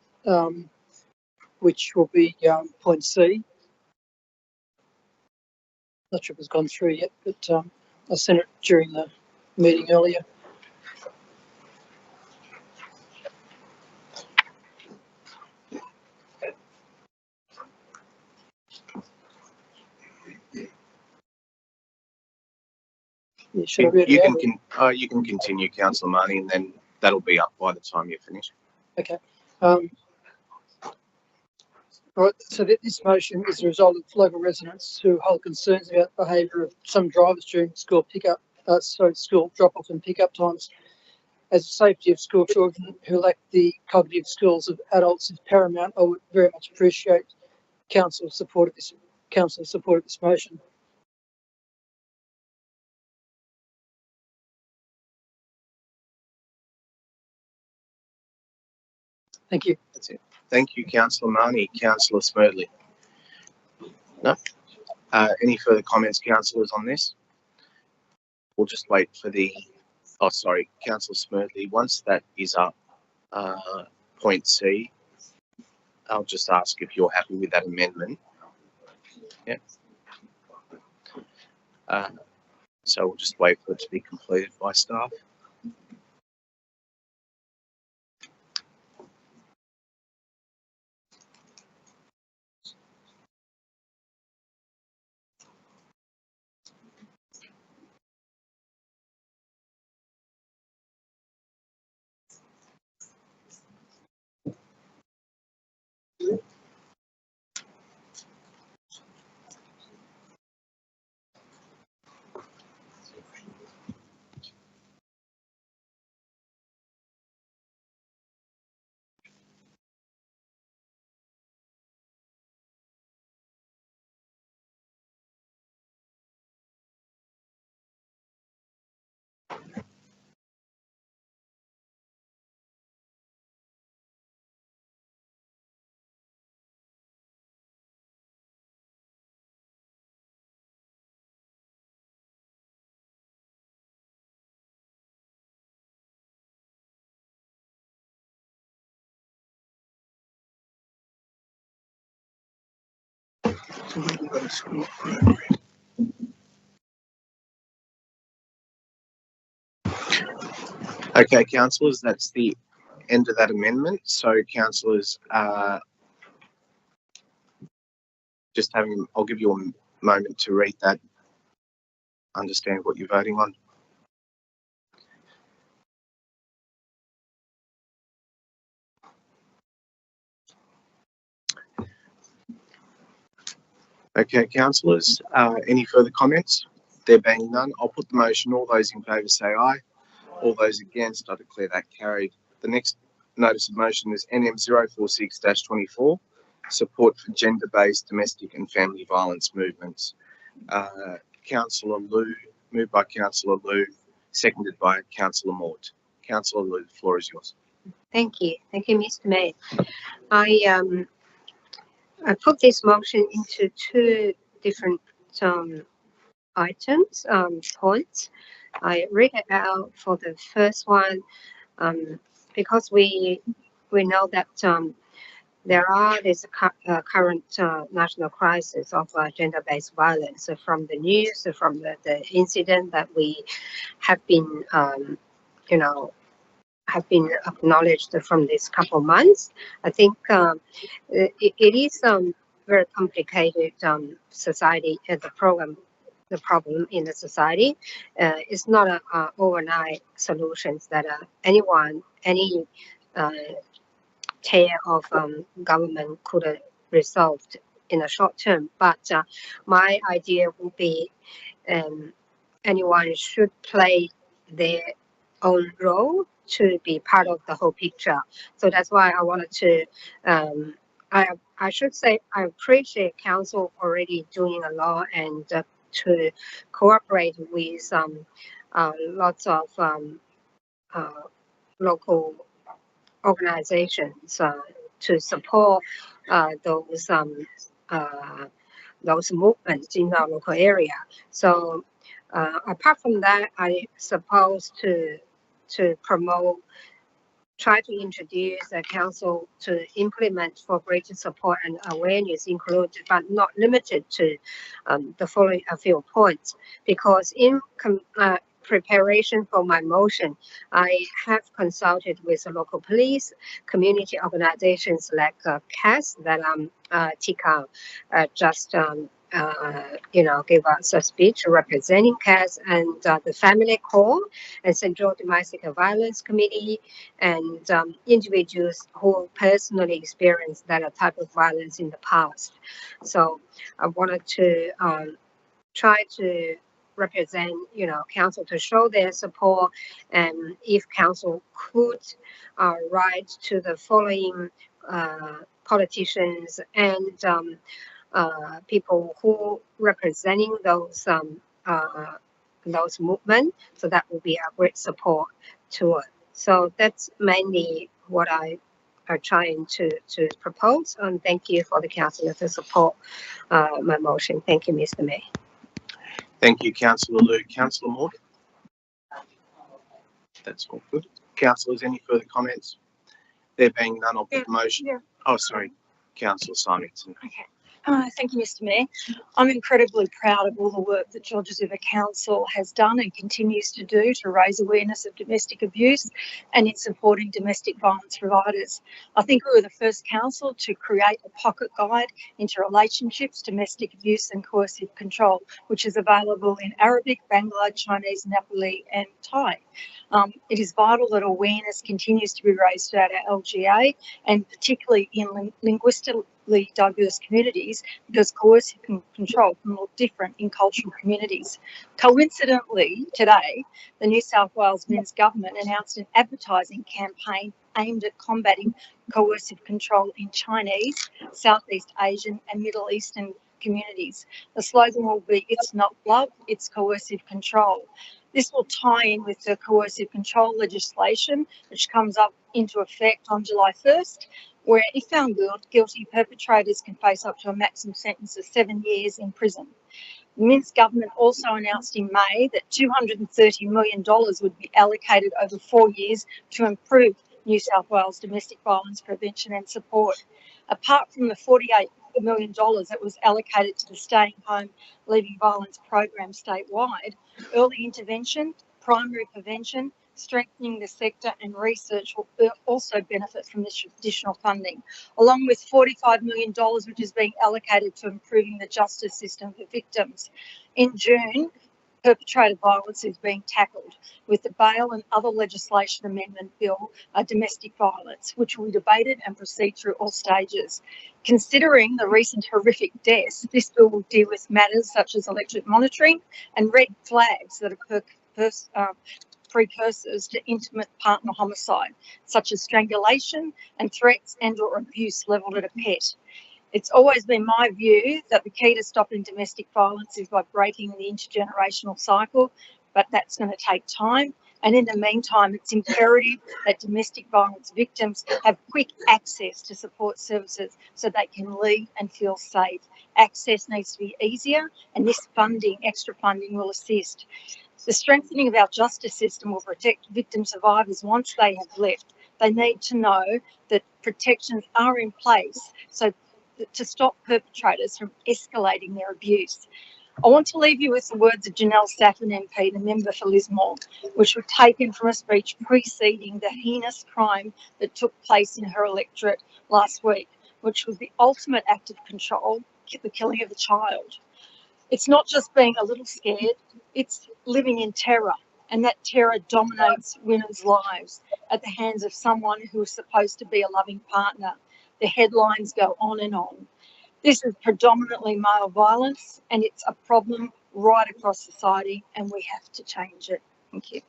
which will be point C. Not sure if it's gone through yet, but I sent it during the meeting earlier. Yeah, should I read it out? You can continue, Councillor Marnie, and then that'll be up by the time you finish. Okay. Right, so this motion is a result of local residents who hold concerns about the behaviour of some drivers during school school drop-off and pick-up times. As the safety of school children who lack the cognitive skills of adults is paramount, I would very much appreciate council's support of this motion. Thank you. That's it. Thank you, Councillor Marnie. Councillor Smedley. No? Any further comments, councillors, on this? We'll just wait for the, oh, sorry, Councillor Smedley. Once that is up, point C, I'll just ask if you're happy with that amendment. Yeah. So we'll just wait for it to be completed by staff. Okay, councillors, that's the end of that amendment. So, councillors, I'll give you a moment to read that, understand what you're voting on. Okay, councillors, any further comments? There being none, I'll put the motion. All those in favour say aye. All those against, I declare that carried. The next notice of motion is NM 046-24, support for gender-based domestic and family violence movements. Councillor Liu, moved by Councillor Liu, seconded by Councillor Mort. Councillor Liu, the floor is yours. Thank you, Mr. Mayor. I put this motion into two different items, points. I read it out for the first one because we know that there are this current national crisis of gender-based violence from the news, from the incident that we have been, you know, have been acknowledged from these couple months. I think it is very complicated society the problem in the society. It's not a overnight solutions that any tier of government could resolve in a short term. But my idea would be anyone should play their own role to be part of the whole picture. So that's why I wanted to, I should say I appreciate council already doing a lot and to cooperate with lots of local organizations to support those movements in our local area. So apart from that, I suppose to promote, try to introduce the council to implement for greater support and awareness included, but not limited to the following a few points. Because in preparation for my motion, I have consulted with the local police, community organizations like CAS that Tika just give us a speech representing CAS, and the Family Court and Central Domestic Violence Committee, and individuals who personally experienced that type of violence in the past. So I wanted to try to represent, council to show their support, and if council could write to the following politicians and people who representing those movements, so that will be a great support to it. So that's mainly what I are trying to propose. And thank you for the council to support my motion. Thank you, Mr. Mayor. Thank you, Councillor Liu. Councillor Morgan? That's all good. Councillors, any further comments? There being none, I'll put the motion. Yeah. Oh, sorry, Councillor Simington. Okay. Thank you, Mr. Mayor. I'm incredibly proud of all the work that Georges River Council has done and continues to do to raise awareness of domestic abuse and in supporting domestic violence providers. I think we were the first council to create a pocket guide into relationships, domestic abuse and coercive control, which is available in Arabic, Bangla, Chinese, Nepali and Thai. It is vital that awareness continues to be raised at our LGA, and particularly in linguistically diverse communities, because coercive control can look different in cultural communities. Coincidentally, today, the New South Wales Men's Government announced an advertising campaign aimed at combating coercive control in Chinese, Southeast Asian and Middle Eastern communities. The slogan will be, "It's not love, it's coercive control." This will tie in with the coercive control legislation, which comes up into effect on July 1st, where if found guilty, perpetrators can face up to a maximum sentence of 7 years in prison. The Minsk government also announced in May that $230 million would be allocated over 4 years to improve New South Wales domestic violence prevention and support. Apart from the $48 million that was allocated to the Staying Home Leaving Violence program statewide, early intervention, primary prevention, strengthening the sector and research will also benefit from this additional funding, along with $45 million which is being allocated to improving the justice system for victims. In June, perpetrator violence is being tackled with the bail and other legislation amendment bill, domestic violence, which will be debated and proceed through all stages. Considering the recent horrific deaths, this bill will deal with matters such as electric monitoring and red flags that are precursors to intimate partner homicide, such as strangulation and threats and or abuse levelled at a pet. It's always been my view that the key to stopping domestic violence is by breaking the intergenerational cycle, but that's going to take time. And in the meantime, it's imperative that domestic violence victims have quick access to support services so they can leave and feel safe. Access needs to be easier, and this funding, extra funding, will assist. The strengthening of our justice system will protect victim survivors once they have left. They need to know that protections are in place so to stop perpetrators from escalating their abuse. I want to leave you with the words of Janelle Saffin MP, the member for Lismore, which were taken from a speech preceding the heinous crime that took place in her electorate last week, which was the ultimate act of control, the killing of a child. It's not just being a little scared, it's living in terror, and that terror dominates women's lives at the hands of someone who is supposed to be a loving partner. The headlines go on and on. This is predominantly male violence, and it's a problem right across society, and we have to change it. Thank you.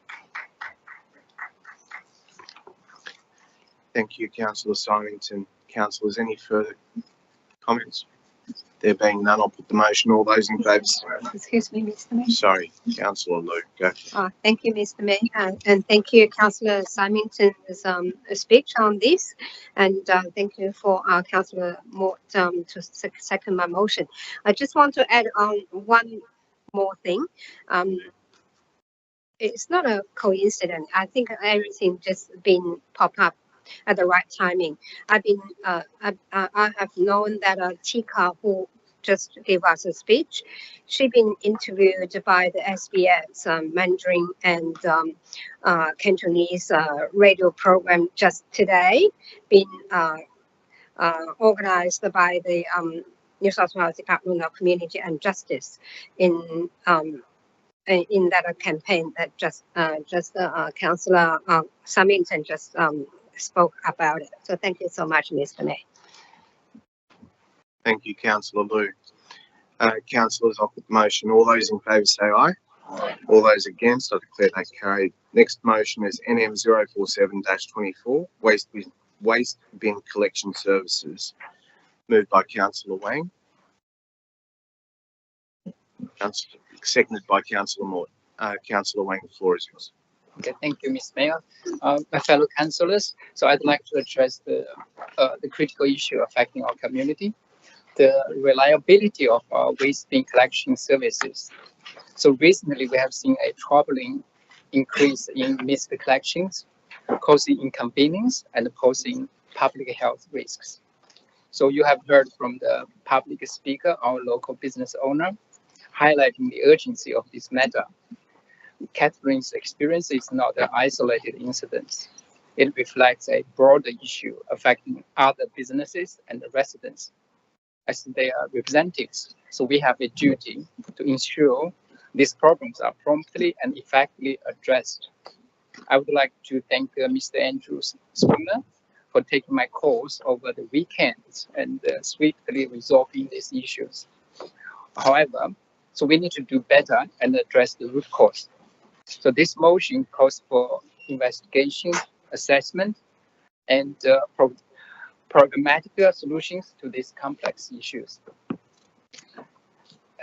Thank you, Councillor Symington. Councillors, any further comments? There being none, I'll put the motion. All those in favour? Excuse me, Mr. Mayor. Sorry, Councillor Lou, go. Thank you, Mr. Mayor, and thank you, Councillor Symington's speech on this, and thank you for Councillor Mort to second my motion. I just want to add on one more thing. It's not a coincidence. I think everything just been pop up at the right timing. I have known that Tika, who just gave us a speech, she been interviewed by the SBS Mandarin and Cantonese radio program just today, been organized by the New South Wales Department of Community and Justice in that campaign that just Councillor Symington just spoke about it. So thank you so much, Mr. Mayor. Thank you, Councillor Lou. Councillors, I'll put the motion. All those in favour say aye. All those against, I declare that carried. Next motion is NM 047-24, waste bin collection services. Moved by Councillor Wang. Seconded by Councillor Mort. Councillor Wang, the floor is yours. Okay, thank you, Ms. Mayor. My fellow councillors, so I'd like to address the critical issue affecting our community, the reliability of our waste bin collection services. So recently we have seen a troubling increase in missed collections, causing inconvenience and posing public health risks. So you have heard from the public speaker, our local business owner, highlighting the urgency of this matter. Catherine's experience is not an isolated incident. It reflects a broader issue affecting other businesses and residents as their representatives. So we have a duty to ensure these problems are promptly and effectively addressed. I would like to thank Mr. Andrew Spooner for taking my calls over the weekends and swiftly resolving these issues. However, so we need to do better and address the root cause. So this motion calls for investigation, assessment, and programmatic solutions to these complex issues.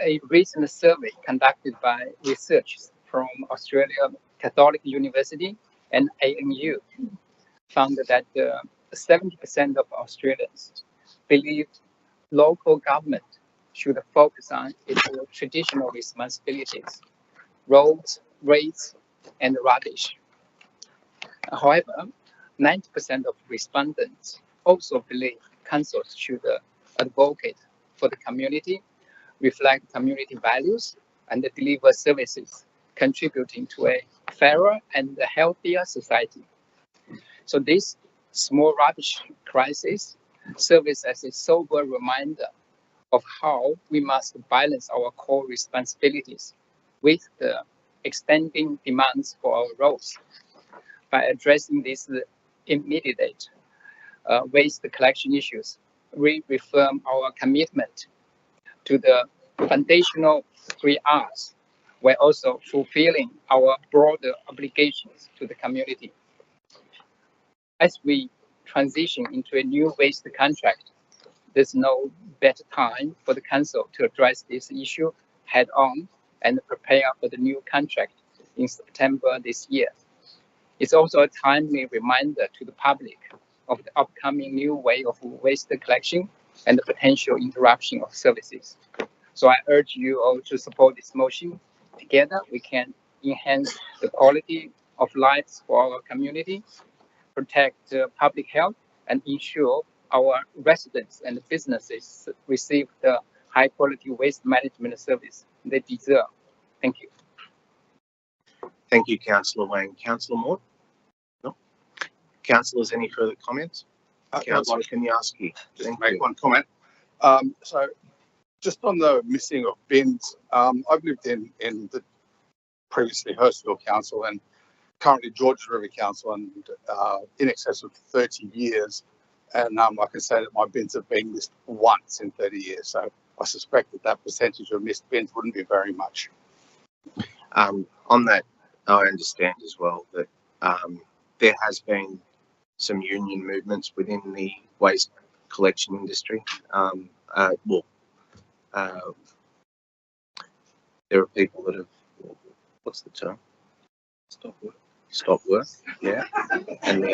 A recent survey conducted by researchers from Australia Catholic University and ANU found that 70% of Australians believe local government should focus on its traditional responsibilities, roads, rates, and rubbish. However, 90% of respondents also believe councils should advocate for the community, reflect community values, and deliver services contributing to a fairer and healthier society. So this small rubbish crisis serves as a sober reminder of how we must balance our core responsibilities with the expanding demands for our roads. By addressing these immediate waste collection issues, we reaffirm our commitment to the foundational 3 Rs, while also fulfilling our broader obligations to the community. As we transition into a new waste contract, there's no better time for the council to address this issue head-on and prepare for the new contract in September this year. It's also a timely reminder to the public of the upcoming new way of waste collection and the potential interruption of services. So I urge you all to support this motion. Together, we can enhance the quality of lives for our community, protect public health, and ensure our residents and businesses receive the high quality waste management service they deserve. Thank you. Thank you, Councillor Wang. Councillor Moore? No? Councillors, any further comments? Councillor Kaniarski. Just to make one comment. So just on the missing of bins, I've lived in the previously Hurstville Council and currently Georges River Council, and in excess of 30 years. And I can say that my bins have been missed once in 30 years. So I suspect that percentage of missed bins wouldn't be very much. On that, I understand as well that there has been some union movements within the waste collection industry. There are people that have, what's the term? Stop work, yeah. And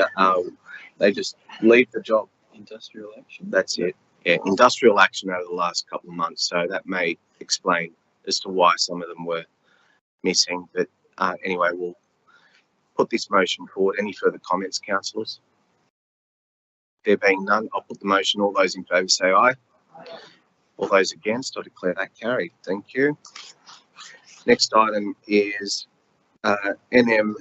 they just leave the job. Industrial action. That's it. Yeah, industrial action over the last couple of months. So that may explain as to why some of them were missing. But anyway, we'll put this motion forward. Any further comments, councillors? There being none, I'll put the motion. All those in favour say aye. All those against, I declare that carried. Thank you. Next item is NM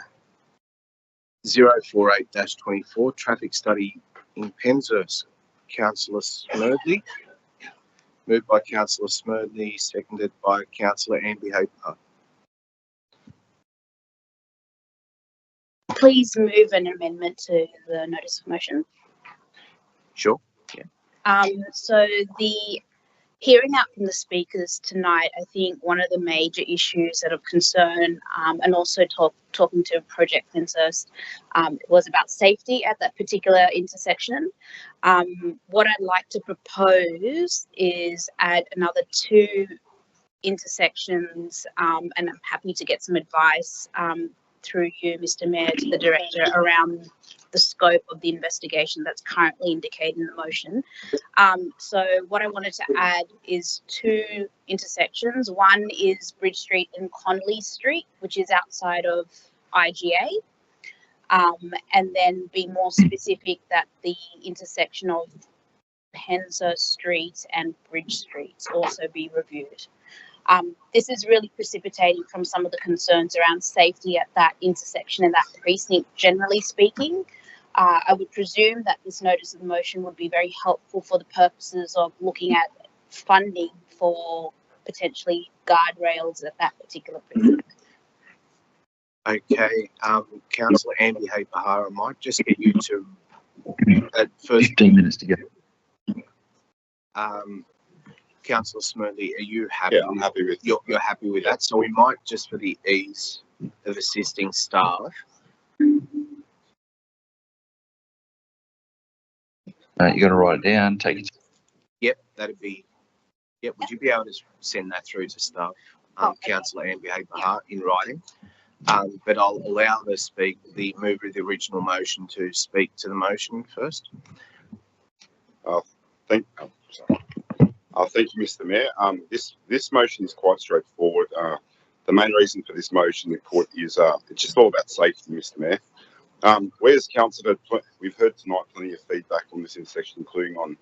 048-24, traffic study in Penshurst. Councillor Smerdley. Moved by Councillor Smerdley, seconded by Councillor Amby-Haber. Please move an amendment to the notice of motion. Sure. Yeah. So the hearing out from the speakers tonight, I think one of the major issues that of concern, and also talking to Project Penshurst, was about safety at that particular intersection. What I'd like to propose is add another 2 intersections, and I'm happy to get some advice through you, Mr. Mayor, to the Director around the scope of the investigation that's currently indicated in the motion. So what I wanted to add is 2 intersections. One is Bridge Street and Connolly Street, which is outside of IGA. And then be more specific that the intersection of Penshurst Street and Bridge Street also be reviewed. This is really precipitating from some of the concerns around safety at that intersection and that precinct, generally speaking. I would presume that this notice of motion would be very helpful for the purposes of looking at funding for potentially guardrails at that particular precinct. Okay, Councillor Amby-Haber, I might just get you to at first 15 minutes to go. Councillor Smerdley, are you happy? Yeah, I'm happy with you're happy with that. So we might, just for the ease of assisting staff. You got to write it down. Take it. Yep, that'd be. Yep, would you be able to send that through to staff, Councillor Amby-Haber, in writing? But I'll allow the mover of the original motion to speak to the motion first. Thank you, Mr. Mayor. This motion is quite straightforward. The main reason for this motion, the court, is it's just all about safety, Mr. Mayor. We as council, we've heard tonight plenty of feedback on this intersection, including on,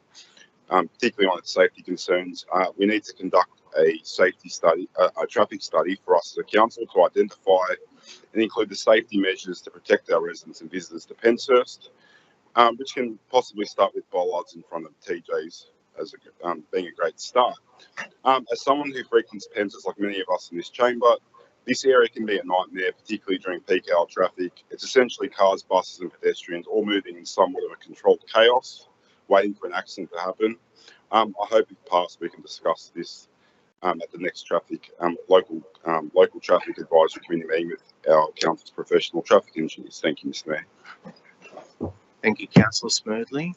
particularly on its safety concerns. We need to conduct a safety study, a traffic study for us as a council to identify and include the safety measures to protect our residents and visitors to Penshurst, which can possibly start with bollards in front of TJ's as being a great start. As someone who frequents Penshurst, like many of us in this chamber, this area can be a nightmare, particularly during peak hour traffic. It's essentially cars, buses and pedestrians all moving in somewhat of a controlled chaos, waiting for an accident to happen. I hope if passed we can discuss this at the next local traffic advisory committee meeting with our council's professional traffic engineers. Thank you, Mr. Mayor. Thank you, Councillor Smerdley.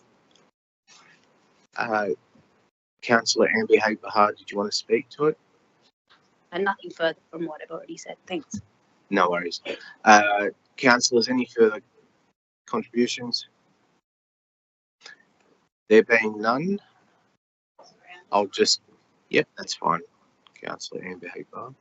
Councillor Amby-Haber, did you want to speak to it? And nothing further from what I've already said. Thanks. No worries. Councillors, any further contributions? There being none, I'll just, yep, that's fine. Councillor Amby-Haber.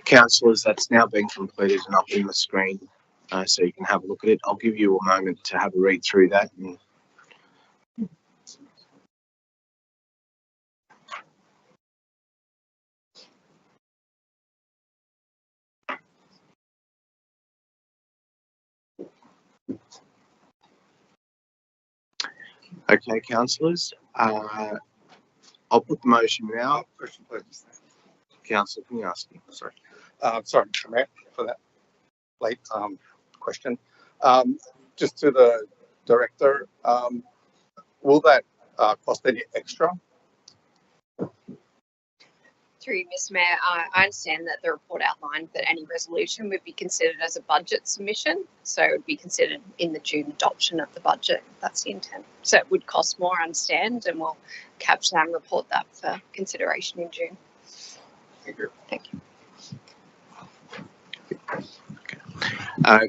Councillors, that's now been completed and up on the screen, so you can have a look at it. I'll give you a moment to have a read through that. And okay, councillors, I'll put the motion now. Question, please. Councillor, can you ask me? Sorry. Sorry, Mr. Mayor, for that late question. Just to the director, will that cost any extra? Through you, Mr. Mayor, I understand that the report outlined that any resolution would be considered as a budget submission, so it would be considered in the June adoption of the budget. That's the intent. So it would cost more, I understand, and we'll capture that and report that for consideration in June. Thank you. Thank you.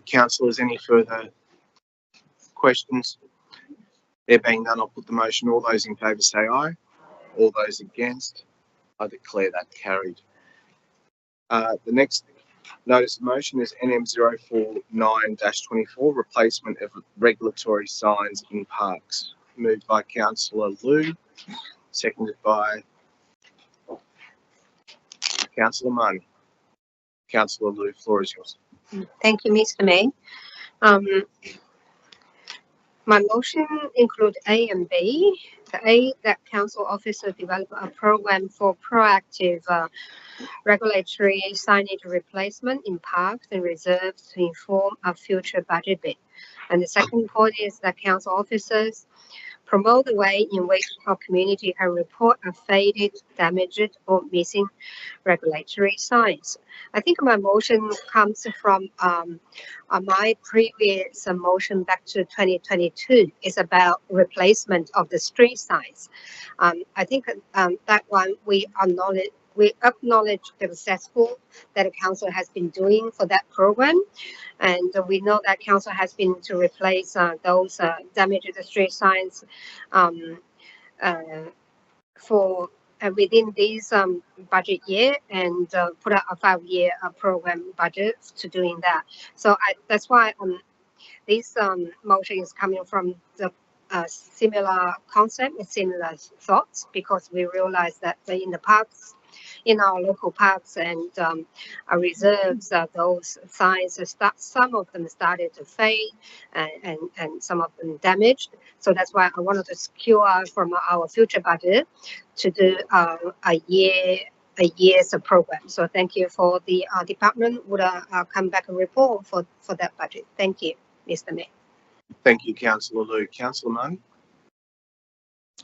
Councillors, any further questions? There being none, I'll put the motion. All those in favour say aye. All those against, I declare that carried. The next notice of motion is NM 049-24, replacement of regulatory signs in parks. Moved by Councillor Liu, seconded by Councillor Marnie. Councillor Liu, floor is yours. Thank you, Mr. May. My motion include A and B. The A, that council officer develop a program for proactive regulatory signage replacement in parks and reserves to inform a future budget bid. And the second point is that council officers promote the way in which our community can report a faded, damaged, or missing regulatory signs. I think my motion comes from my previous motion back to 2022 is about replacement of the street signs. I think that one we acknowledge the successful that the council has been doing for that program, and we know that council has been to replace those damaged street signs for within this budget year, and put out a 5-year program budget to doing that. So that's why this motion is coming from the similar concept and similar thoughts, because we realize that in the parks, in our local parks and reserves, those signs some of them started to fade and some of them damaged. So that's why I wanted to secure from our future budget to do a year's program. So thank you for the department would come back and report for that budget. Thank you, Mr. Mayor. Thank you, Councillor Liu. Councillor Marnie?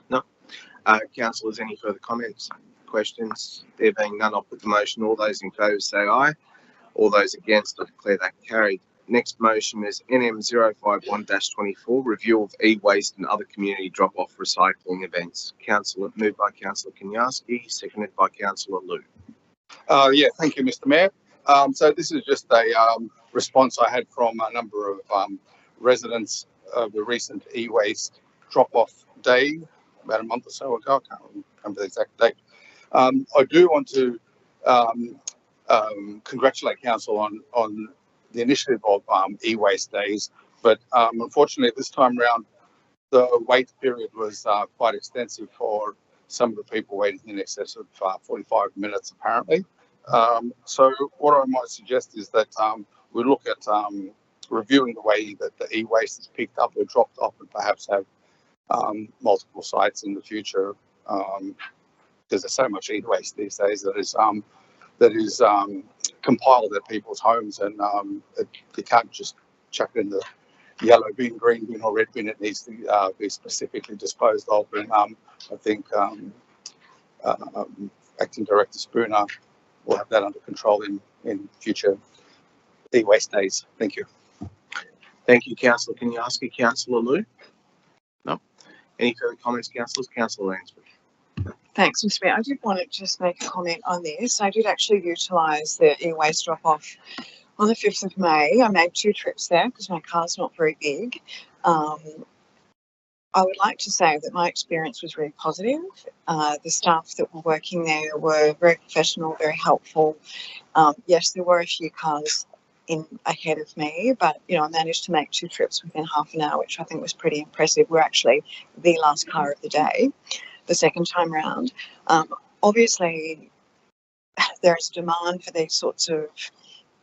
No. Councillors, any further comments? Questions? There being none, I'll put the motion. All those in favour say aye. All those against, I declare that carried. Next motion is NM 051-24, review of e-waste and other community drop-off recycling events. Moved by Councillor Kenyarski, seconded by Councillor Liu. Yeah, thank you, Mr. Mayor. So this is just a response I had from a number of residents of the recent e-waste drop-off day about a month or so ago. I can't remember the exact date. I do want to congratulate council on the initiative of e-waste days, but unfortunately this time around the wait period was quite extensive for some of the people waiting in excess of 45 minutes apparently. So what I might suggest is that we look at reviewing the way that the e-waste is picked up or dropped off, and perhaps have multiple sites in the future, because there's so much e-waste these days that is compiled at people's homes, and you can't just chuck it in the yellow bin, green bin or red bin. It needs to be specifically disposed of, and I think Acting Director Spooner will have that under control in future e-waste days. Thank you. Thank you, Councillor Kenyarski. Councillor Liu? No. Any further comments, councillors? Councillor Lansbury. Thanks, Mr. Mayor. I did want to just make a comment on this. I did actually utilise the e-waste drop-off on the 5th of May. I made 2 trips there because my car's not very big. I would like to say that my experience was really positive. The staff that were working there were very professional, very helpful. Yes, there were a few cars in ahead of me, but you know, I managed to make 2 trips within half an hour, which I think was pretty impressive. We're actually the last car of the day, the second time round. Obviously, there is demand for these sorts of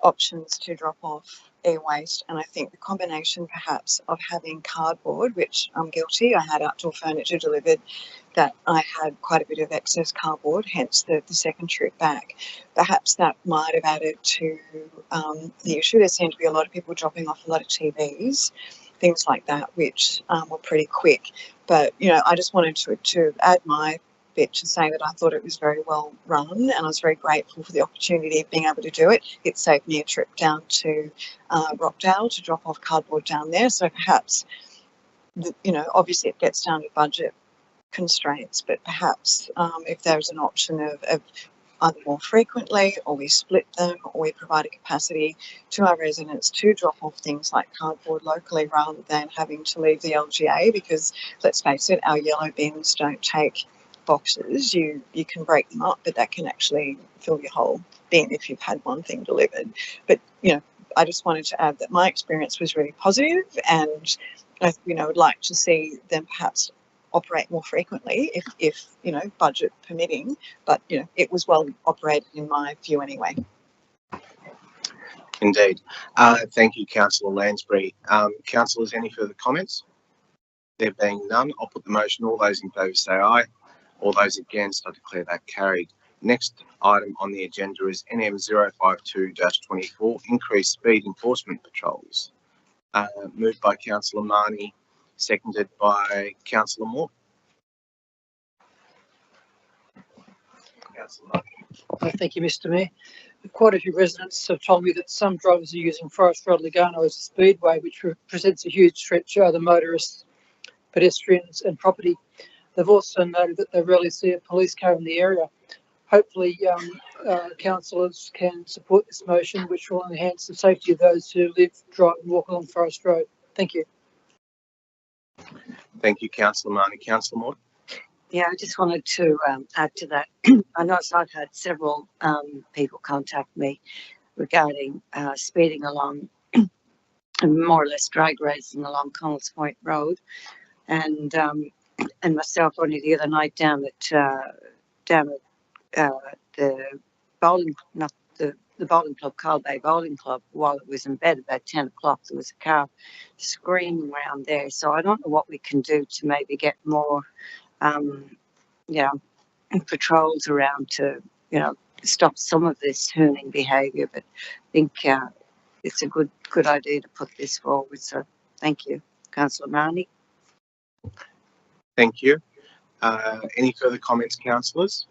options to drop off e-waste, and I think the combination perhaps of having cardboard, which I'm guilty, I had outdoor furniture delivered that I had quite a bit of excess cardboard, hence the second trip back. Perhaps that might have added to the issue. There seemed to be a lot of people dropping off a lot of TVs, things like that, which were pretty quick. But, you know, I just wanted to add my bit to say that I thought it was very well run, and I was very grateful for the opportunity of being able to do it. It saved me a trip down to Rockdale to drop off cardboard down there. So perhaps, you know, obviously it gets down to budget constraints, but perhaps if there's an option of either more frequently, or we split them, or we provide a capacity to our residents to drop off things like cardboard locally rather than having to leave the LGA, because let's face it, our yellow bins don't take boxes. You can break them up, but that can actually fill your whole bin if you've had one thing delivered. But, you know, I just wanted to add that my experience was really positive, and I, you know, would like to see them perhaps operate more frequently if you know, budget permitting, but you know, it was well operated in my view anyway. Indeed. Thank you, Councillor Lansbury. Councillors, any further comments? There being none, I'll put the motion. All those in favour say aye. All those against, I declare that carried. Next item on the agenda is NM 052-24, increased speed enforcement patrols. Moved by Councillor Marnie, seconded by Councillor Moore. Thank you, Mr. Mayor. Quite a few residents have told me that some drivers are using Forest Road Lugano as a speedway, which presents a huge threat to other motorists, pedestrians and property. They've also noted that they rarely see a police car in the area. Hopefully, councillors can support this motion, which will enhance the safety of those who live, drive and walk along Forest Road. Thank you. Thank you, Councillor Marnie. Councillor Moore. Yeah, I just wanted to add to that. I know I've had several people contact me regarding speeding along, more or less drag racing along Connells Point Road, and myself only the other night down at the bowling, not the bowling club, Carl Bay Bowling Club, while it was in bed about 10 o'clock, there was a car screaming around there. So I don't know what we can do to maybe get more patrols around to, you know, stop some of this hooning behaviour, but I think it's a good idea to put this forward. So thank you, Councillor Marnie. Thank you. Any further comments, councillors?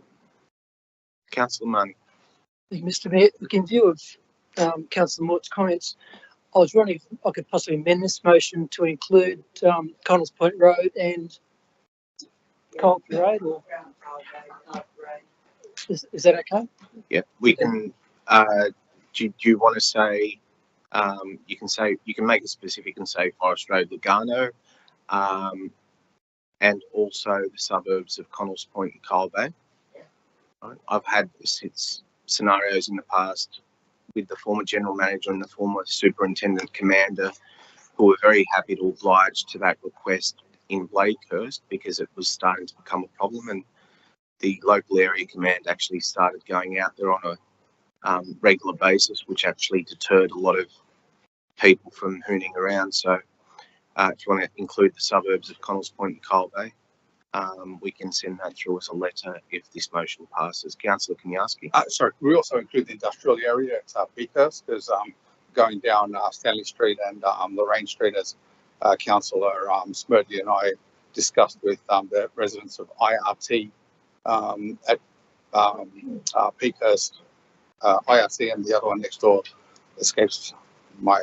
Councillor Marnie. Thank you, Mr. Mayor. Look, in view of Councillor Moore's comments, I was wondering if I could possibly amend this motion to include Connells Point Road and Cold Parade, or is that okay? Yeah, we can. Do you want to say? You can make it specific and say Forest Road Lugano, and also the suburbs of Connells Point and Carl Bay. Right. I've had scenarios in the past with the former general manager and the former superintendent commander who were very happy to oblige to that request in Bladehurst because it was starting to become a problem, and the local area command actually started going out there on a regular basis, which actually deterred a lot of people from hooning around. So if you want to include the suburbs of Connells Point and Carl Bay, we can send that through as a letter if this motion passes. Councillor Kaniarski. Sorry, we also include the industrial area at Peakhurst, because going down Stanley Street and Lorraine Street, as Councillor Smerdley and I discussed with the residents of IRT at Peakhurst, IRT, and the other one next door escapes my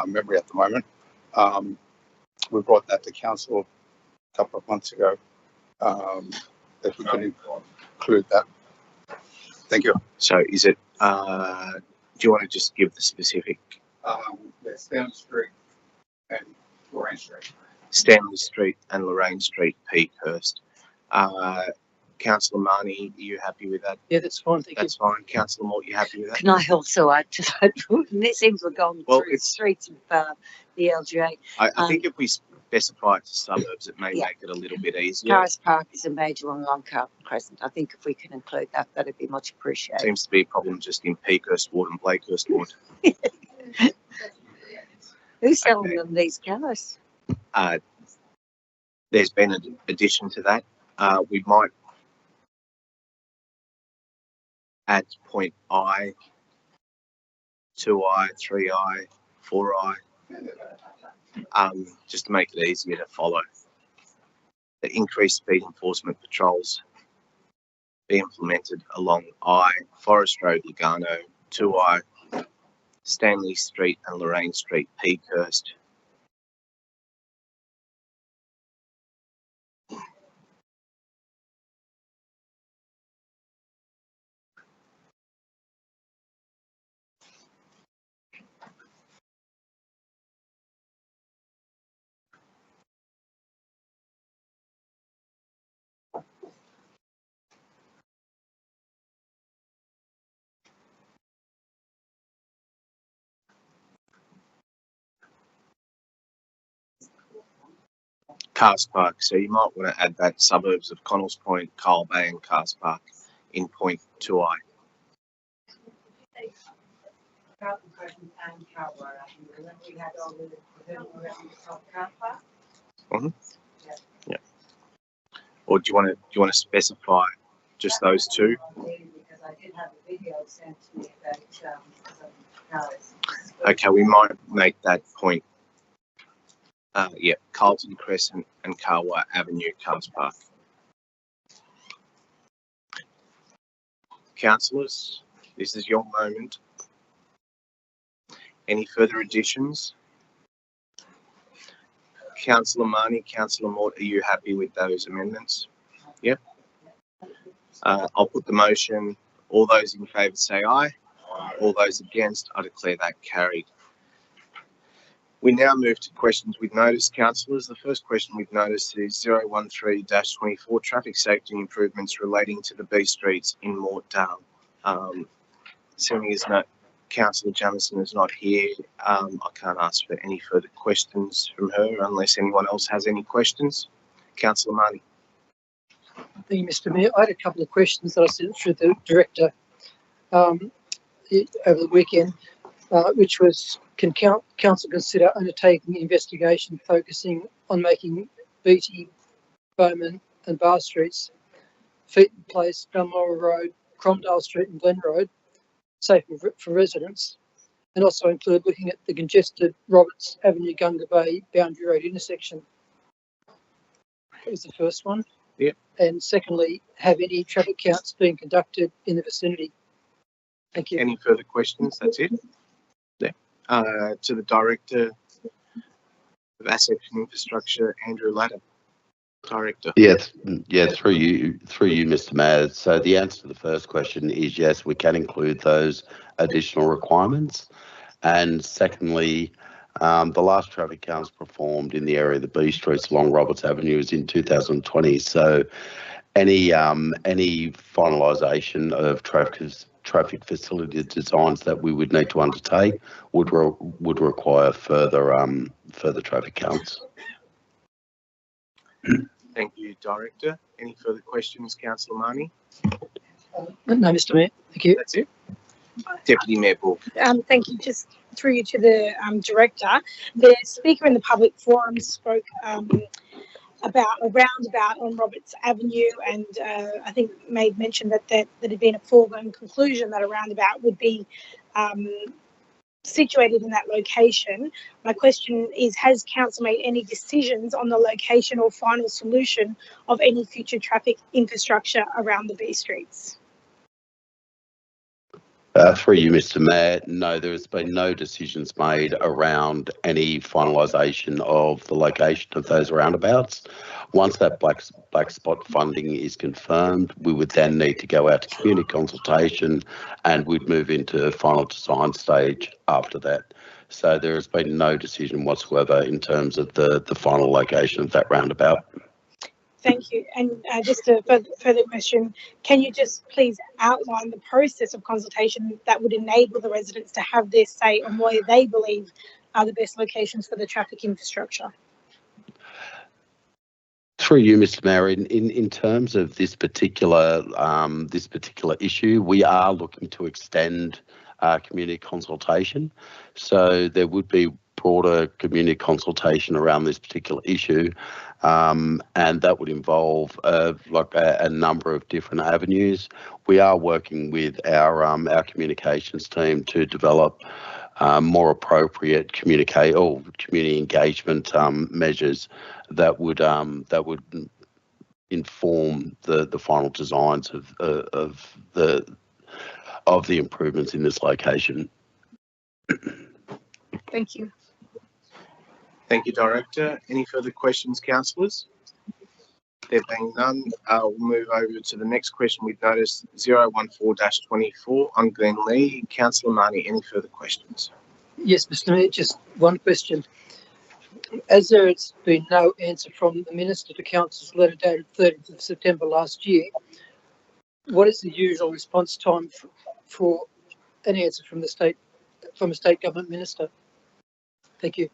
memory at the moment. We brought that to council a couple of months ago. If we could include that. Thank you. So is it, do you want to just give the specific? Stanley Street and Lorraine Street. Stanley Street and Lorraine Street, Peakhurst. Councillor Marnie, are you happy with that? Yeah, that's fine. Thank That's fine. Councillor Mort, you happy with that? Can I also add to that? This seems we're going Well, through the it's- streets of the LGA. I think if we specify it to suburbs, it may Yeah. make it a little bit easier. Paris Park is a major one along Carlton Crescent. I think if we can include that, that'd be much appreciated. Seems to be a problem just in Peakhurst Ward and Blakehurst Ward. Who's selling them these cars? There's been an addition to that. We might add point I, 2I, 3I, 4I, just to make it easier to follow. The increased speed enforcement patrols be implemented along I, Forest Road, Lugano, 2I, Stanley Street and Lorraine Street, Peakhurst. Cars Park, so you might want to add that suburbs of Connells Point, Carl Bay and Cars Park in point 2I. Carlton Crescent and Carwara. Remember we had all the car park? Yeah. Or do you want to specify just those two? Because I did have a video sent to me about some cars. Okay, we might make that point. Yeah, Carlton Crescent and Carwara Avenue, Cars Park. Councillors, this is your moment. Any further additions? Councillor Marnie, Councillor Mort, are you happy with those amendments? Yep. I'll put the motion. All those in favour say aye. All those against, I declare that carried. We now move to questions with notice, councillors. The first question with notice is 013-24 traffic safety improvements relating to the B streets in Mortdale. Seeing as Councillor Jamieson is not here, I can't ask for any further questions from her unless anyone else has any questions. Councillor Marnie. Thank you, Mr. Mayor. I had a couple of questions that I sent through the director over the weekend, which was, can council consider undertaking an investigation focusing on making Beatty, Bowman and Bar Streets, Featon Place, Balmoral Road, Cromdale Street and Glen Road safer for residents, and also include looking at the congested Roberts Avenue, Gunga Bay Boundary Road intersection. That was the first one. Yep. And secondly, have any traffic counts being conducted in the vicinity? Thank you. Any further questions? That's it. Yeah. To the Director of Assets and Infrastructure, Andrew Latta. Director. Yes, through you, Mr. Mayor. So the answer to the first question is yes, we can include those additional requirements. And secondly, the last traffic counts performed in the area of the B streets along Roberts Avenue is in 2020. So any finalisation of traffic facility designs that we would need to undertake would require further traffic counts. Thank you, Director. Any further questions, Councillor Marnie? No, Mr. Mayor. Thank you. That's it. Deputy Mayor Bourke. Thank you. Just through you to the director. The speaker in the public forum spoke about a roundabout on Roberts Avenue, and I think made mention that had been a foregone conclusion that a roundabout would be situated in that location. My question is, has council made any decisions on the location or final solution of any future traffic infrastructure around the B streets? Through you, Mr. Mayor, no, there has been no decisions made around any finalisation of the location of those roundabouts. Once that black spot funding is confirmed, we would then need to go out to community consultation and we'd move into final design stage after that. So there has been no decision whatsoever in terms of the final location of that roundabout. Thank you. And just a further question, can you just please outline the process of consultation that would enable the residents to have their say on where they believe are the best locations for the traffic infrastructure? Through you, Mr. Mayor, in terms of this particular issue, we are looking to extend community consultation. So there would be broader community consultation around this particular issue, and that would involve a number of different avenues. We are working with our communications team to develop more appropriate community engagement measures that would inform the final designs of the improvements in this location. Thank you. Thank you, Director. Any further questions, councillors? There being none, we'll move over to the next question with notice 014-24 on Glen Lee. Councillor Marnie, any further questions? Yes, Mr. Mayor, just one question. As there has been no answer from the Minister to Council's letter dated 30th of September last year, what is the usual response time for an answer from a state government minister? Thank you.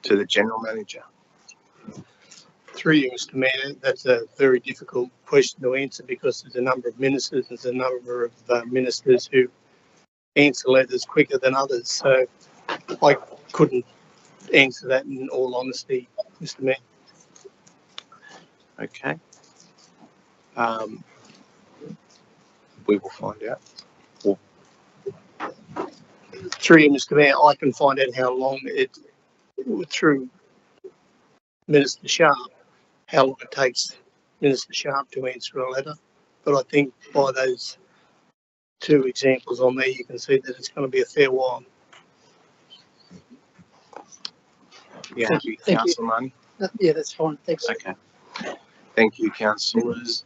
To the General Manager. Through you, Mr. Mayor, that's a very difficult question to answer because there's a number of ministers, there's a number of ministers who answer letters quicker than others. So I couldn't answer that in all honesty, Mr. Mayor. Okay. We will find out. Through you, Mr. Mayor, I can find out how long through Minister Sharp, how long it takes Minister Sharp to answer a letter. But I think by those two examples on there, you can see that it's going to be a fair while. Yeah, happy, Councillor Marnie? Yeah, that's fine. Thanks. Okay. Thank you, councillors.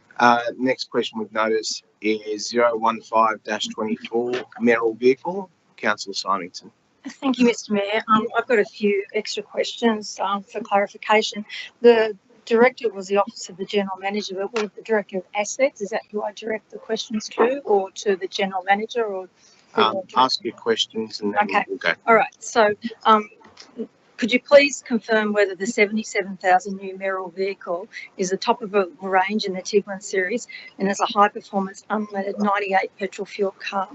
Next question with notice is 015-24, Merrill Vehicle. Councillor Symington. Thank you, Mr. Mayor. I've got a few extra questions for clarification. The director was the Office of the General Manager, but with the Director of Assets, is that who I direct the questions to, or to the General Manager, or? Ask your questions and then we'll go. All right. So, could you please confirm whether the 77,000 new Merrill vehicle is the top of a range in the Tiguan series and is a high-performance unleaded 98 petrol fuel car?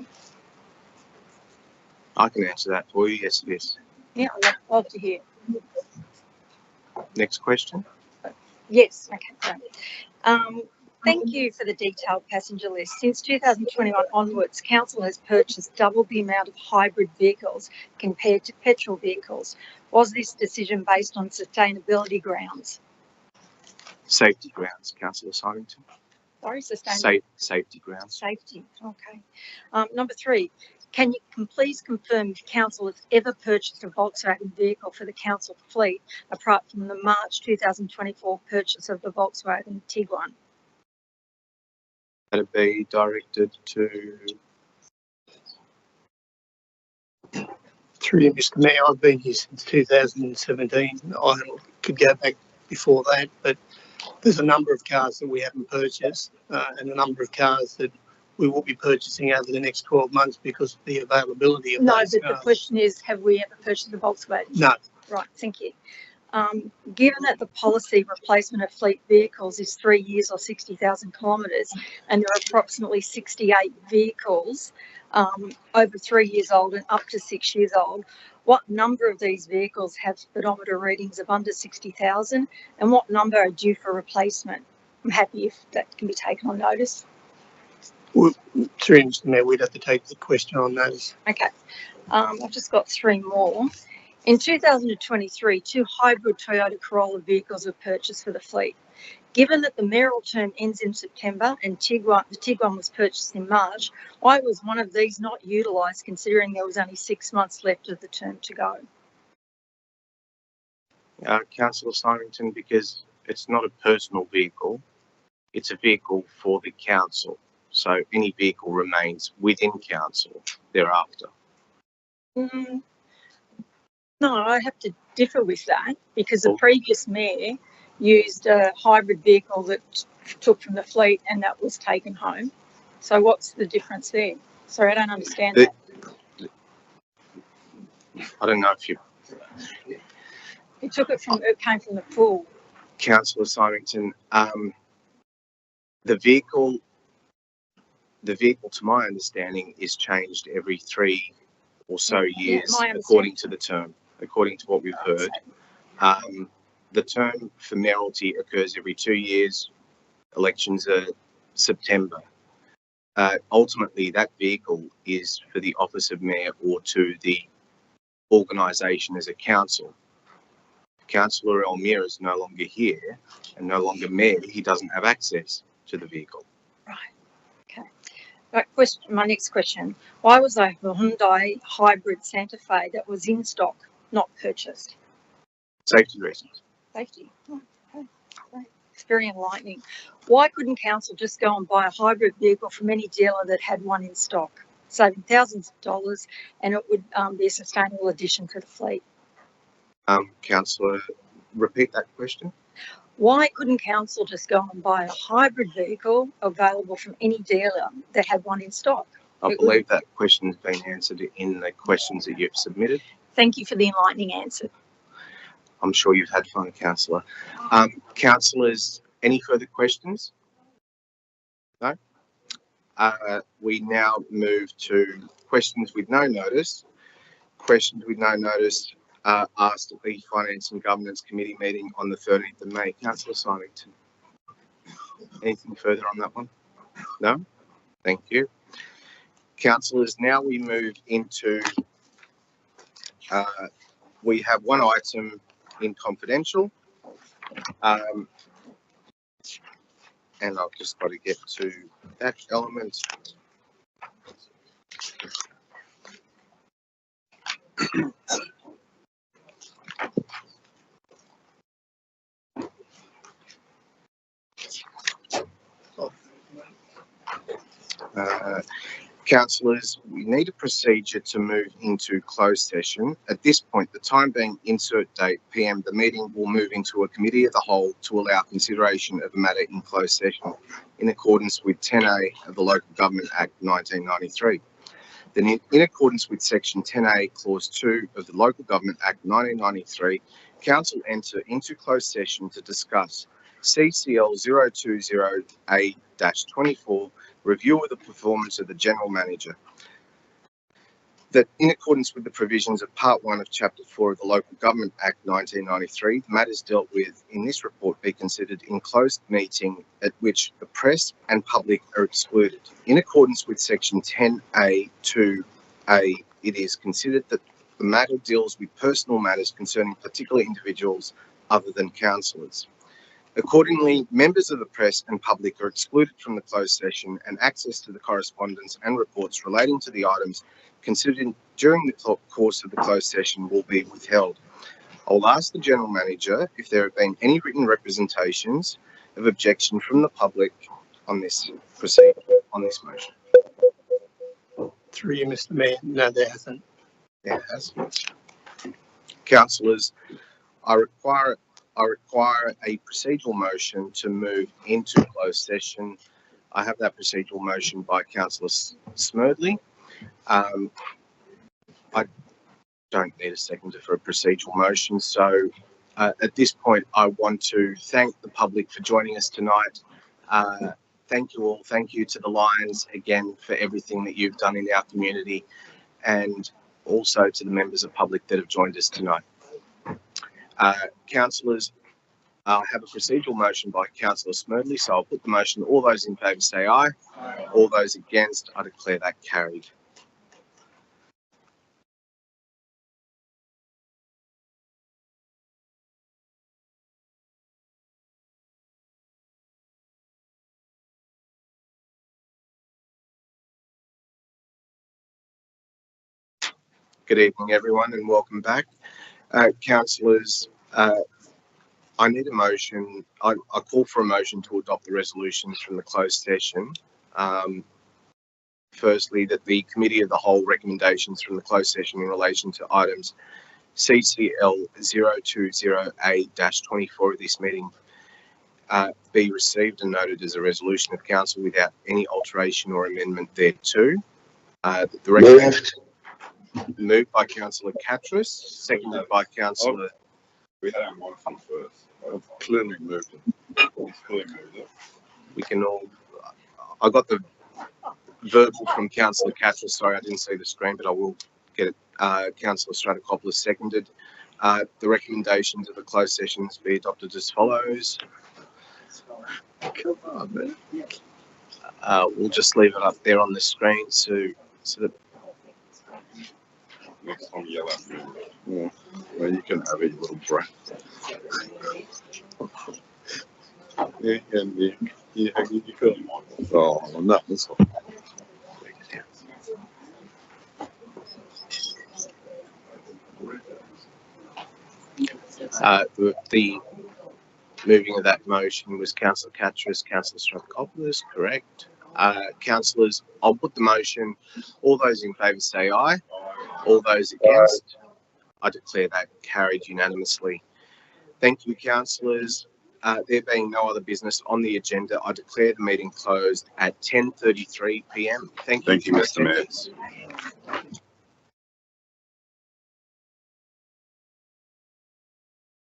I can answer that for you. Yes, it is. Yeah, I'd love to hear. Next question. Yes. Okay. Great. Thank you for the detailed passenger list. Since 2021 onwards, Council has purchased double the amount of hybrid vehicles compared to petrol vehicles. Was this decision based on sustainability grounds? Safety grounds, Councillor Symington. Sorry, sustainability. Safety grounds. Safety. Okay. Number 3. Can you please confirm if Council has ever purchased a Volkswagen vehicle for the Council fleet apart from the March 2024 purchase of the Volkswagen Tiguan? That'd be directed to. Through you, Mr. Mayor, I've been here since 2017. I could go back before that, but there's a number of cars that we haven't purchased and a number of cars that we will be purchasing over the next 12 months because of the availability of those but cars. The question is, have we ever purchased a Volkswagen? No. Right, thank you. Given that the policy replacement of fleet vehicles is 3 years or 60,000 kilometres, and there are approximately 68 vehicles over 3 years old and up to 6 years old, what number of these vehicles have speedometer readings of under 60,000, and what number are due for replacement? I'm happy if that can be taken on notice. Well, through Mr. Mayor, we'd have to take the question on notice. Okay. I've just got 3 more. In 2023, 2 hybrid Toyota Corolla vehicles were purchased for the fleet. Given that the Merrill term ends in September and the Tiguan was purchased in March, why was one of these not utilised considering there was only 6 months left of the term to go? Councillor Symington, because it's not a personal vehicle, it's a vehicle for the council. So any vehicle remains within council thereafter. No, I have to differ with that because the previous mayor used a hybrid vehicle that took from the fleet and that was taken home. So what's the difference there? Sorry, I don't understand that. I don't know if you, It came from the pool. Councillor Symington, the vehicle, to my understanding, is changed every 3 or so years, according to the term, according to what we've heard. The term for mayoralty occurs every 2 years. Elections are September. Ultimately, that vehicle is for the office of mayor or to the organisation as a council. Councillor Elmira is no longer here and no longer mayor. He doesn't have access to the vehicle. Right. Okay. My next question: why was a Hyundai hybrid Santa Fe that was in stock not purchased? Safety reasons. Safety. Oh, okay. Great. It's very enlightening. Why couldn't council just go and buy a hybrid vehicle from any dealer that had one in stock, saving thousands of dollars, and it would be a sustainable addition to the fleet? Councillor, repeat that question. Why couldn't council just go and buy a hybrid vehicle available from any dealer that had one in stock? I believe that question has been answered in the questions that you've submitted. Thank you for the enlightening answer. I'm sure you've had fun, Councillor. Councillors, any further questions? No? We now move to questions with no notice. Questions with no notice asked at the Finance and Governance Committee meeting on the 13th of May. Councillor Symington, anything further on that one? No? Thank you. Councillors, now we move into, we have one item in confidential, and I've just got to get to that element. Councillors, we need a procedure to move into closed session. At this point, the time being insert date PM, the meeting will move into a committee of the whole to allow consideration of a matter in closed session in accordance with 10A of the Local Government Act 1993. Then in accordance with Section 10A, Clause 2 of the Local Government Act 1993, Council enter into closed session to discuss CCL 020A-24, review of the performance of the General Manager. That in accordance with the provisions of Part 1 of Chapter 4 of the Local Government Act 1993, the matters dealt with in this report be considered in closed meeting at which the press and public are excluded. In accordance with Section 10A(2)(a), it is considered that the matter deals with personal matters concerning particular individuals other than councillors. Accordingly, members of the press and public are excluded from the closed session, and access to the correspondence and reports relating to the items considered during the course of the closed session will be withheld. I will ask the General Manager if there have been any written representations of objection from the public on this procedure, on this motion. Through you, Mr. Mayor. No, there hasn't. There has. Councillors, I require a procedural motion to move into closed session. I have that procedural motion by Councillor Smerdley. I don't need a seconder for a procedural motion. So at this point, I want to thank the public for joining us tonight. Thank you all. Thank you to the Lions again for everything that you've done in our community, and also to the members of public that have joined us tonight. Councillors, I have a procedural motion by Councillor Smerdley, so I'll put the motion. All those in favour say aye. Aye. All those against, I declare that carried. Good evening, everyone, and welcome back. Councillors, I need a motion. I call for a motion to adopt the resolutions from the closed session. Firstly, that the Committee of the Whole recommendations from the closed session in relation to items CCL 020A-24 of this meeting be received and noted as a resolution of council without any alteration or amendment thereto. The recommendation moved by Councillor Catras, seconded by Councillor. We had our motion first. I've clearly moved it. He's clearly moved it. We can all. I got the verbal from Councillor Catras. Sorry, I didn't see the screen, but I will get it. Councillor Stratokopoulos seconded. The recommendations of the closed sessions be adopted as follows. Come on, man. We'll just leave it up there on the screen so that. Next time, yell at me. Yeah. Well, you can have a little break. Yeah, and you could. Oh, no, that's all. The moving of that motion was Councillor Catras, Councillor Stratokopoulos, correct. Councillors, I'll put the motion. All those in favour say aye. All those against, I declare that carried unanimously. Thank you, councillors. There being no other business on the agenda, I declare the meeting closed at 10:33 p.m. Thank you, Mr. Mayor.